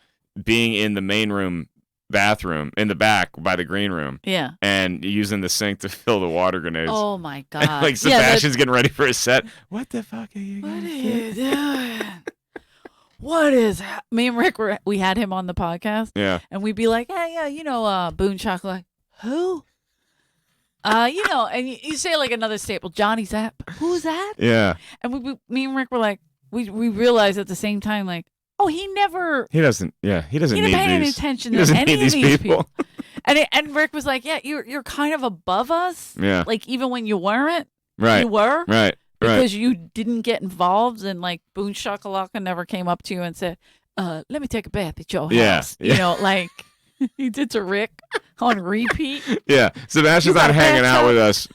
[SPEAKER 2] being in the main room bathroom in the back by the green room
[SPEAKER 1] Yeah.
[SPEAKER 2] and using the sink to fill the water grenades.
[SPEAKER 1] Oh, my God.
[SPEAKER 2] Like Sebastian's getting ready for his set. What the fuck are you
[SPEAKER 1] What
[SPEAKER 2] gonna
[SPEAKER 1] are
[SPEAKER 2] do?
[SPEAKER 1] you doing? What is me and Rick we had him on the podcast,
[SPEAKER 2] Yeah.
[SPEAKER 1] and we'd be like, "Hey, yeah, Boone Chocolate, who? And you say like another staple, Johnny Zapp. Who's that?"
[SPEAKER 2] Yeah.
[SPEAKER 1] And me and Rick were like, we realized at the same time, like, oh, he never
[SPEAKER 2] He doesn't
[SPEAKER 1] he
[SPEAKER 2] need
[SPEAKER 1] didn't pay any
[SPEAKER 2] these.
[SPEAKER 1] attention
[SPEAKER 2] He
[SPEAKER 1] to
[SPEAKER 2] doesn't
[SPEAKER 1] any
[SPEAKER 2] need
[SPEAKER 1] of
[SPEAKER 2] these
[SPEAKER 1] these
[SPEAKER 2] people.
[SPEAKER 1] And Rick was like, "Yeah, you're kind of above us.
[SPEAKER 2] Yeah.
[SPEAKER 1] Like even when you weren't,
[SPEAKER 2] Right.
[SPEAKER 1] you were."
[SPEAKER 2] Right. Right.
[SPEAKER 1] Because you didn't get involved, and like Boone Shakalaka never came up to you and said, "Let me take a bath at your
[SPEAKER 2] Yeah,
[SPEAKER 1] house."
[SPEAKER 2] yeah.
[SPEAKER 1] You know, like he did to Rick on repeat.
[SPEAKER 2] Yeah. Sebastian's
[SPEAKER 1] You got
[SPEAKER 2] not
[SPEAKER 1] a
[SPEAKER 2] hanging out
[SPEAKER 1] bathtub?
[SPEAKER 2] with us,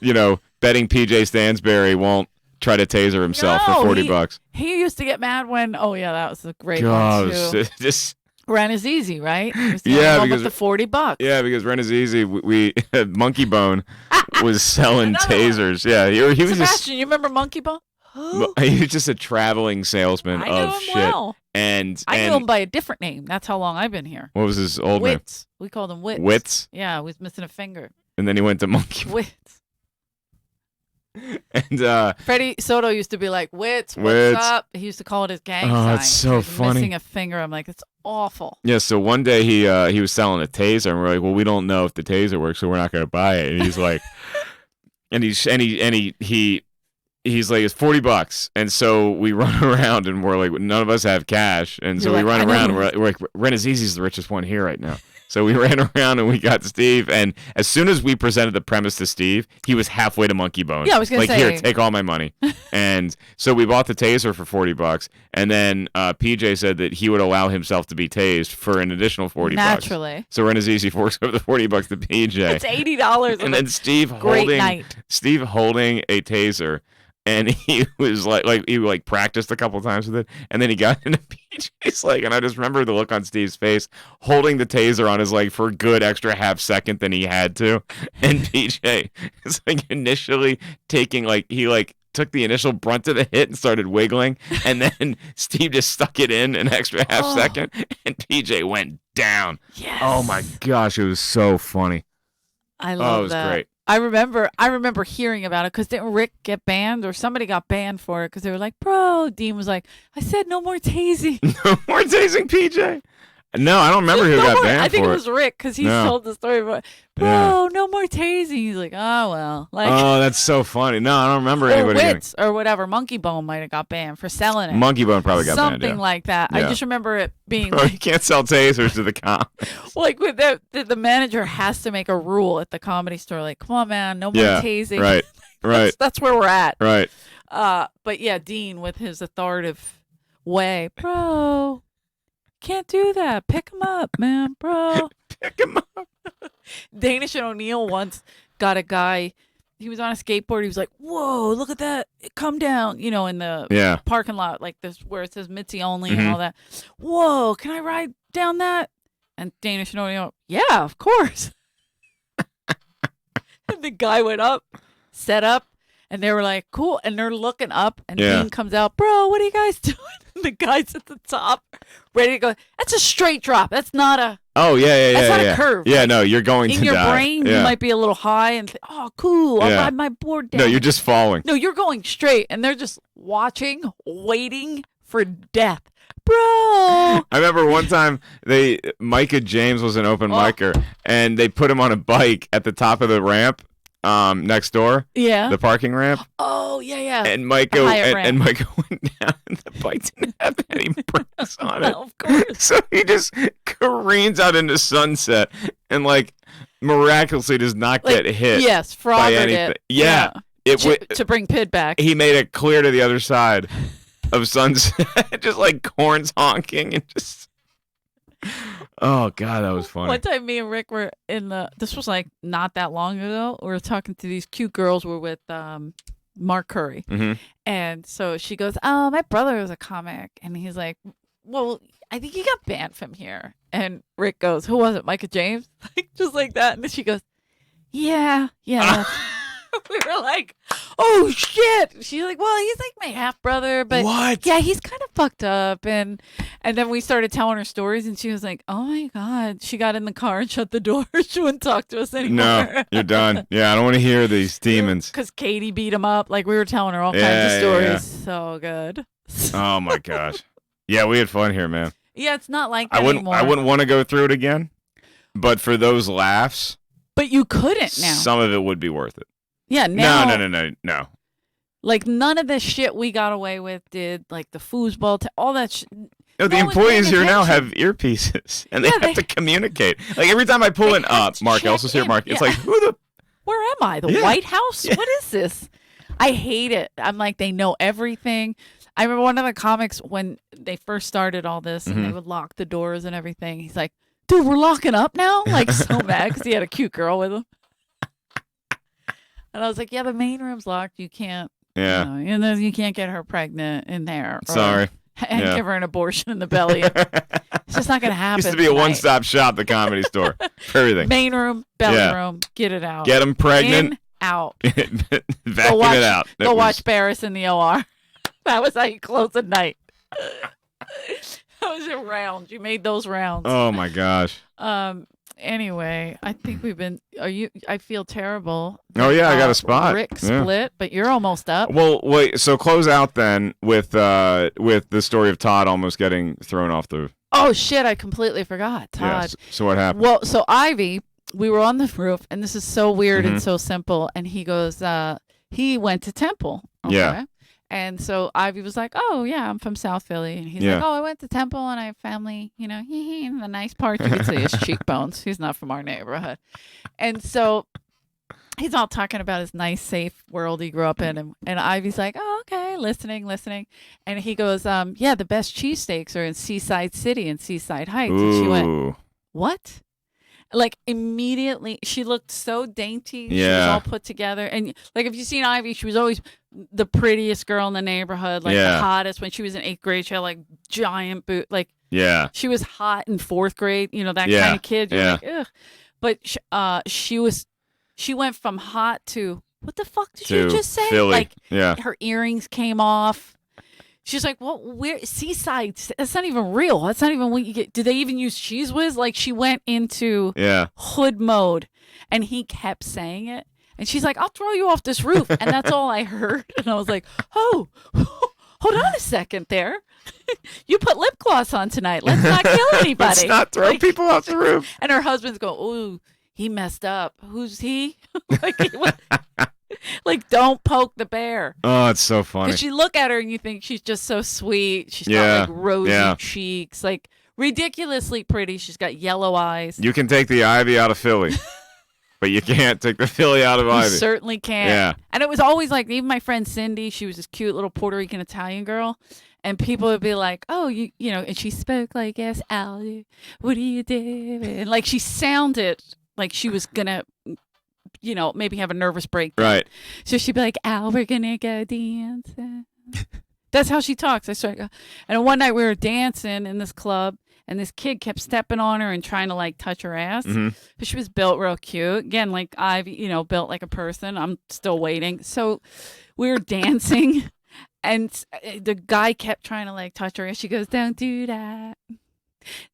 [SPEAKER 2] betting PJ Stansberry won't try to taser himself
[SPEAKER 1] No,
[SPEAKER 2] for $40.
[SPEAKER 1] He used to get mad when, oh yeah, that was a great
[SPEAKER 2] God,
[SPEAKER 1] one too.
[SPEAKER 2] just
[SPEAKER 1] Rent is easy, right? He was the
[SPEAKER 2] Yeah,
[SPEAKER 1] only one
[SPEAKER 2] because-
[SPEAKER 1] with the $40.
[SPEAKER 2] yeah, because Ren is easy. We Monkey Bone was selling
[SPEAKER 1] Another one.
[SPEAKER 2] tasers. Yeah, he was just
[SPEAKER 1] Sebastian, you remember Monkey Bone? Who?
[SPEAKER 2] he was just a traveling salesman
[SPEAKER 1] I knew
[SPEAKER 2] of
[SPEAKER 1] him
[SPEAKER 2] shit.
[SPEAKER 1] well.
[SPEAKER 2] And
[SPEAKER 1] I knew him by a different name. That's how long I've been here.
[SPEAKER 2] what was his old name?
[SPEAKER 1] Wits. We called him Wits.
[SPEAKER 2] Wits.
[SPEAKER 1] Yeah, he was missing a finger.
[SPEAKER 2] And then he went to Monkey.
[SPEAKER 1] Wits.
[SPEAKER 2] And
[SPEAKER 1] Freddie Soto used to be like, "Wits, what's
[SPEAKER 2] Wits.
[SPEAKER 1] up?" He used to call it his gang
[SPEAKER 2] Oh,
[SPEAKER 1] sign.
[SPEAKER 2] it's so
[SPEAKER 1] He was
[SPEAKER 2] funny.
[SPEAKER 1] Missing a finger. I'm like, it's awful.
[SPEAKER 2] yeah, so one day he was selling a taser, and we're like, well, we don't know if the taser works, so we're not going to buy it. And he's like, he's like, it's $40, and so we run around, and we're like, none of us have cash, and so
[SPEAKER 1] You're
[SPEAKER 2] we
[SPEAKER 1] like,
[SPEAKER 2] run
[SPEAKER 1] I
[SPEAKER 2] around,
[SPEAKER 1] know.
[SPEAKER 2] and we're like, Renazizi's the richest one here right now. So we ran around and we got Steve, and as soon as we presented the premise to Steve, he was halfway to Monkey Bone.
[SPEAKER 1] Yeah, I was gonna
[SPEAKER 2] like,
[SPEAKER 1] say-
[SPEAKER 2] here, take all my money. And so we bought the taser for $40, and then PJ said that he would allow himself to be tased for an additional $40.
[SPEAKER 1] Naturally.
[SPEAKER 2] So Renazizi forks over the $40 to PJ.
[SPEAKER 1] It's $80.
[SPEAKER 2] And then Steve
[SPEAKER 1] great
[SPEAKER 2] holding
[SPEAKER 1] night.
[SPEAKER 2] a taser, and he was like he practiced a couple times with it, and then he got into PJ's leg, and I just remember the look on Steve's face, holding the taser on his leg for a good extra half second than he had to, and PJ is like initially taking he took the initial brunt of the hit and started wiggling, and then Steve just stuck it in an extra half
[SPEAKER 1] Oh.
[SPEAKER 2] second, and PJ went down.
[SPEAKER 1] Yes.
[SPEAKER 2] Oh my gosh, it was so funny.
[SPEAKER 1] I
[SPEAKER 2] Oh, it
[SPEAKER 1] love
[SPEAKER 2] was
[SPEAKER 1] that.
[SPEAKER 2] great.
[SPEAKER 1] I remember hearing about it because didn't Rick get banned or somebody got banned for it because they were like, bro. Dean was like, I said no more tasing.
[SPEAKER 2] No more tasing PJ. No, I don't remember who
[SPEAKER 1] No
[SPEAKER 2] got
[SPEAKER 1] more-
[SPEAKER 2] banned
[SPEAKER 1] I think
[SPEAKER 2] for
[SPEAKER 1] it was Rick because he
[SPEAKER 2] No.
[SPEAKER 1] told the story about, bro,
[SPEAKER 2] Yeah.
[SPEAKER 1] no more tasing. He's like, oh well, like
[SPEAKER 2] Oh, that's so funny. No, I don't remember
[SPEAKER 1] or
[SPEAKER 2] anybody getting.
[SPEAKER 1] Wits or whatever. Monkey Bone might have got banned for selling it.
[SPEAKER 2] Monkey Bone probably got
[SPEAKER 1] Something
[SPEAKER 2] banned. Yeah.
[SPEAKER 1] like that. I
[SPEAKER 2] Yeah.
[SPEAKER 1] just remember it being
[SPEAKER 2] Oh, you can't sell tasers to the cops.
[SPEAKER 1] like with the manager has to make a rule at the Comedy Store. Like, come on, man, no more
[SPEAKER 2] Yeah.
[SPEAKER 1] tasing.
[SPEAKER 2] Right. Right.
[SPEAKER 1] That's where we're at.
[SPEAKER 2] Right.
[SPEAKER 1] But yeah, Dean with his authoritative way, bro, can't do that. Pick him up, man, bro.
[SPEAKER 2] Pick him up.
[SPEAKER 1] Danish and O'Neill once got a guy. He was on a skateboard. He was like, "Whoa, look at that! Come down!" You know, in the
[SPEAKER 2] Yeah.
[SPEAKER 1] parking lot, like this where it says Mitzi only
[SPEAKER 2] Mhm.
[SPEAKER 1] and all that. Whoa, can I ride down that? And Danish and O'Neill, yeah, of course. And the guy went up, set up, and they were like, cool. And they're looking up, and
[SPEAKER 2] Yeah.
[SPEAKER 1] Dean comes out, bro, what are you guys doing? And the guy's at the top, ready to go. That's a straight drop. That's not a,
[SPEAKER 2] Oh yeah, yeah,
[SPEAKER 1] That's
[SPEAKER 2] yeah,
[SPEAKER 1] not a
[SPEAKER 2] yeah.
[SPEAKER 1] curve.
[SPEAKER 2] Yeah,
[SPEAKER 1] Like,
[SPEAKER 2] no, you're going
[SPEAKER 1] in
[SPEAKER 2] to
[SPEAKER 1] your
[SPEAKER 2] die.
[SPEAKER 1] brain,
[SPEAKER 2] Yeah.
[SPEAKER 1] you might be a little high and think, oh, cool, I'll
[SPEAKER 2] Yeah.
[SPEAKER 1] ride my board down.
[SPEAKER 2] No, you're just falling.
[SPEAKER 1] No, you're going straight, and they're just watching, waiting for death. Bro.
[SPEAKER 2] I remember one time Micah James was an open
[SPEAKER 1] Oh.
[SPEAKER 2] micer, and they put him on a bike at the top of the ramp next door,
[SPEAKER 1] Yeah.
[SPEAKER 2] the parking ramp.
[SPEAKER 1] Oh, yeah, yeah.
[SPEAKER 2] And Micah
[SPEAKER 1] The Hyatt ramp.
[SPEAKER 2] and Micah went down, and the bike didn't have any brakes on it.
[SPEAKER 1] Of course.
[SPEAKER 2] So he just careens out into sunset and like miraculously does not
[SPEAKER 1] Like,
[SPEAKER 2] get hit
[SPEAKER 1] Yes,
[SPEAKER 2] by
[SPEAKER 1] froggered
[SPEAKER 2] anything.
[SPEAKER 1] it.
[SPEAKER 2] Yeah. It
[SPEAKER 1] To, to bring Pid back.
[SPEAKER 2] he made it clear to the other side of sunset, just like horns honking and just. Oh God, that was funny.
[SPEAKER 1] One time, me and Rick were in the. This was like not that long ago. We were talking to these cute girls. We're with Mark Curry,
[SPEAKER 2] hmm
[SPEAKER 1] and so she goes, "Oh, my brother was a comic," and he's like, "Well, I think he got banned from here." And Rick goes, "Who was it? Micah James?" Like just like that. And then she goes, "Yeah, yeah." That's... we were like, "Oh shit!" She's like, "Well, he's like my half brother, but
[SPEAKER 2] What?
[SPEAKER 1] yeah, he's kind of fucked up." And then we started telling her stories, and she was like, "Oh my god!" She got in the car and shut the door. She wouldn't talk to us anymore.
[SPEAKER 2] No, you're done. Yeah, I don't want to hear these demons.
[SPEAKER 1] Because Katie beat him up. Like we were telling her all kinds
[SPEAKER 2] Yeah,
[SPEAKER 1] of
[SPEAKER 2] yeah,
[SPEAKER 1] stories.
[SPEAKER 2] yeah.
[SPEAKER 1] So good.
[SPEAKER 2] Oh my gosh. Yeah, we had fun here, man.
[SPEAKER 1] Yeah, it's not like that
[SPEAKER 2] I wouldn't.
[SPEAKER 1] anymore.
[SPEAKER 2] I wouldn't want to go through it again, but for those laughs,
[SPEAKER 1] But you couldn't now.
[SPEAKER 2] some of it would be worth it.
[SPEAKER 1] Yeah, now.
[SPEAKER 2] No.
[SPEAKER 1] Like none of the shit we got away with did. Like the foosball, all that shit.
[SPEAKER 2] No, the
[SPEAKER 1] No one's
[SPEAKER 2] employees
[SPEAKER 1] paying
[SPEAKER 2] here now have
[SPEAKER 1] attention.
[SPEAKER 2] earpieces, and they
[SPEAKER 1] Yeah,
[SPEAKER 2] have
[SPEAKER 1] they-
[SPEAKER 2] to communicate. Like every time I pull
[SPEAKER 1] They
[SPEAKER 2] in,
[SPEAKER 1] have to
[SPEAKER 2] Mark Ellis
[SPEAKER 1] check
[SPEAKER 2] is here.
[SPEAKER 1] in.
[SPEAKER 2] Mark, it's
[SPEAKER 1] Yeah.
[SPEAKER 2] like who the.
[SPEAKER 1] Where am I? The
[SPEAKER 2] Yeah.
[SPEAKER 1] White House?
[SPEAKER 2] Yeah.
[SPEAKER 1] What is this? I hate it. I'm like, they know everything. I remember one of the comics when they first started all this and they
[SPEAKER 2] Mhm.
[SPEAKER 1] would lock the doors and everything. He's like, dude, we're locking up now? Like, so mad because he had a cute girl with him. And I was like, yeah, the main room's locked. You can't,
[SPEAKER 2] Yeah.
[SPEAKER 1] you know, you can't get her pregnant in there. or-
[SPEAKER 2] Sorry.
[SPEAKER 1] And
[SPEAKER 2] Yeah.
[SPEAKER 1] give her an abortion in the belly. It's just not going to happen.
[SPEAKER 2] Used to be a
[SPEAKER 1] tonight.
[SPEAKER 2] one-stop shop, the Comedy Store, for everything.
[SPEAKER 1] Main room, belly
[SPEAKER 2] Yeah.
[SPEAKER 1] room, get it out.
[SPEAKER 2] Get them pregnant,
[SPEAKER 1] In, out.
[SPEAKER 2] vacuum
[SPEAKER 1] watch-
[SPEAKER 2] it out. That
[SPEAKER 1] Go
[SPEAKER 2] was-
[SPEAKER 1] watch Barris in the OR. That was how you close the night. That was your rounds. You made those rounds.
[SPEAKER 2] Oh my gosh.
[SPEAKER 1] Anyway, I think we've been. I feel terrible.
[SPEAKER 2] Oh, yeah, I got a
[SPEAKER 1] that,
[SPEAKER 2] spot.
[SPEAKER 1] Rick
[SPEAKER 2] Yeah.
[SPEAKER 1] split, but you're almost up.
[SPEAKER 2] Well, wait. So close out then with the story of Todd almost getting thrown off the.
[SPEAKER 1] Oh shit! I completely forgot. Todd.
[SPEAKER 2] Yes. So what happened?
[SPEAKER 1] Well, so Ivy, we were on the roof, and this is so weird
[SPEAKER 2] Mhm.
[SPEAKER 1] and so simple. And he goes, he went to Temple. Okay?
[SPEAKER 2] Yeah.
[SPEAKER 1] And so Ivy was like, oh, yeah, I'm from South Philly. And he's
[SPEAKER 2] Yeah.
[SPEAKER 1] like, oh, I went to Temple and I have family, you know, in the nice parts. You can see his cheekbones. He's not from our neighborhood. And so he's all talking about his nice, safe world he grew up in. And Ivy's like, oh, okay, listening. And he goes, yeah, the best cheesesteaks are in Seaside City and Seaside Heights. And she went,
[SPEAKER 2] Ooh.
[SPEAKER 1] what? Like immediately, she looked so dainty. She was
[SPEAKER 2] Yeah.
[SPEAKER 1] all put together. And like, if you've seen Ivy, she was always the prettiest girl in the neighborhood, like
[SPEAKER 2] Yeah.
[SPEAKER 1] the hottest. When she was in 8th grade, she had like giant boot. Like
[SPEAKER 2] Yeah.
[SPEAKER 1] she was hot in 4th grade. You know, that
[SPEAKER 2] Yeah.
[SPEAKER 1] kind of kid. You're
[SPEAKER 2] Yeah.
[SPEAKER 1] like, ugh. But she went from hot to what the fuck did you
[SPEAKER 2] To
[SPEAKER 1] just say?
[SPEAKER 2] Philly.
[SPEAKER 1] Like
[SPEAKER 2] Yeah.
[SPEAKER 1] her earrings came off. She's like, well, where Seaside? That's not even real. That's not even what you get. Do they even use Cheese Whiz? Like she went into hood mode, and he kept saying it. And she's like, I'll throw you off this roof. And that's all I heard. And I was like, oh, hold on a second there. You put lip gloss on tonight. Let's not kill anybody.
[SPEAKER 2] Let's not throw people off the roof.
[SPEAKER 1] And her husband's going, ooh, he messed up. Who's he? Like, don't poke the bear.
[SPEAKER 2] Oh, it's so funny.
[SPEAKER 1] Because you look at her and you think she's just so sweet. She's got like rosy cheeks, like ridiculously pretty. She's got yellow eyes.
[SPEAKER 2] You can take the Ivy out of Philly. But you can't take the Philly out of Ivy.
[SPEAKER 1] You certainly can't.
[SPEAKER 2] Yeah.
[SPEAKER 1] And it was always like, even my friend Cindy, she was this cute little Puerto Rican Italian girl. And people would be like, oh, you know, and she spoke like, yes, Al, what are you doing? And like she sounded like she was going to, you know, maybe have a nervous breakdown.
[SPEAKER 2] Right.
[SPEAKER 1] So she'd be like, Al, we're going to go dancing. That's how she talks. I swear. And one night we were dancing in this club. And this kid kept stepping on her and trying to like touch her ass. But she was built real cute. Again, like Ivy, you know, built like a person. I'm still waiting. So we were dancing and the guy kept trying to like touch her. And she goes, don't do that.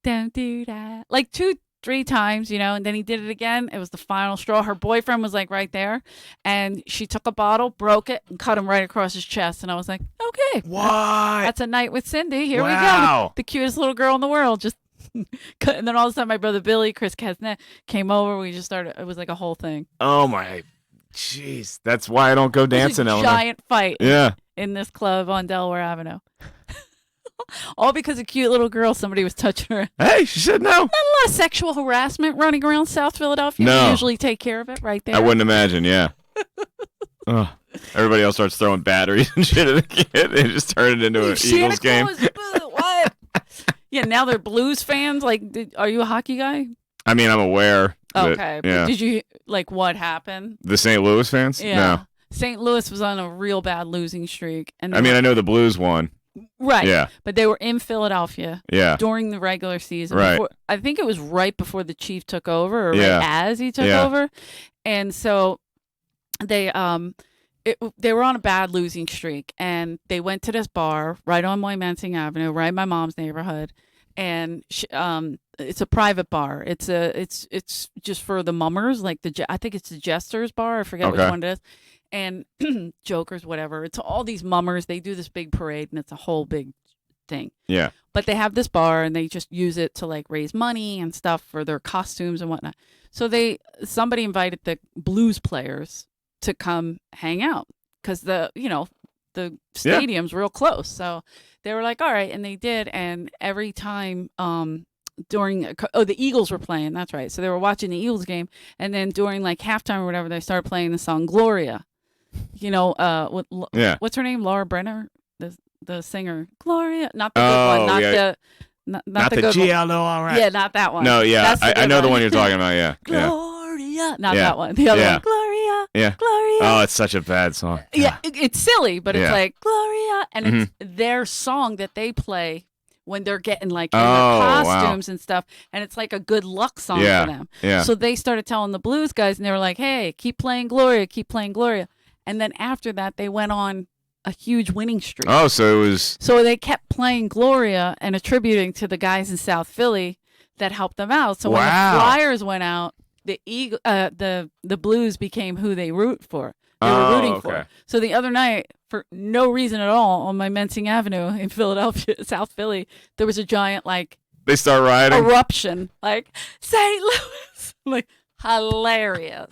[SPEAKER 1] Don't do that. Like 2-3 times, you know, and then he did it again. It was the final straw. Her boyfriend was like right there. And she took a bottle, broke it, and cut him right across his chest. And I was like, okay.
[SPEAKER 2] What?
[SPEAKER 1] That's a night with Cindy. Here we go. The cutest little girl in the world. Just and then all of a sudden my brother Billy, Chris Kesnet, came over. We just started. It was like a whole thing.
[SPEAKER 2] Oh my, jeez. That's why I don't go dancing, Eleanor.
[SPEAKER 1] Giant fight.
[SPEAKER 2] Yeah.
[SPEAKER 1] In this club on Delaware Avenue. All because a cute little girl, somebody was touching her.
[SPEAKER 2] Hey, she said no.
[SPEAKER 1] Not a lot of sexual harassment running around South Philadelphia.
[SPEAKER 2] No.
[SPEAKER 1] We usually take care of it right there.
[SPEAKER 2] I wouldn't imagine, yeah. Everybody else starts throwing batteries and shit at the kid. They just turn it into an Eagles game.
[SPEAKER 1] What? Yeah, now they're Blues fans. Like, are you a hockey guy?
[SPEAKER 2] I mean, I'm aware.
[SPEAKER 1] Okay.
[SPEAKER 2] Yeah.
[SPEAKER 1] Did you, like, what happened?
[SPEAKER 2] The St. Louis fans?
[SPEAKER 1] Yeah.
[SPEAKER 2] No.
[SPEAKER 1] St. Louis was on a real bad losing streak. And
[SPEAKER 2] I mean, I know the Blues won.
[SPEAKER 1] Right.
[SPEAKER 2] Yeah.
[SPEAKER 1] But they were in Philadelphia during the regular season.
[SPEAKER 2] Right.
[SPEAKER 1] I think it was right before the Chief took over or
[SPEAKER 2] Yeah.
[SPEAKER 1] right as he took over. And so they they were on a bad losing streak and they went to this bar right on Moymansing Avenue, right in my mom's neighborhood. And it's a private bar. It's just for the mummers, like I think it's the Jester's bar. I forget which one it is. And Jokers, whatever. It's all these mummers. They do this big parade, and it's a whole big thing.
[SPEAKER 2] Yeah.
[SPEAKER 1] But they have this bar, and they just use it to like raise money and stuff for their costumes and whatnot. So somebody invited the blues players to come hang out because the stadium's real close. So they were like, all right, and they did. And every time the Eagles were playing. That's right. So they were watching the Eagles game, and then during like halftime or whatever, they started playing the song Gloria. You know, what's her name? Laura Brenner, the singer. Gloria, not the good one, not the good
[SPEAKER 2] G-L-O-R-I.
[SPEAKER 1] Yeah, not that one.
[SPEAKER 2] No, yeah, I know the one you're talking about. Yeah,
[SPEAKER 1] Gloria, not that one. The other one, Gloria.
[SPEAKER 2] Yeah.
[SPEAKER 1] Gloria.
[SPEAKER 2] Oh, it's such a bad song.
[SPEAKER 1] Yeah, it's silly, but it's like Gloria, and it's their song that they play when they're getting like in their costumes and stuff, and it's like a good luck song for them.
[SPEAKER 2] Yeah.
[SPEAKER 1] So they started telling the blues guys, and they were like, "Hey, keep playing Gloria, keep playing Gloria." And then after that, they went on a huge winning streak.
[SPEAKER 2] Oh, so it was.
[SPEAKER 1] So they kept playing Gloria and attributing to the guys in South Philly that helped them out. So when the Flyers went out, the Blues became who they root for. They were rooting for. So the other night, for no reason at all, on my Mensing Avenue in Philadelphia, South Philly, there was a giant
[SPEAKER 2] They start rioting.
[SPEAKER 1] Eruption, like St. Louis, like hilarious.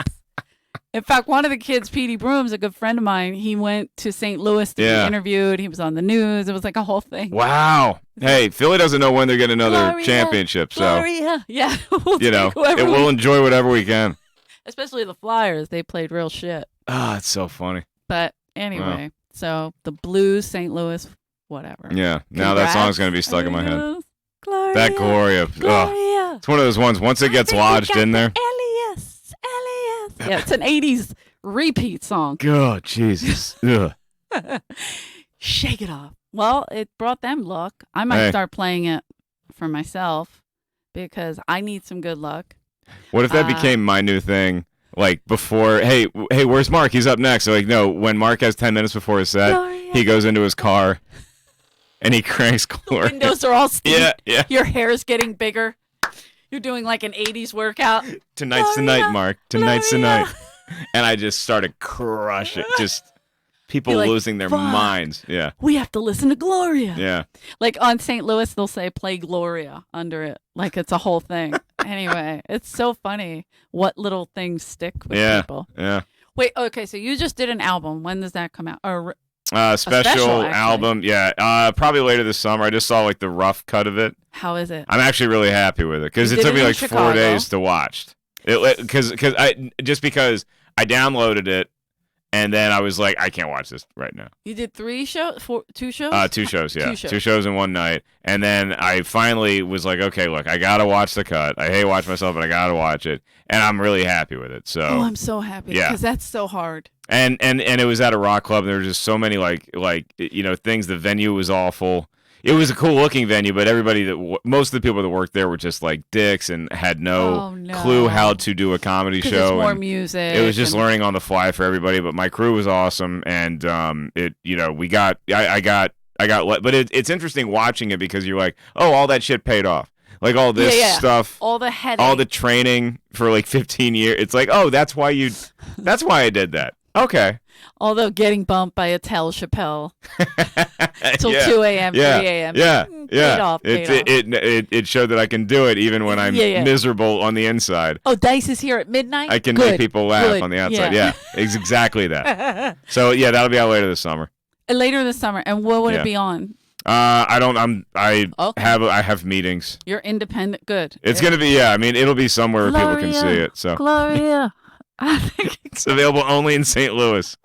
[SPEAKER 1] In fact, one of the kids, Petey Brooms, a good friend of mine, he went to St. Louis to be interviewed. He was on the news. It was like a whole thing.
[SPEAKER 2] Wow. Hey, Philly doesn't know when they're getting another championship, so
[SPEAKER 1] Gloria. Yeah,
[SPEAKER 2] we'll enjoy whatever we can.
[SPEAKER 1] Especially the Flyers, they played real shit.
[SPEAKER 2] Ah, it's so funny.
[SPEAKER 1] But anyway, so the Blues, St. Louis, whatever.
[SPEAKER 2] Yeah, now that song's gonna be stuck in my head.
[SPEAKER 1] Gloria,
[SPEAKER 2] that Gloria.
[SPEAKER 1] Gloria.
[SPEAKER 2] It's one of those ones. Once it gets lodged in there.
[SPEAKER 1] Elias. Yeah, it's an '80s repeat song.
[SPEAKER 2] Oh, Jesus. Ugh.
[SPEAKER 1] Shake it off. Well, it brought them luck. I might start playing it for myself because I need some good luck.
[SPEAKER 2] What if that became my new thing? Like before, hey, where's Mark? He's up next. So like, no, when Mark has 10 minutes before his set, he goes into his car and he cranks
[SPEAKER 1] The
[SPEAKER 2] Gloria.
[SPEAKER 1] windows are all steep.
[SPEAKER 2] Yeah, yeah.
[SPEAKER 1] Your hair's getting bigger. You're doing like an 80s workout.
[SPEAKER 2] Tonight's the
[SPEAKER 1] Gloria,
[SPEAKER 2] night, Mark. Tonight's the
[SPEAKER 1] Gloria.
[SPEAKER 2] night. And I just started crushing. Just people
[SPEAKER 1] You're like,
[SPEAKER 2] losing their
[SPEAKER 1] "Fuck."
[SPEAKER 2] minds. Yeah,
[SPEAKER 1] We have to listen to Gloria.
[SPEAKER 2] yeah.
[SPEAKER 1] Like on St. Louis, they'll say play Gloria under it. Like it's a whole thing. Anyway, it's so funny what little things stick with
[SPEAKER 2] Yeah.
[SPEAKER 1] people.
[SPEAKER 2] Yeah.
[SPEAKER 1] Wait, okay, so you just did an album. When does that come out? Or
[SPEAKER 2] Special
[SPEAKER 1] special, actually.
[SPEAKER 2] album. Yeah. Probably later this summer. I just saw like the rough cut of it.
[SPEAKER 1] how is it?
[SPEAKER 2] I'm actually really happy with it because
[SPEAKER 1] You
[SPEAKER 2] it
[SPEAKER 1] did
[SPEAKER 2] took
[SPEAKER 1] it
[SPEAKER 2] me
[SPEAKER 1] in
[SPEAKER 2] like 4
[SPEAKER 1] Chicago.
[SPEAKER 2] days to watch. Because I downloaded it and then I was like, I can't watch this right now.
[SPEAKER 1] You did 2 shows?
[SPEAKER 2] 2 shows, yeah.
[SPEAKER 1] 2 shows.
[SPEAKER 2] 2 shows in one night. And then I finally was like, okay, look, I got to watch the cut. I hate watch myself, but I got to watch it. And I'm really happy with it. So,
[SPEAKER 1] Oh, I'm so happy
[SPEAKER 2] Yeah.
[SPEAKER 1] because that's so hard.
[SPEAKER 2] and it was at a rock club. And there were just so many like things. The venue was awful. It was a cool looking venue, but everybody most of the people that worked there were just like dicks and had
[SPEAKER 1] Oh,
[SPEAKER 2] no
[SPEAKER 1] no.
[SPEAKER 2] clue how to do a comedy
[SPEAKER 1] Because
[SPEAKER 2] show.
[SPEAKER 1] it's more
[SPEAKER 2] and
[SPEAKER 1] music.
[SPEAKER 2] it was just
[SPEAKER 1] and-
[SPEAKER 2] learning on the fly for everybody. But my crew was awesome, and we got but it's interesting watching it because you're like, oh, all that shit paid off. Like all this
[SPEAKER 1] Yeah.
[SPEAKER 2] stuff,
[SPEAKER 1] all the headache.
[SPEAKER 2] all the training for like 15 years. It's like, oh, that's why I did that. Okay.
[SPEAKER 1] Although getting bumped by a Tel Chappelle till
[SPEAKER 2] Yeah.
[SPEAKER 1] 2 a.m.,
[SPEAKER 2] Yeah.
[SPEAKER 1] 3 a.m.
[SPEAKER 2] Yeah,
[SPEAKER 1] Paid
[SPEAKER 2] yeah.
[SPEAKER 1] off, paid
[SPEAKER 2] It showed that I can do it even when I'm
[SPEAKER 1] Yeah.
[SPEAKER 2] miserable on the inside.
[SPEAKER 1] Oh, Dice is here at midnight?
[SPEAKER 2] I can
[SPEAKER 1] Good.
[SPEAKER 2] make people laugh
[SPEAKER 1] Good.
[SPEAKER 2] on the outside.
[SPEAKER 1] Yeah.
[SPEAKER 2] Yeah, it's exactly that. So yeah, that'll be out later this summer.
[SPEAKER 1] Later this summer. And what would
[SPEAKER 2] Yeah.
[SPEAKER 1] it be on?
[SPEAKER 2] I
[SPEAKER 1] Okay.
[SPEAKER 2] have meetings.
[SPEAKER 1] You're independent. Good.
[SPEAKER 2] It's gonna be I mean it'll be somewhere where people can see
[SPEAKER 1] Gloria.
[SPEAKER 2] it. So
[SPEAKER 1] Gloria. I think
[SPEAKER 2] it's available only in St. Louis.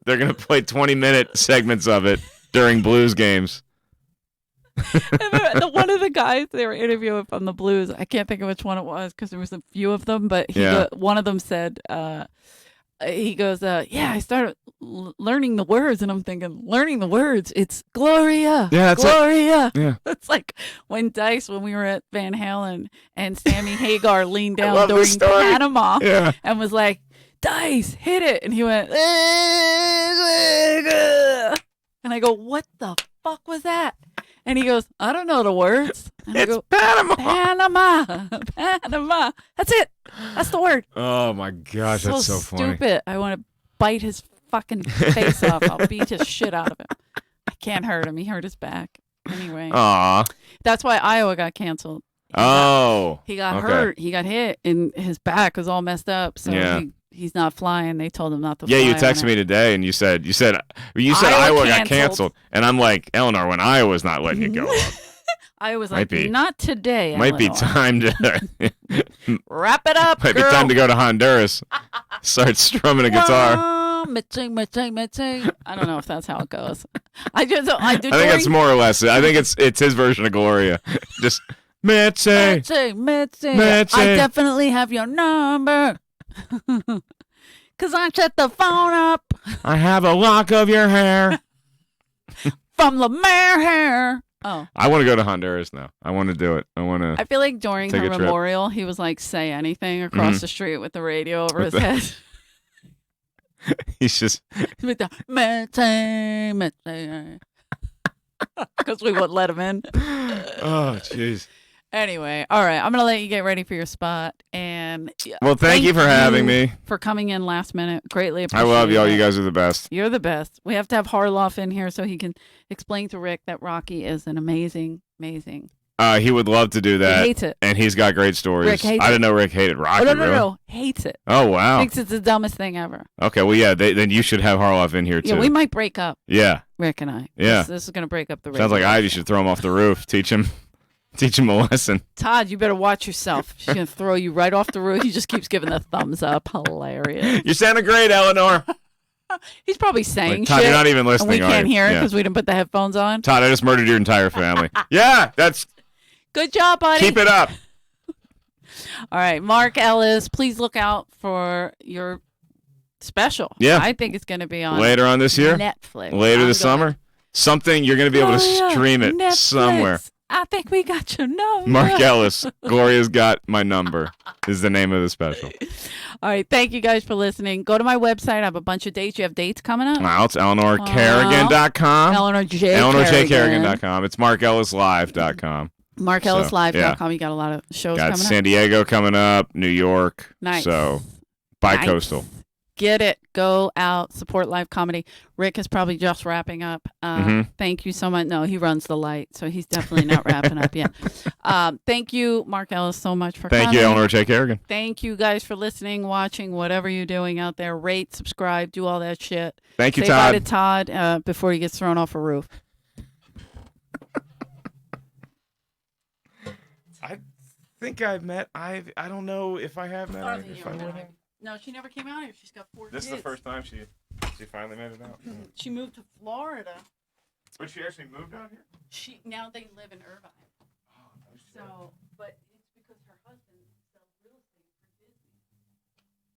[SPEAKER 2] They're gonna play 20-minute segments of it during Blues games.
[SPEAKER 1] one of the guys they were interviewing from the Blues, I can't think of which one it was because there was a few of them, but one of them said, he goes, yeah, I started learning the words, and I'm thinking, learning the words, it's Gloria.
[SPEAKER 2] Yeah, that's it.
[SPEAKER 1] Gloria.
[SPEAKER 2] Yeah.
[SPEAKER 1] It's like when we were at Van Halen and Sammy Hagar leaned down
[SPEAKER 2] love
[SPEAKER 1] during
[SPEAKER 2] this story.
[SPEAKER 1] Panama
[SPEAKER 2] Yeah.
[SPEAKER 1] and was like, Dice, hit it. And he went, and I go, what the fuck was that? And he goes, I don't know the words. And I
[SPEAKER 2] It's
[SPEAKER 1] go,
[SPEAKER 2] Panama.
[SPEAKER 1] Panama. That's it. That's the word.
[SPEAKER 2] Oh my gosh, that's so funny.
[SPEAKER 1] Stupid. I want to bite his fucking face off. I'll beat his shit out of him. I can't hurt him. He hurt his back. Anyway,
[SPEAKER 2] Aw.
[SPEAKER 1] that's why Iowa got canceled.
[SPEAKER 2] Oh.
[SPEAKER 1] He got
[SPEAKER 2] okay.
[SPEAKER 1] hurt. He got hit, and his back was all messed up. So
[SPEAKER 2] Yeah.
[SPEAKER 1] he's not flying. They told him not to
[SPEAKER 2] Yeah,
[SPEAKER 1] fly.
[SPEAKER 2] you
[SPEAKER 1] on
[SPEAKER 2] texted
[SPEAKER 1] it.
[SPEAKER 2] me today, and you said
[SPEAKER 1] Iowa
[SPEAKER 2] Iowa got
[SPEAKER 1] canceled.
[SPEAKER 2] canceled, and I'm like, Eleanor, when Iowa's not letting you go, up,
[SPEAKER 1] I was
[SPEAKER 2] Might
[SPEAKER 1] like,
[SPEAKER 2] be.
[SPEAKER 1] not today.
[SPEAKER 2] might be
[SPEAKER 1] Eleanor.
[SPEAKER 2] time to
[SPEAKER 1] Wrap it up,
[SPEAKER 2] might be
[SPEAKER 1] girl.
[SPEAKER 2] time to go to Honduras, start strumming a guitar.
[SPEAKER 1] Mitzi. I don't know if that's how it goes. I do.
[SPEAKER 2] I think that's more or less it. I think it's his version of Gloria. Just Mitzi.
[SPEAKER 1] Mitzi.
[SPEAKER 2] Mitzi.
[SPEAKER 1] I definitely have your number. Cause I set the phone up
[SPEAKER 2] I have a lock of your hair.
[SPEAKER 1] from Lemaire hair. Oh,
[SPEAKER 2] I want to go to Honduras now. I want to do it. I want to.
[SPEAKER 1] I feel like during
[SPEAKER 2] Take
[SPEAKER 1] her
[SPEAKER 2] a trip.
[SPEAKER 1] memorial, he was like, "Say anything" across
[SPEAKER 2] Mhm.
[SPEAKER 1] the street with the radio over
[SPEAKER 2] With
[SPEAKER 1] his
[SPEAKER 2] the-
[SPEAKER 1] head.
[SPEAKER 2] He's just.
[SPEAKER 1] With the Mitzi. Because we wouldn't let him in.
[SPEAKER 2] Oh, jeez.
[SPEAKER 1] Anyway, all right. I'm gonna let you get ready for your spot, and
[SPEAKER 2] Well, thank you for having me.
[SPEAKER 1] for coming in last minute. Greatly
[SPEAKER 2] I
[SPEAKER 1] appreciate
[SPEAKER 2] love y'all.
[SPEAKER 1] it.
[SPEAKER 2] You guys are the best.
[SPEAKER 1] You're the best. We have to have Harloff in here so he can explain to Rick that Rocky is an amazing.
[SPEAKER 2] He would love to do
[SPEAKER 1] He
[SPEAKER 2] that,
[SPEAKER 1] hates it.
[SPEAKER 2] and he's got great stories.
[SPEAKER 1] Rick hates
[SPEAKER 2] I didn't know Rick hated Rocky.
[SPEAKER 1] Oh, no,
[SPEAKER 2] really?
[SPEAKER 1] hates it.
[SPEAKER 2] Oh wow.
[SPEAKER 1] Thinks it's the dumbest thing ever.
[SPEAKER 2] Okay. Well, yeah. Then you should have Harloff in here too.
[SPEAKER 1] Yeah, we might break up,
[SPEAKER 2] Yeah.
[SPEAKER 1] Rick and I.
[SPEAKER 2] Yeah.
[SPEAKER 1] This is gonna break up the.
[SPEAKER 2] Sounds like
[SPEAKER 1] radio.
[SPEAKER 2] Ivy should throw him off the roof. Teach him a lesson.
[SPEAKER 1] Todd, you better watch yourself. She's gonna throw you right off the roof. He just keeps giving the thumbs up. Hilarious.
[SPEAKER 2] You sounded great, Eleanor.
[SPEAKER 1] He's probably saying
[SPEAKER 2] Like, Todd,
[SPEAKER 1] shit.
[SPEAKER 2] you're not even
[SPEAKER 1] and
[SPEAKER 2] listening.
[SPEAKER 1] we
[SPEAKER 2] are
[SPEAKER 1] can't
[SPEAKER 2] you?
[SPEAKER 1] hear it
[SPEAKER 2] Yeah.
[SPEAKER 1] because we didn't put the headphones on.
[SPEAKER 2] Todd, I just murdered your entire family. Yeah, that's
[SPEAKER 1] Good job, buddy.
[SPEAKER 2] keep it up.
[SPEAKER 1] All right, Mark Ellis, please look out for your special.
[SPEAKER 2] Yeah.
[SPEAKER 1] I think it's going to be on
[SPEAKER 2] Later on this year,
[SPEAKER 1] Netflix.
[SPEAKER 2] later
[SPEAKER 1] I'm
[SPEAKER 2] this
[SPEAKER 1] going-
[SPEAKER 2] summer, something you're going to be able to
[SPEAKER 1] Oh, yeah,
[SPEAKER 2] stream it
[SPEAKER 1] Netflix.
[SPEAKER 2] somewhere.
[SPEAKER 1] I think we got your number.
[SPEAKER 2] Mark Ellis, Gloria's got my number is the name of the special.
[SPEAKER 1] All right. Thank you guys for listening. Go to my website. I have a bunch of dates. You have dates coming up?
[SPEAKER 2] Wow, it's EleanorCarrigan.com. EleanorJCarrigan.com. It's MarkEllisLive.com.
[SPEAKER 1] MarkEllisLive.com. You got a lot of shows
[SPEAKER 2] Got
[SPEAKER 1] coming
[SPEAKER 2] San
[SPEAKER 1] up.
[SPEAKER 2] Diego coming up, New York.
[SPEAKER 1] Nice.
[SPEAKER 2] So, bi-coastal.
[SPEAKER 1] Nice. Get it. Go out. Support live comedy. Rick is probably just wrapping up. Thank you so much. No, he runs the light, so he's definitely not wrapping up yet. Thank you, Mark Ellis, so much for coming.
[SPEAKER 2] Thank you, Eleanor J. Carrigan.
[SPEAKER 1] Thank you guys for listening, watching, whatever you're doing out there. Rate, subscribe, do all that shit.
[SPEAKER 2] Thank you,
[SPEAKER 1] Say
[SPEAKER 2] Todd.
[SPEAKER 1] bye to Todd before he gets thrown off a roof.
[SPEAKER 2] I think I've met. I don't know if I have met her. If I would have.
[SPEAKER 1] No, she never came out here. She's got 4
[SPEAKER 2] This
[SPEAKER 1] kids.
[SPEAKER 2] is the first time she finally made it out.
[SPEAKER 1] She moved to Florida.
[SPEAKER 2] But she actually moved out here?
[SPEAKER 1] Now they live in Irvine. So, but